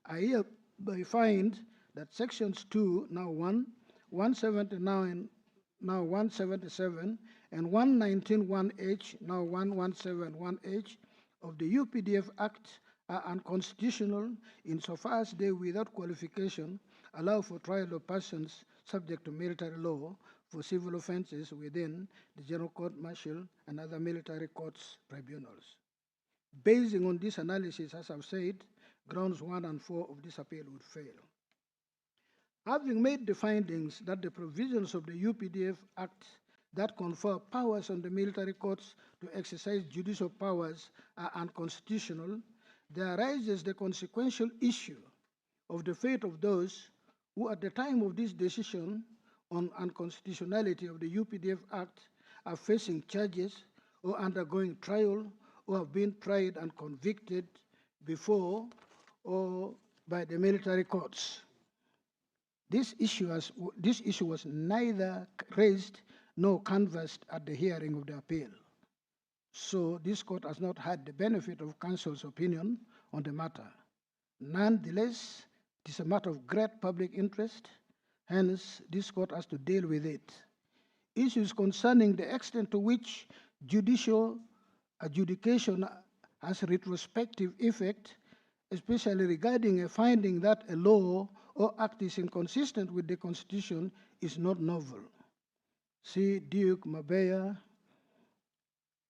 I I find that sections 2, now 1, 179, now 177, and 119.1H, now 117.1H of the UPDF Act are unconstitutional insofar as they, without qualification, allow for trial of persons subject to military law for civil offenses within the General Court Martial and other military courts tribunals. Basing on this analysis, as I've said, grounds 1 and 4 of this appeal would fail. Having made the findings that the provisions of the UPDF Act that confer powers on the military courts to exercise judicial powers are unconstitutional, there arises the consequential issue of the fate of those who, at the time of this decision on unconstitutionality of the UPDF Act, are facing charges or undergoing trial or have been tried and convicted before or by the military courts. This issue was neither raised nor canvassed at the hearing of the appeal. So this court has not had the benefit of counsel's opinion on the matter. Nonetheless, it is a matter of great public interest, hence this court has to deal with it. Issues concerning the extent to which judicial adjudication has retrospective effect, especially regarding a finding that a law or act is inconsistent with the Constitution, is not novel. See Duke Mabea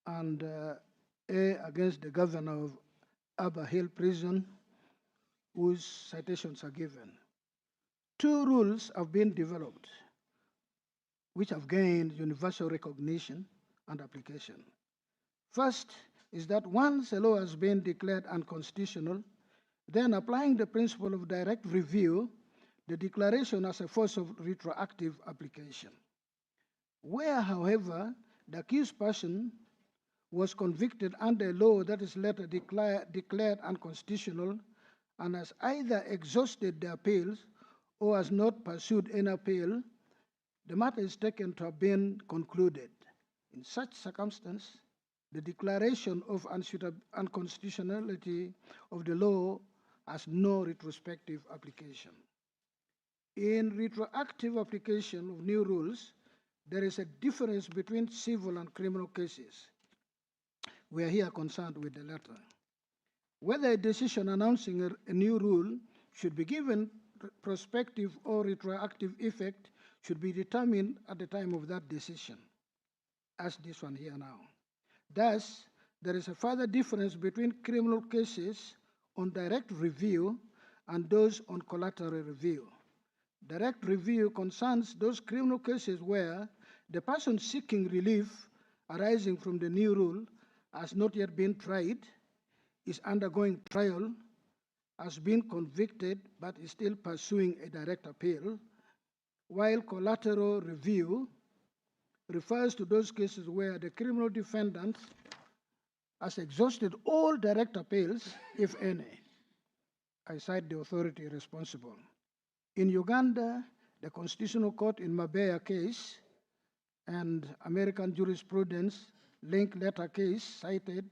and A against the governor of Abba Hill Prison, whose citations are given. Two rules have been developed which have gained universal recognition and application. First is that once a law has been declared unconstitutional, then applying the principle of direct review, the declaration has a force of retroactive application. Where, however, the accused person was convicted under a law that is later declared unconstitutional and has either exhausted the appeals or has not pursued an appeal, the matter is taken to have been concluded. In such circumstance, the declaration of unconstitutionality of the law has no retrospective application. In retroactive application of new rules, there is a difference between civil and criminal cases. We are here concerned with the latter. Whether a decision announcing a new rule should be given prospective or retroactive effect should be determined at the time of that decision, as this one here now. Thus, there is a further difference between criminal cases on direct review and those on collateral review. Direct review concerns those criminal cases where the person seeking relief arising from the new rule has not yet been tried, is undergoing trial, has been convicted, but is still pursuing a direct appeal, while collateral review refers to those cases where the criminal defendant has exhausted all direct appeals, if any. I cite the authority responsible. In Uganda, the Constitutional Court in Mabea case and American jurisprudence link letter case cited,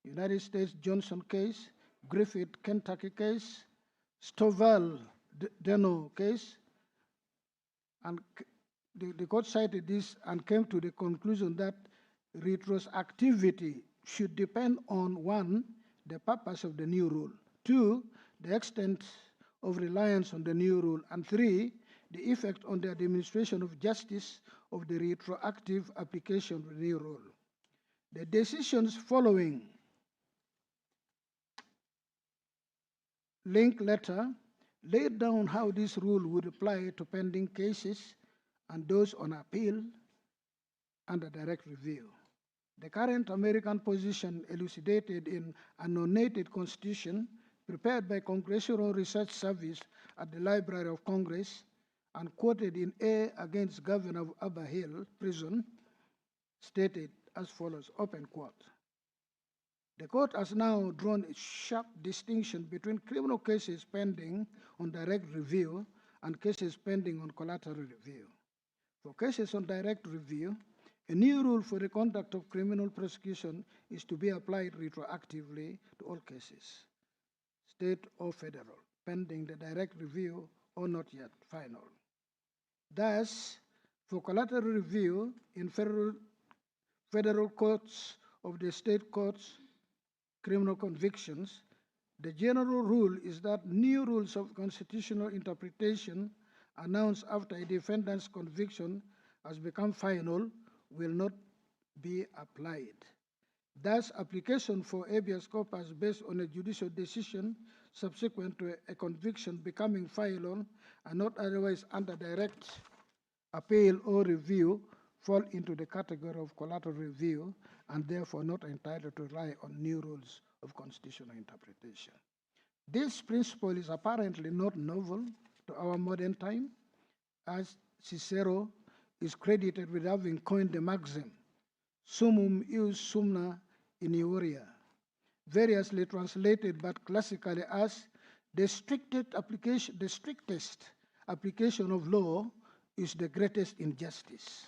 United States Johnson case, Griffith Kentucky case, Stovall Deno case, and the court cited this and came to the conclusion that retroactivity should depend on, 1, the purpose of the new rule, 2, the extent of reliance on the new rule, and 3, the effect on the administration of justice of the retroactive application of the new rule. The decisions following link letter laid down how this rule would apply to pending cases and those on appeal under direct review. The current American position elucidated in an annotated constitution prepared by Congressional Research Service at the Library of Congress and quoted in A against Governor of Abba Hill Prison stated as follows, open quote. The court has now drawn a sharp distinction between criminal cases pending on direct review and cases pending on collateral review. For cases on direct review, a new rule for the conduct of criminal prosecution is to be applied retroactively to all cases, state or federal. pending the direct review or not yet final. Thus, for collateral review in federal courts of the state courts, criminal convictions, the general rule is that new rules of constitutional interpretation announced after a defendant's conviction has become final will not be applied. Thus, application for habeas corpus based on a judicial decision subsequent to a conviction becoming final and not otherwise under direct appeal or review fall into the category of collateral review and therefore not entitled to rely on new rules of constitutional interpretation. This principle is apparently not novel to our modern time, as Cicero is credited with having coined the maxim, summum ius summa iniuria, variously translated but classically as the strictest application of law is the greatest injustice.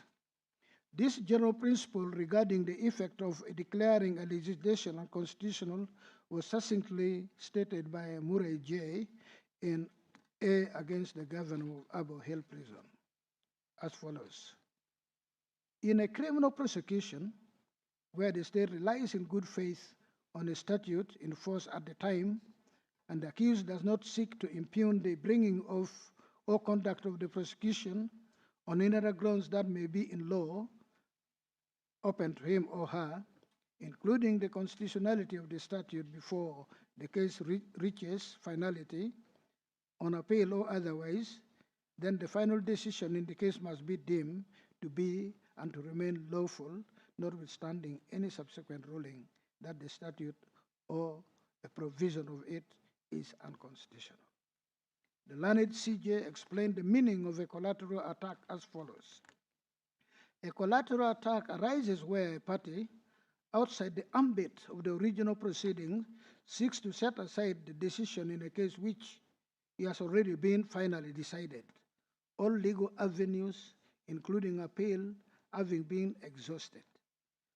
This general principle regarding the effect of declaring a legislation unconstitutional was succinctly stated by Murray J. in A against the Governor of Abu Hill Prison as follows. In a criminal prosecution, where the state relies in good faith on a statute in force at the time, and the accused does not seek to impugn the bringing of or conduct of the prosecution on any other grounds that may be in law open to him or her, including the constitutionality of the statute before the case reaches finality, on appeal or otherwise, then the final decision in the case must be deemed to be and to remain lawful, notwithstanding any subsequent ruling that the statute or a provision of it is unconstitutional. The learned CJ explained the meaning of a collateral attack as follows. A collateral attack arises where a party, outside the ambit of the original proceeding, seeks to set aside the decision in a case which he has already been finally decided, all legal avenues, including appeal, having been exhausted,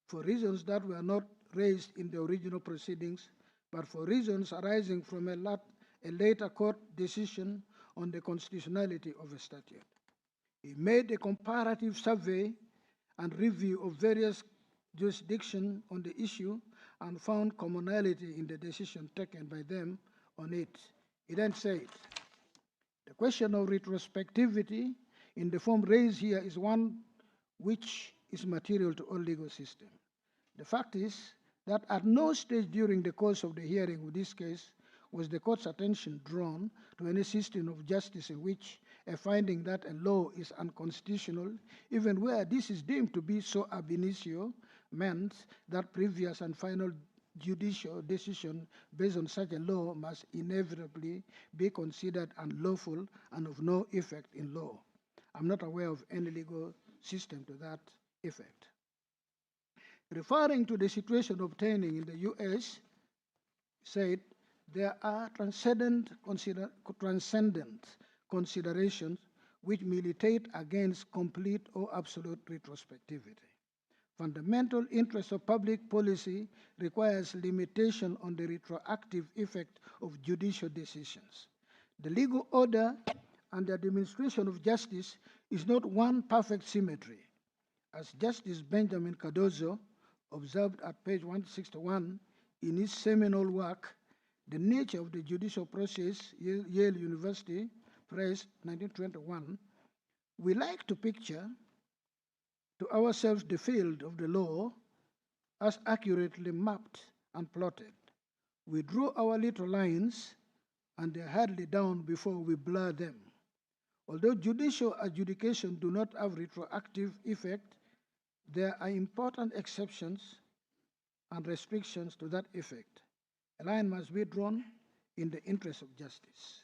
for reasons that were not raised in the original proceedings, but for reasons arising from a later court decision on the constitutionality of a statute. He made a comparative survey and review of various jurisdictions on the issue and found commonality in the decision taken by them on it. He then said, the question of retrospectivity in the form raised here is one which is material to all legal systems. The fact is that at no stage during the course of the hearing of this case was the court's attention drawn to any system of justice in which a finding that a law is unconstitutional, even where this is deemed to be so ab initio, meant that previous and final judicial decision based on such a law must inevitably be considered unlawful and of no effect in law. I'm not aware of any legal system to that effect. Referring to the situation obtaining in the US, said there are transcendent considerations which militate against complete or absolute retrospectivity. Fundamental interest of public policy requires limitation on the retroactive effect of judicial decisions. The legal order and the administration of justice is not one perfect symmetry. As Justice Benjamin Cardozo observed at page 161 in his seminal work, The Nature of the Judicial Process, Yale University Press, 1921, we like to picture to ourselves the field of the law as accurately mapped and plotted. We draw our little lines and they're hardly down before we blur them. Although judicial adjudication do not have retroactive effect, there are important exceptions and restrictions to that effect. A line must be drawn in the interest of justice.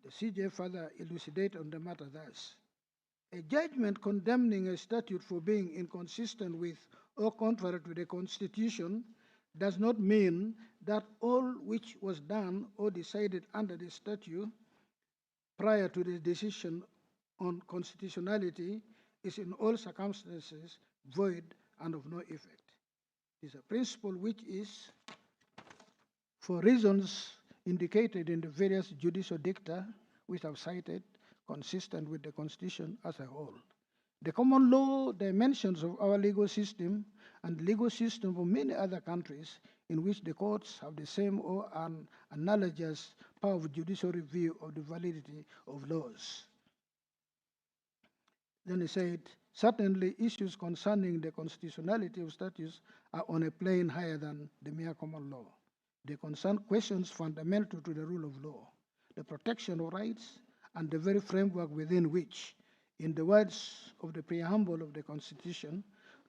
The CJ further elucidated on the matter thus. A judgment condemning a statute for being inconsistent with or contrary to the Constitution does not mean that all which was done or decided under the statute prior to the decision on constitutionality is in all circumstances void and of no effect. It is a principle which is, for reasons indicated in the various judicial dicta which I've cited, consistent with the Constitution as a whole. The common law dimensions of our legal system and the legal system of many other countries in which the courts have the same or an analogous power of judicial review of the validity of laws. Then he said, certainly issues concerning the constitutionality of statutes are on a plane higher than the mere common law. They concern questions fundamental to the rule of law, the protection of rights, and the very framework within which, in the words of the preamble of the Constitution,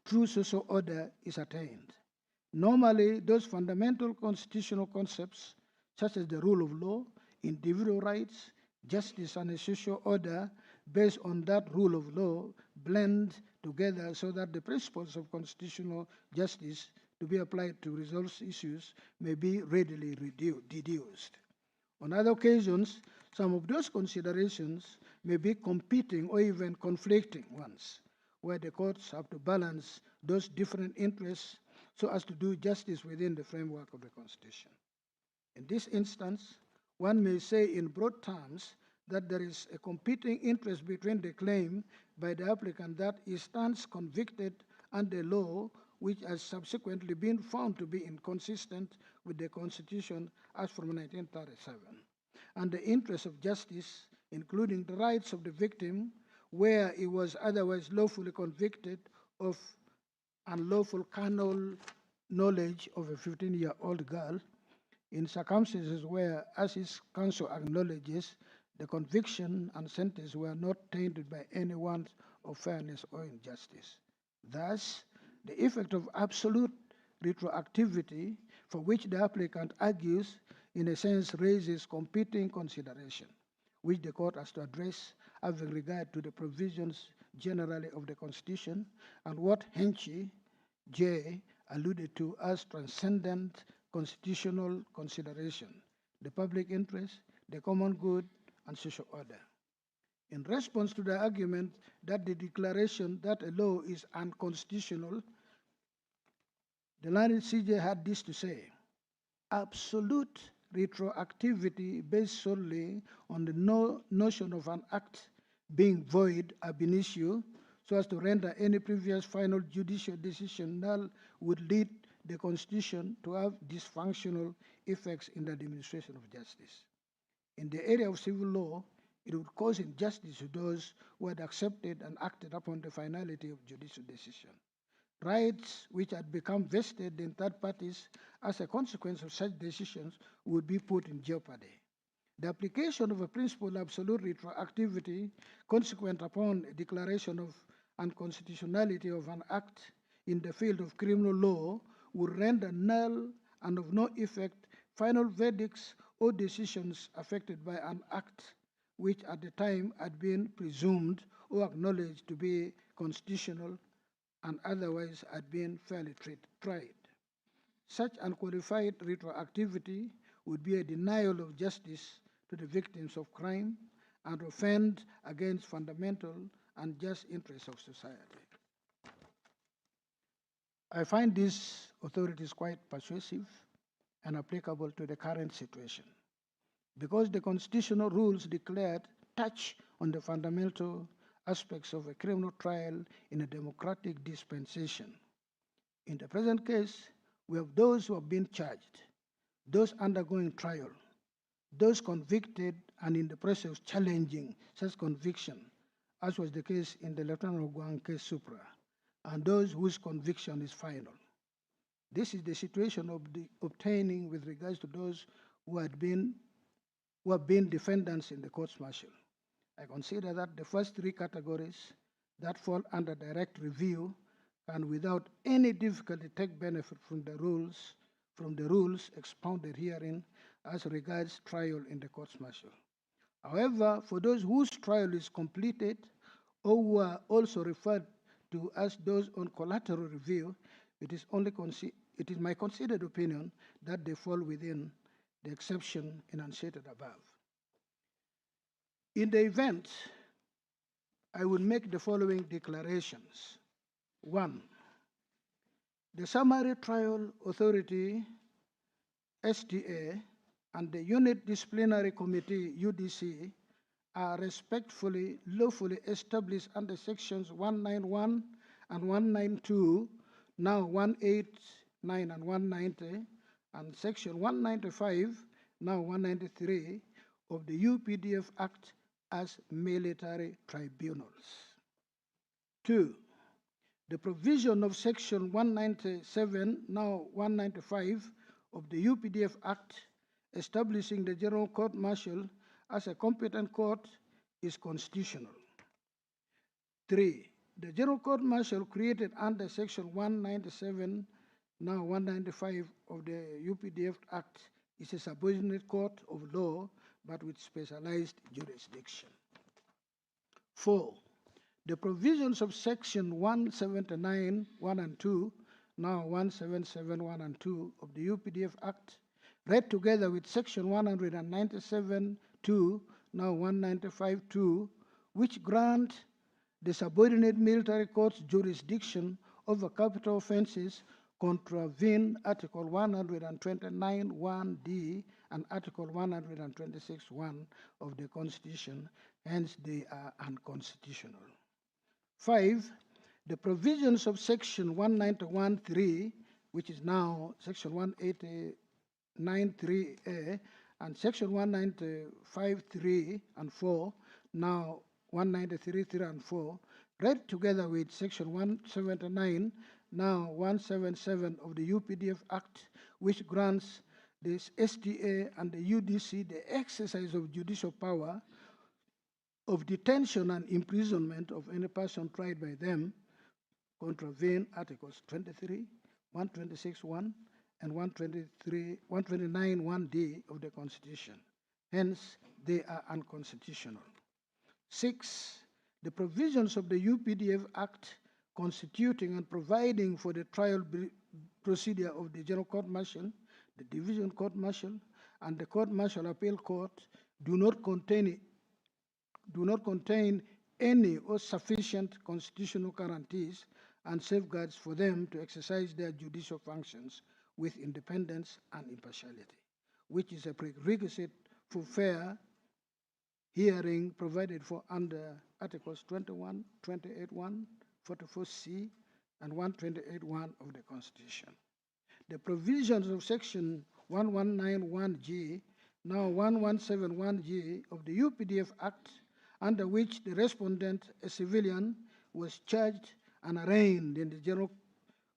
true social order is attained. Normally, those fundamental constitutional concepts, such as the rule of law, individual rights, justice, and a social order based on that rule of law, blend together so that the principles of constitutional justice to be applied to resolve issues may be readily deduced. On other occasions, some of those considerations may be competing or even conflicting ones, where the courts have to balance those different interests so as to do justice within the framework of the Constitution. In this instance, one may say in broad terms that there is a competing interest between the claim by the applicant that he stands convicted under law which has subsequently been found to be inconsistent with the Constitution as from 1937, and the interest of justice, including the rights of the victim, where he was otherwise lawfully convicted of unlawful carnal knowledge of a 15-year-old girl, in circumstances where, as his counsel acknowledges, the conviction and sentence were not tainted by any want of fairness or injustice. Thus, the effect of absolute retroactivity, for which the applicant argues, in a sense raises competing consideration, which the court has to address having regard to the provisions generally of the Constitution and what Henchy J. alluded to as transcendent constitutional consideration, the public interest, the common good, and social order. In response to the argument that the declaration that a law is unconstitutional, the learned CJ had this to say: absolute retroactivity based solely on the notion of an act being void ab initio, so as to render any previous final judicial decision null, would lead the Constitution to have dysfunctional effects in the administration of justice. In the area of civil law, it would cause injustice to those who had accepted and acted upon the finality of judicial decision. Rights which had become vested in third parties as a consequence of such decisions would be put in jeopardy. The application of a principle of absolute retroactivity consequent upon a declaration of unconstitutionality of an act in the field of criminal law would render null and of no effect final verdicts or decisions affected by an act which at the time had been presumed or acknowledged to be constitutional and otherwise had been fairly tried. Such unqualified retroactivity would be a denial of justice to the victims of crime and offend against fundamental and just interests of society. I find these authorities quite persuasive and applicable to the current situation, because the constitutional rules declared touch on the fundamental aspects of a criminal trial in a democratic dispensation. In the present case, we have those who have been charged, those undergoing trial, those convicted and in the process of challenging such conviction, as was the case in the Lieutenant Ogwang case supra, and those whose conviction is final. This is the situation of the obtaining with regards to those who have been defendants in the courts martial. I consider that the first three categories that fall under direct review can without any difficulty take benefit from the rules expounded herein as regards trial in the courts martial. However, for those whose trial is completed or who are also referred to as those on collateral review, it is my considered opinion that they fall within the exception enunciated above. In the event, I will make the following declarations. 1. The Summary Trial Authority, STA, and the Unit Disciplinary Committee, UDC, are respectfully, lawfully established under sections 191 and 192, now 189 and 190, and section 195, now 193, of the UPDF Act as military tribunals. 2. The provision of section 197, now 195, of the UPDF Act establishing the General Court Martial as a competent court is constitutional. 3. The General Court Martial created under section 197, now 195 of the UPDF Act is a subordinate court of law but with specialized jurisdiction. 4. The provisions of section 179, 1 and 2, now 177, 1 and 2 of the UPDF Act, read together with section 197, 2, now 195, 2, which grant the subordinate military court's jurisdiction over capital offenses, contravene Article 129, 1D and Article 126, 1 of the Constitution, hence they are unconstitutional. 5. The provisions of section 191, 3, which is now section 189, 3A, and section 195, 3 and 4, now 193, 3 and 4, read together with section 179, now 177 of the UPDF Act, which grants this STA and the UDC the exercise of judicial power of detention and imprisonment of any person tried by them, contravene Articles 23, 126, 1, and 129, 1D of the Constitution. Hence, they are unconstitutional. 6. The provisions of the UPDF Act constituting and providing for the trial procedure of the General Court Martial, the Division Court Martial, and the Court Martial Appeal Court do not contain any or sufficient constitutional guarantees and safeguards for them to exercise their judicial functions with independence and impartiality, which is a prerequisite for fair hearing provided for under Articles 21, 28.1, 44C, and 128.1 of the Constitution. The provisions of section 1191G, now 1171G of the UPDF Act, under which the respondent, a civilian, was charged and arraigned in the General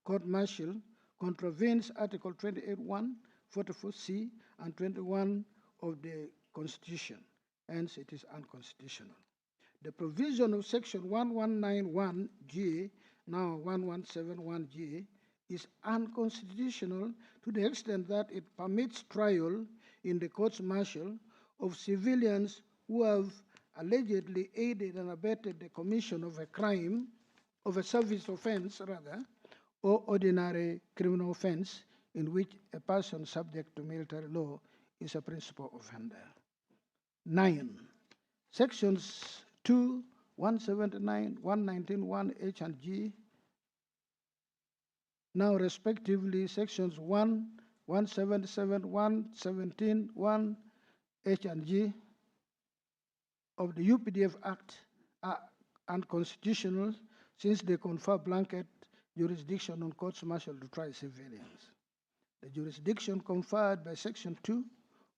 Court Martial, contravenes Article 28.1, 44C, and 21 of the Constitution. Hence, it is unconstitutional. The provision of section 1191G, now 1171G, is unconstitutional to the extent that it permits trial in the courts martial of civilians who have allegedly aided and abetted the commission of a crime, of a service offense rather, or ordinary criminal offense in which a person subject to military law is a principal offender. 9. Sections 2, 179, 119, 1H and G, now respectively sections 1, 177, 117, 1H and G of the UPDF Act are unconstitutional since they confer blanket jurisdiction on courts martial to try civilians. The jurisdiction conferred by section 2,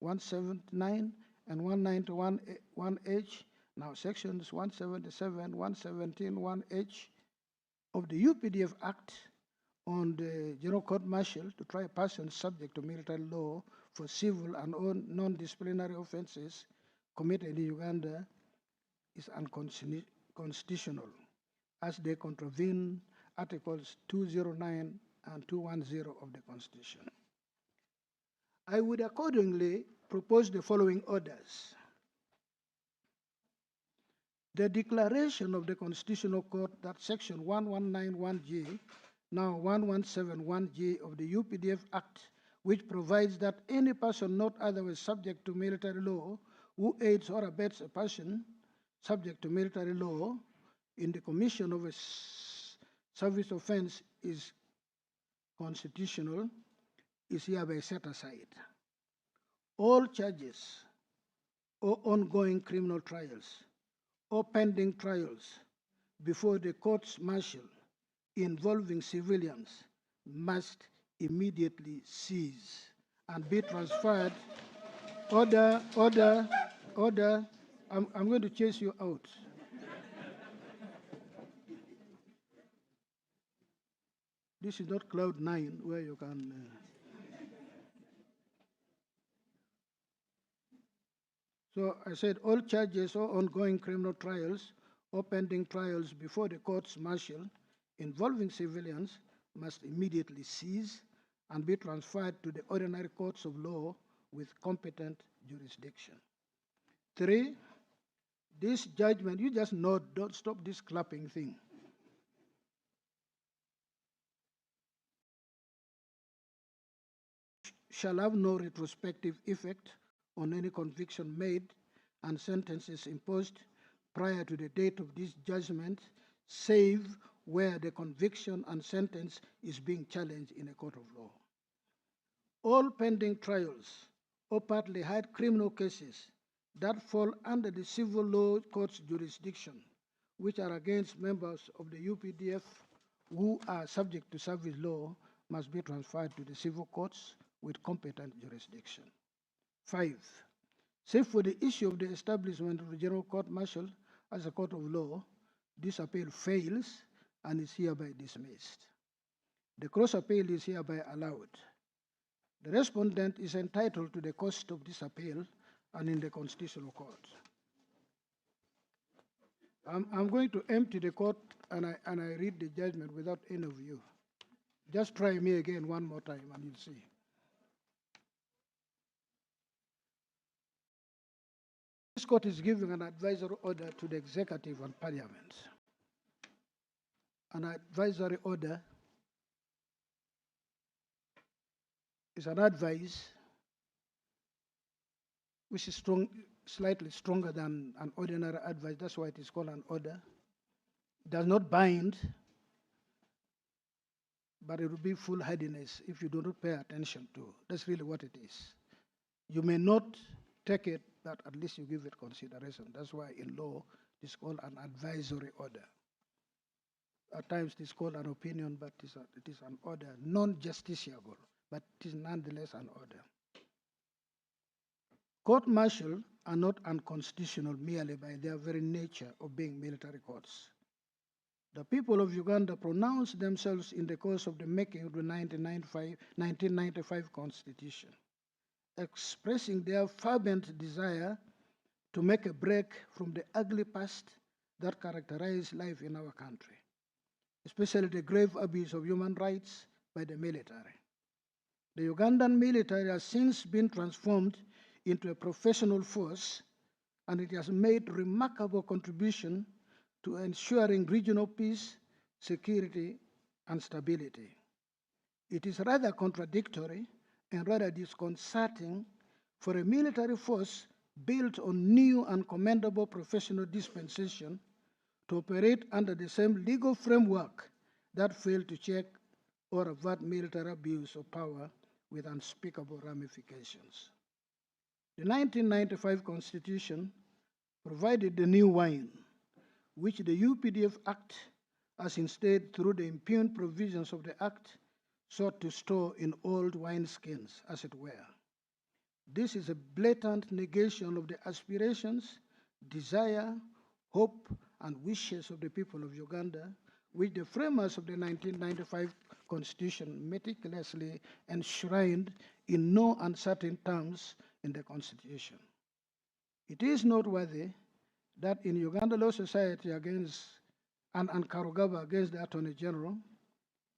179, and 191, 1H, now sections 177, 117, 1H of the UPDF Act on the General Court Martial to try persons subject to military law for civil and non-disciplinary offenses committed in Uganda is unconstitutional as they contravene Articles 209 and 210 of the Constitution. I would accordingly propose the following orders. The declaration of the Constitutional Court that Section 1191G, now 1171G of the UPDF Act, which provides that any person not otherwise subject to military law who aids or abets a person subject to military law in the commission of a service offense is constitutional, is hereby set aside. all charges or ongoing criminal trials or pending trials before the courts martial involving civilians must immediately cease and be transferred. Order, order, order. I'm going to chase you out. This is not cloud 9 where you can. So I said all charges or ongoing criminal trials or pending trials before the courts martial involving civilians must immediately cease and be transferred to the ordinary courts of law with competent jurisdiction. 3, this judgment, you just nod, don't stop this clapping thing. Shall have no retrospective effect on any conviction made and sentences imposed prior to the date of this judgment, save where the conviction and sentence is being challenged in a court of law. All pending trials or partly heard criminal cases that fall under the civil law court's jurisdiction, which are against members of the UPDF who are subject to service law, must be transferred to the civil courts with competent jurisdiction. 5, save for the issue of the establishment of the General Court Martial as a court of law, this appeal fails and is hereby dismissed. The cross appeal is hereby allowed. The respondent is entitled to the cost of this appeal and in the Constitutional Court. I'm going to empty the court and I read the judgment without any of you. Just try me again one more time and you'll see. This court is giving an advisory order to the executive and parliament. An advisory order is an advice which is slightly stronger than an ordinary advice. That's why it is called an order. It does not bind, but it will be foolhardiness if you do not pay attention to. That's really what it is. You may not take it, but at least you give it consideration. That's why in law it's called an advisory order. At times it is called an opinion, but it is an order, non-justiciable, but it is nonetheless an order. Court-martial are not unconstitutional merely by their very nature of being military courts. The people of Uganda pronounced themselves in the course of the making of the 1995 Constitution, expressing their fervent desire to make a break from the ugly past that characterized life in our country, especially the grave abuse of human rights by the military. The Ugandan military has since been transformed into a professional force, and it has made remarkable contribution to ensuring regional peace, security, and stability. It is rather contradictory and rather disconcerting for a military force built on new and commendable professional dispensation to operate under the same legal framework that failed to check or avert military abuse of power with unspeakable ramifications. The 1995 Constitution provided the new wine, which the UPDF Act, as instead through the impugned provisions of the Act, sought to store in old wineskins, as it were. This is a blatant negation of the aspirations, desire, hope, and wishes of the people of Uganda, which the framers of the 1995 Constitution meticulously enshrined in no uncertain terms in the Constitution. It is noteworthy that in Uganda Law Society against and Karugaba against the Attorney General,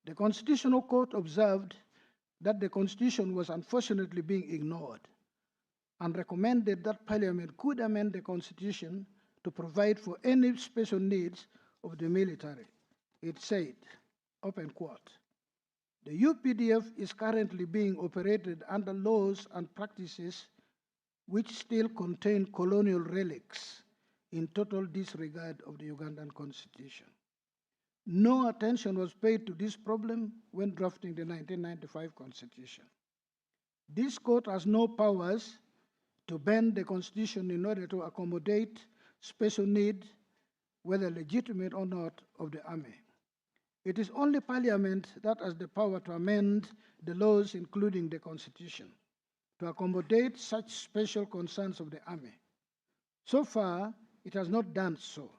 the Constitutional Court observed that the Constitution was unfortunately being ignored and recommended that Parliament could amend the Constitution to provide for any special needs of the military. It said, open quote, "The UPDF is currently being operated under laws and practices which still contain colonial relics in total disregard of the Ugandan Constitution. No attention was paid to this problem when drafting the 1995 Constitution. This court has no powers to bend the Constitution in order to accommodate special need, whether legitimate or not, of the Army. It is only Parliament that has the power to amend the laws, including the Constitution, to accommodate such special concerns of the Army. So far, it has not done so.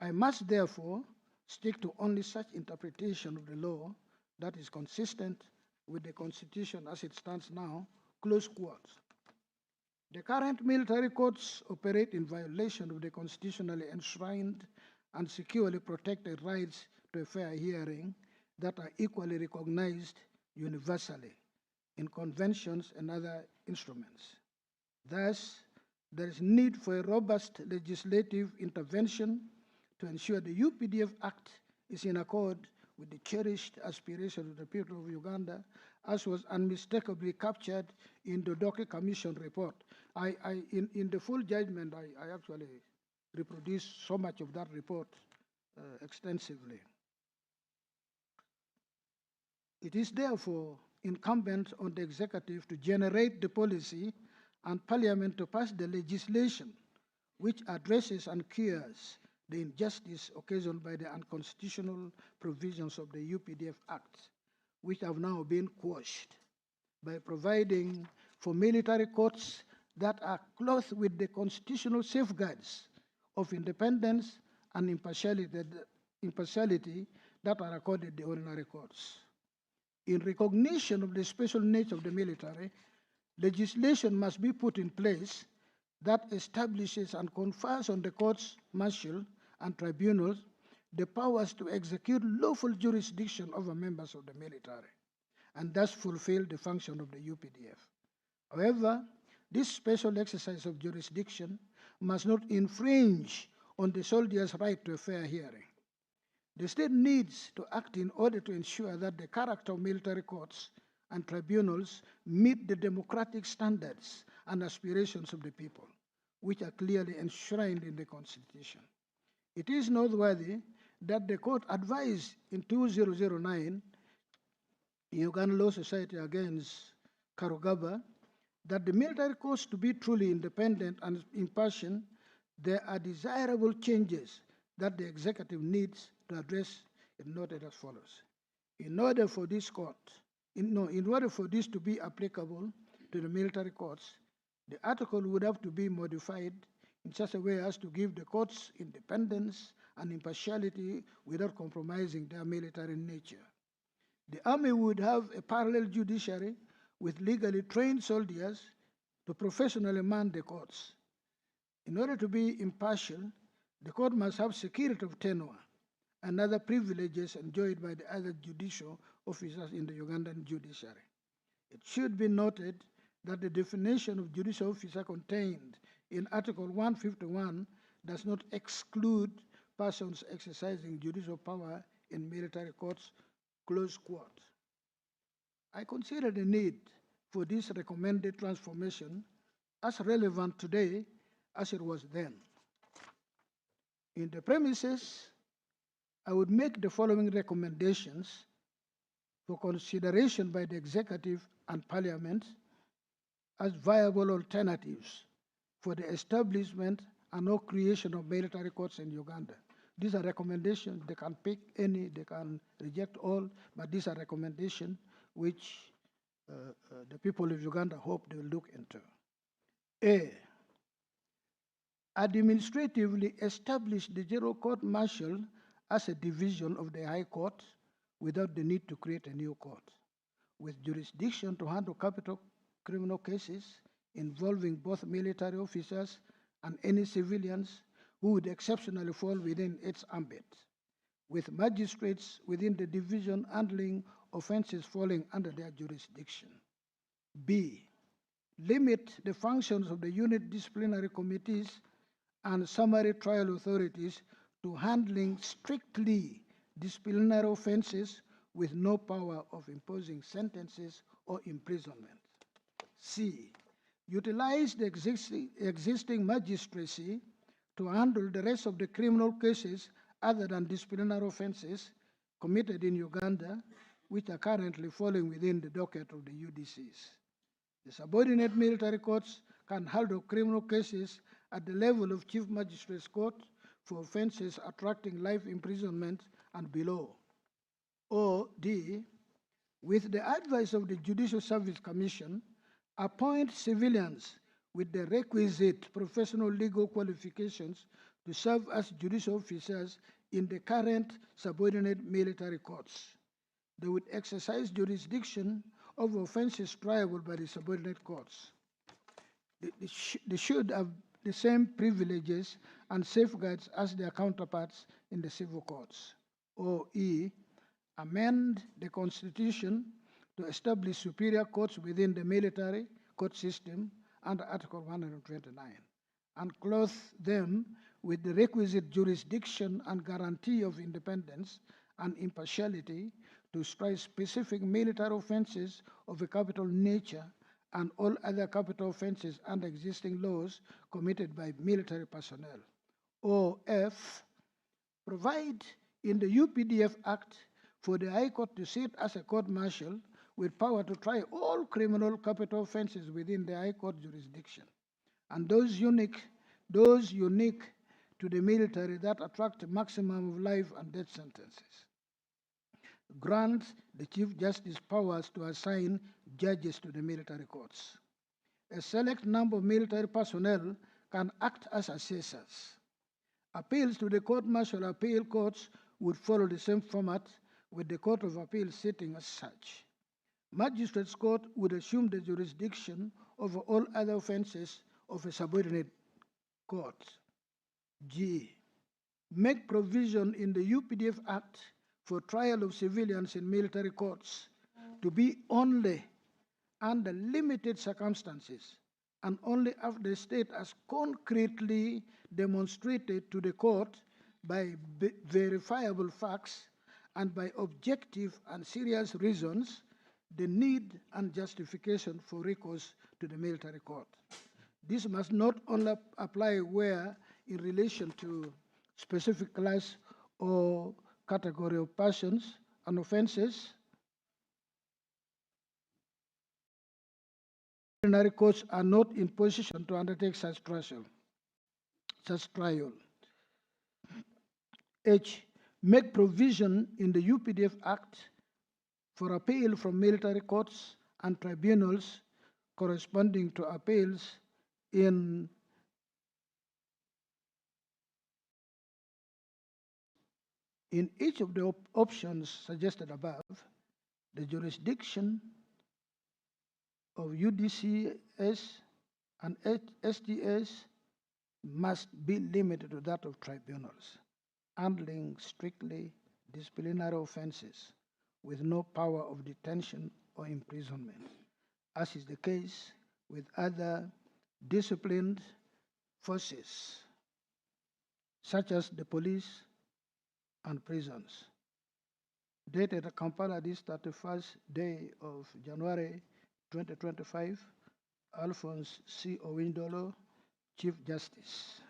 I must therefore stick to only such interpretation of the law that is consistent with the Constitution as it stands now, close quotes. The current military courts operate in violation of the constitutionally enshrined and securely protected rights to a fair hearing that are equally recognized universally in conventions and other instruments. Thus, there is need for a robust legislative intervention to ensure the UPDF Act is in accord with the cherished aspirations of the people of Uganda, as was unmistakably captured in the Doke Commission report. In the full judgment, I actually reproduced so much of that report extensively. It is therefore incumbent on the executive to generate the policy and Parliament to pass the legislation which addresses and cures the injustice occasioned by the unconstitutional provisions of the UPDF Act, which have now been quashed by providing for military courts that are clothed with the constitutional safeguards of independence and impartiality that are accorded the ordinary courts. In recognition of the special nature of the military, legislation must be put in place that establishes and confers on the courts martial and tribunals the powers to execute lawful jurisdiction over members of the military, and thus fulfill the function of the UPDF. However, this special exercise of jurisdiction must not infringe on the soldier's right to a fair hearing. The state needs to act in order to ensure that the character of military courts and tribunals meet the democratic standards and aspirations of the people, which are clearly enshrined in the Constitution. It is noteworthy that the court advised in 2009 in Uganda Law Society against Karugaba that the military courts to be truly independent and impartial, there are desirable changes that the executive needs to address. It noted as follows. In order for this to be applicable to the military courts, the article would have to be modified in such a way as to give the courts independence and impartiality without compromising their military nature. The Army would have a parallel judiciary with legally trained soldiers to professionally man the courts. In order to be impartial, the court must have security of tenure and other privileges enjoyed by the other judicial officers in the Ugandan judiciary. It should be noted that the definition of judicial officer contained in Article 151 does not exclude persons exercising judicial power in military courts, close quote. I consider the need for this recommended transformation as relevant today as it was then. In the premises, I would make the following recommendations for consideration by the executive and parliament as viable alternatives for the establishment and or creation of military courts in Uganda. These are recommendations. They can pick any, they can reject all, but these are recommendations which the people of Uganda hope they will look into. A, administratively establish the General Court Martial as a division of the High Court without the need to create a new court, with jurisdiction to handle capital criminal cases involving both military officers and any civilians who would exceptionally fall within its ambit, with magistrates within the division handling offenses falling under their jurisdiction. B, limit the functions of the unit disciplinary committees and summary trial authorities to handling strictly disciplinary offenses with no power of imposing sentences or imprisonment. C, utilize the existing magistracy to handle the rest of the criminal cases other than disciplinary offenses committed in Uganda, which are currently falling within the docket of the UDCs. The subordinate military courts can handle criminal cases at the level of Chief Magistrates Court for offenses attracting life imprisonment and below. Or D, with the advice of the Judicial Service Commission, appoint civilians with the requisite professional legal qualifications to serve as judicial officers in the current subordinate military courts. They would exercise jurisdiction over offenses triable by the subordinate courts. They should have the same privileges and safeguards as their counterparts in the civil courts. Or E, amend the Constitution to establish superior courts within the military court system under Article 129 and clothe them with the requisite jurisdiction and guarantee of independence and impartiality to try specific military offenses of a capital nature and all other capital offenses under existing laws committed by military personnel. Or F, provide in the UPDF Act for the High Court to sit as a court-martial with power to try all criminal capital offenses within the High Court jurisdiction, and those unique to the military that attract a maximum of life and death sentences. Grant the Chief Justice powers to assign judges to the military courts. A select number of military personnel can act as assessors. Appeals to the court-martial appeal courts would follow the same format, with the Court of Appeal sitting as such. Magistrates' Court would assume the jurisdiction over all other offenses of a subordinate court. G, make provision in the UPDF Act for trial of civilians in military courts to be only under limited circumstances and only after the state has concretely demonstrated to the court by verifiable facts and by objective and serious reasons the need and justification for recourse to the military court. This must not only apply where in relation to specific class or category of persons and offenses. Ordinary courts are not in position to undertake such trial. H, make provision in the UPDF Act for appeal from military courts and tribunals corresponding to appeals in each of the options suggested above. The jurisdiction of UDCS and STS must be limited to that of tribunals, handling strictly disciplinary offenses with no power of detention or imprisonment, as is the case with other disciplined forces, such as the police and prisons. Dated Kampala this 31st day of January 2025, Alphonse C. Owindolo, Chief Justice.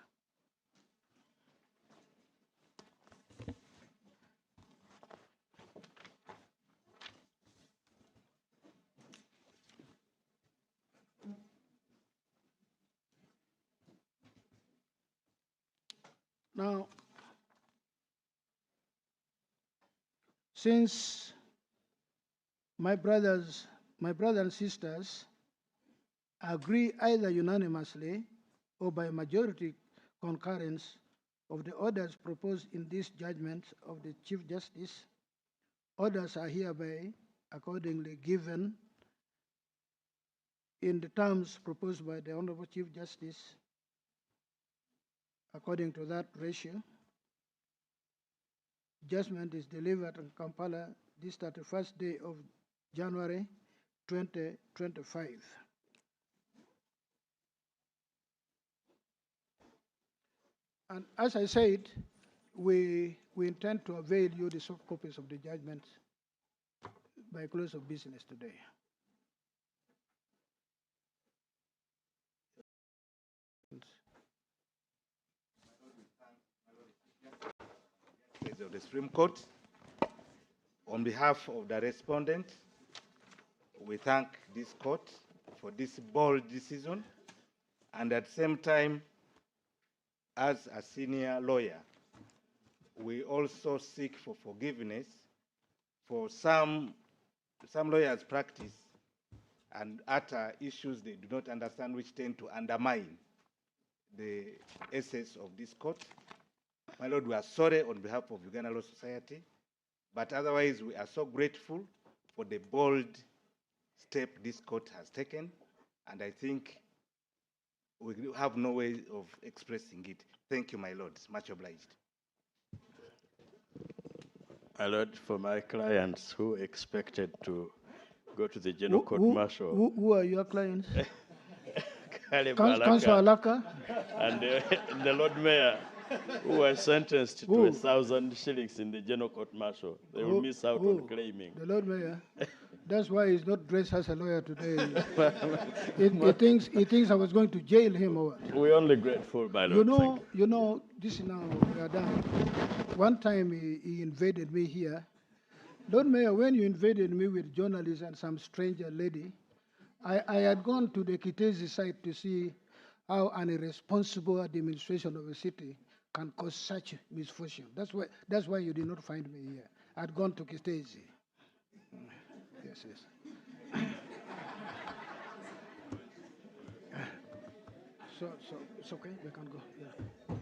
Now, since my brothers and sisters agree either unanimously or by majority concurrence of the orders proposed in this judgment of the Chief Justice, orders are hereby accordingly given in the terms proposed by the Honorable Chief Justice. According to that ratio, judgment is delivered in Kampala this 31st day of January 2025. And as I said, we intend to avail you the soft copies of the judgment by close of business today. Of the Supreme Court, on behalf of the respondent, we thank this court for this bold decision. And at the same time, as a senior lawyer, we also seek for forgiveness for some lawyers practice and utter issues they do not understand, which tend to undermine the essence of this court. My Lord, we are sorry on behalf of Uganda Law Society, but otherwise we are so grateful for the bold step this court has taken, and I think we have no way of expressing it. Thank you, my Lord. Much obliged. My Lord, for my clients who expected to go to the General Court Martial, Who are your clients? Caleb Councillor Alaka Alaka? and the Lord Mayor, who were sentenced to 1,000 shillings in the General Court Martial, they will miss out on claiming. The Lord Mayor. That's why he's not dressed as a lawyer today. he thinks I was going to jail him or what? We're only grateful, my Lord. You know, this now we are done. One time he invaded me here. Lord Mayor, when you invaded me with journalists and some stranger lady, I had gone to the Kitezi site to see how an irresponsible administration of a city can cause such misfortune. That's why you did not find me here. I'd gone to Kitezi. Yes, yes. So it's okay. We can go. Yeah.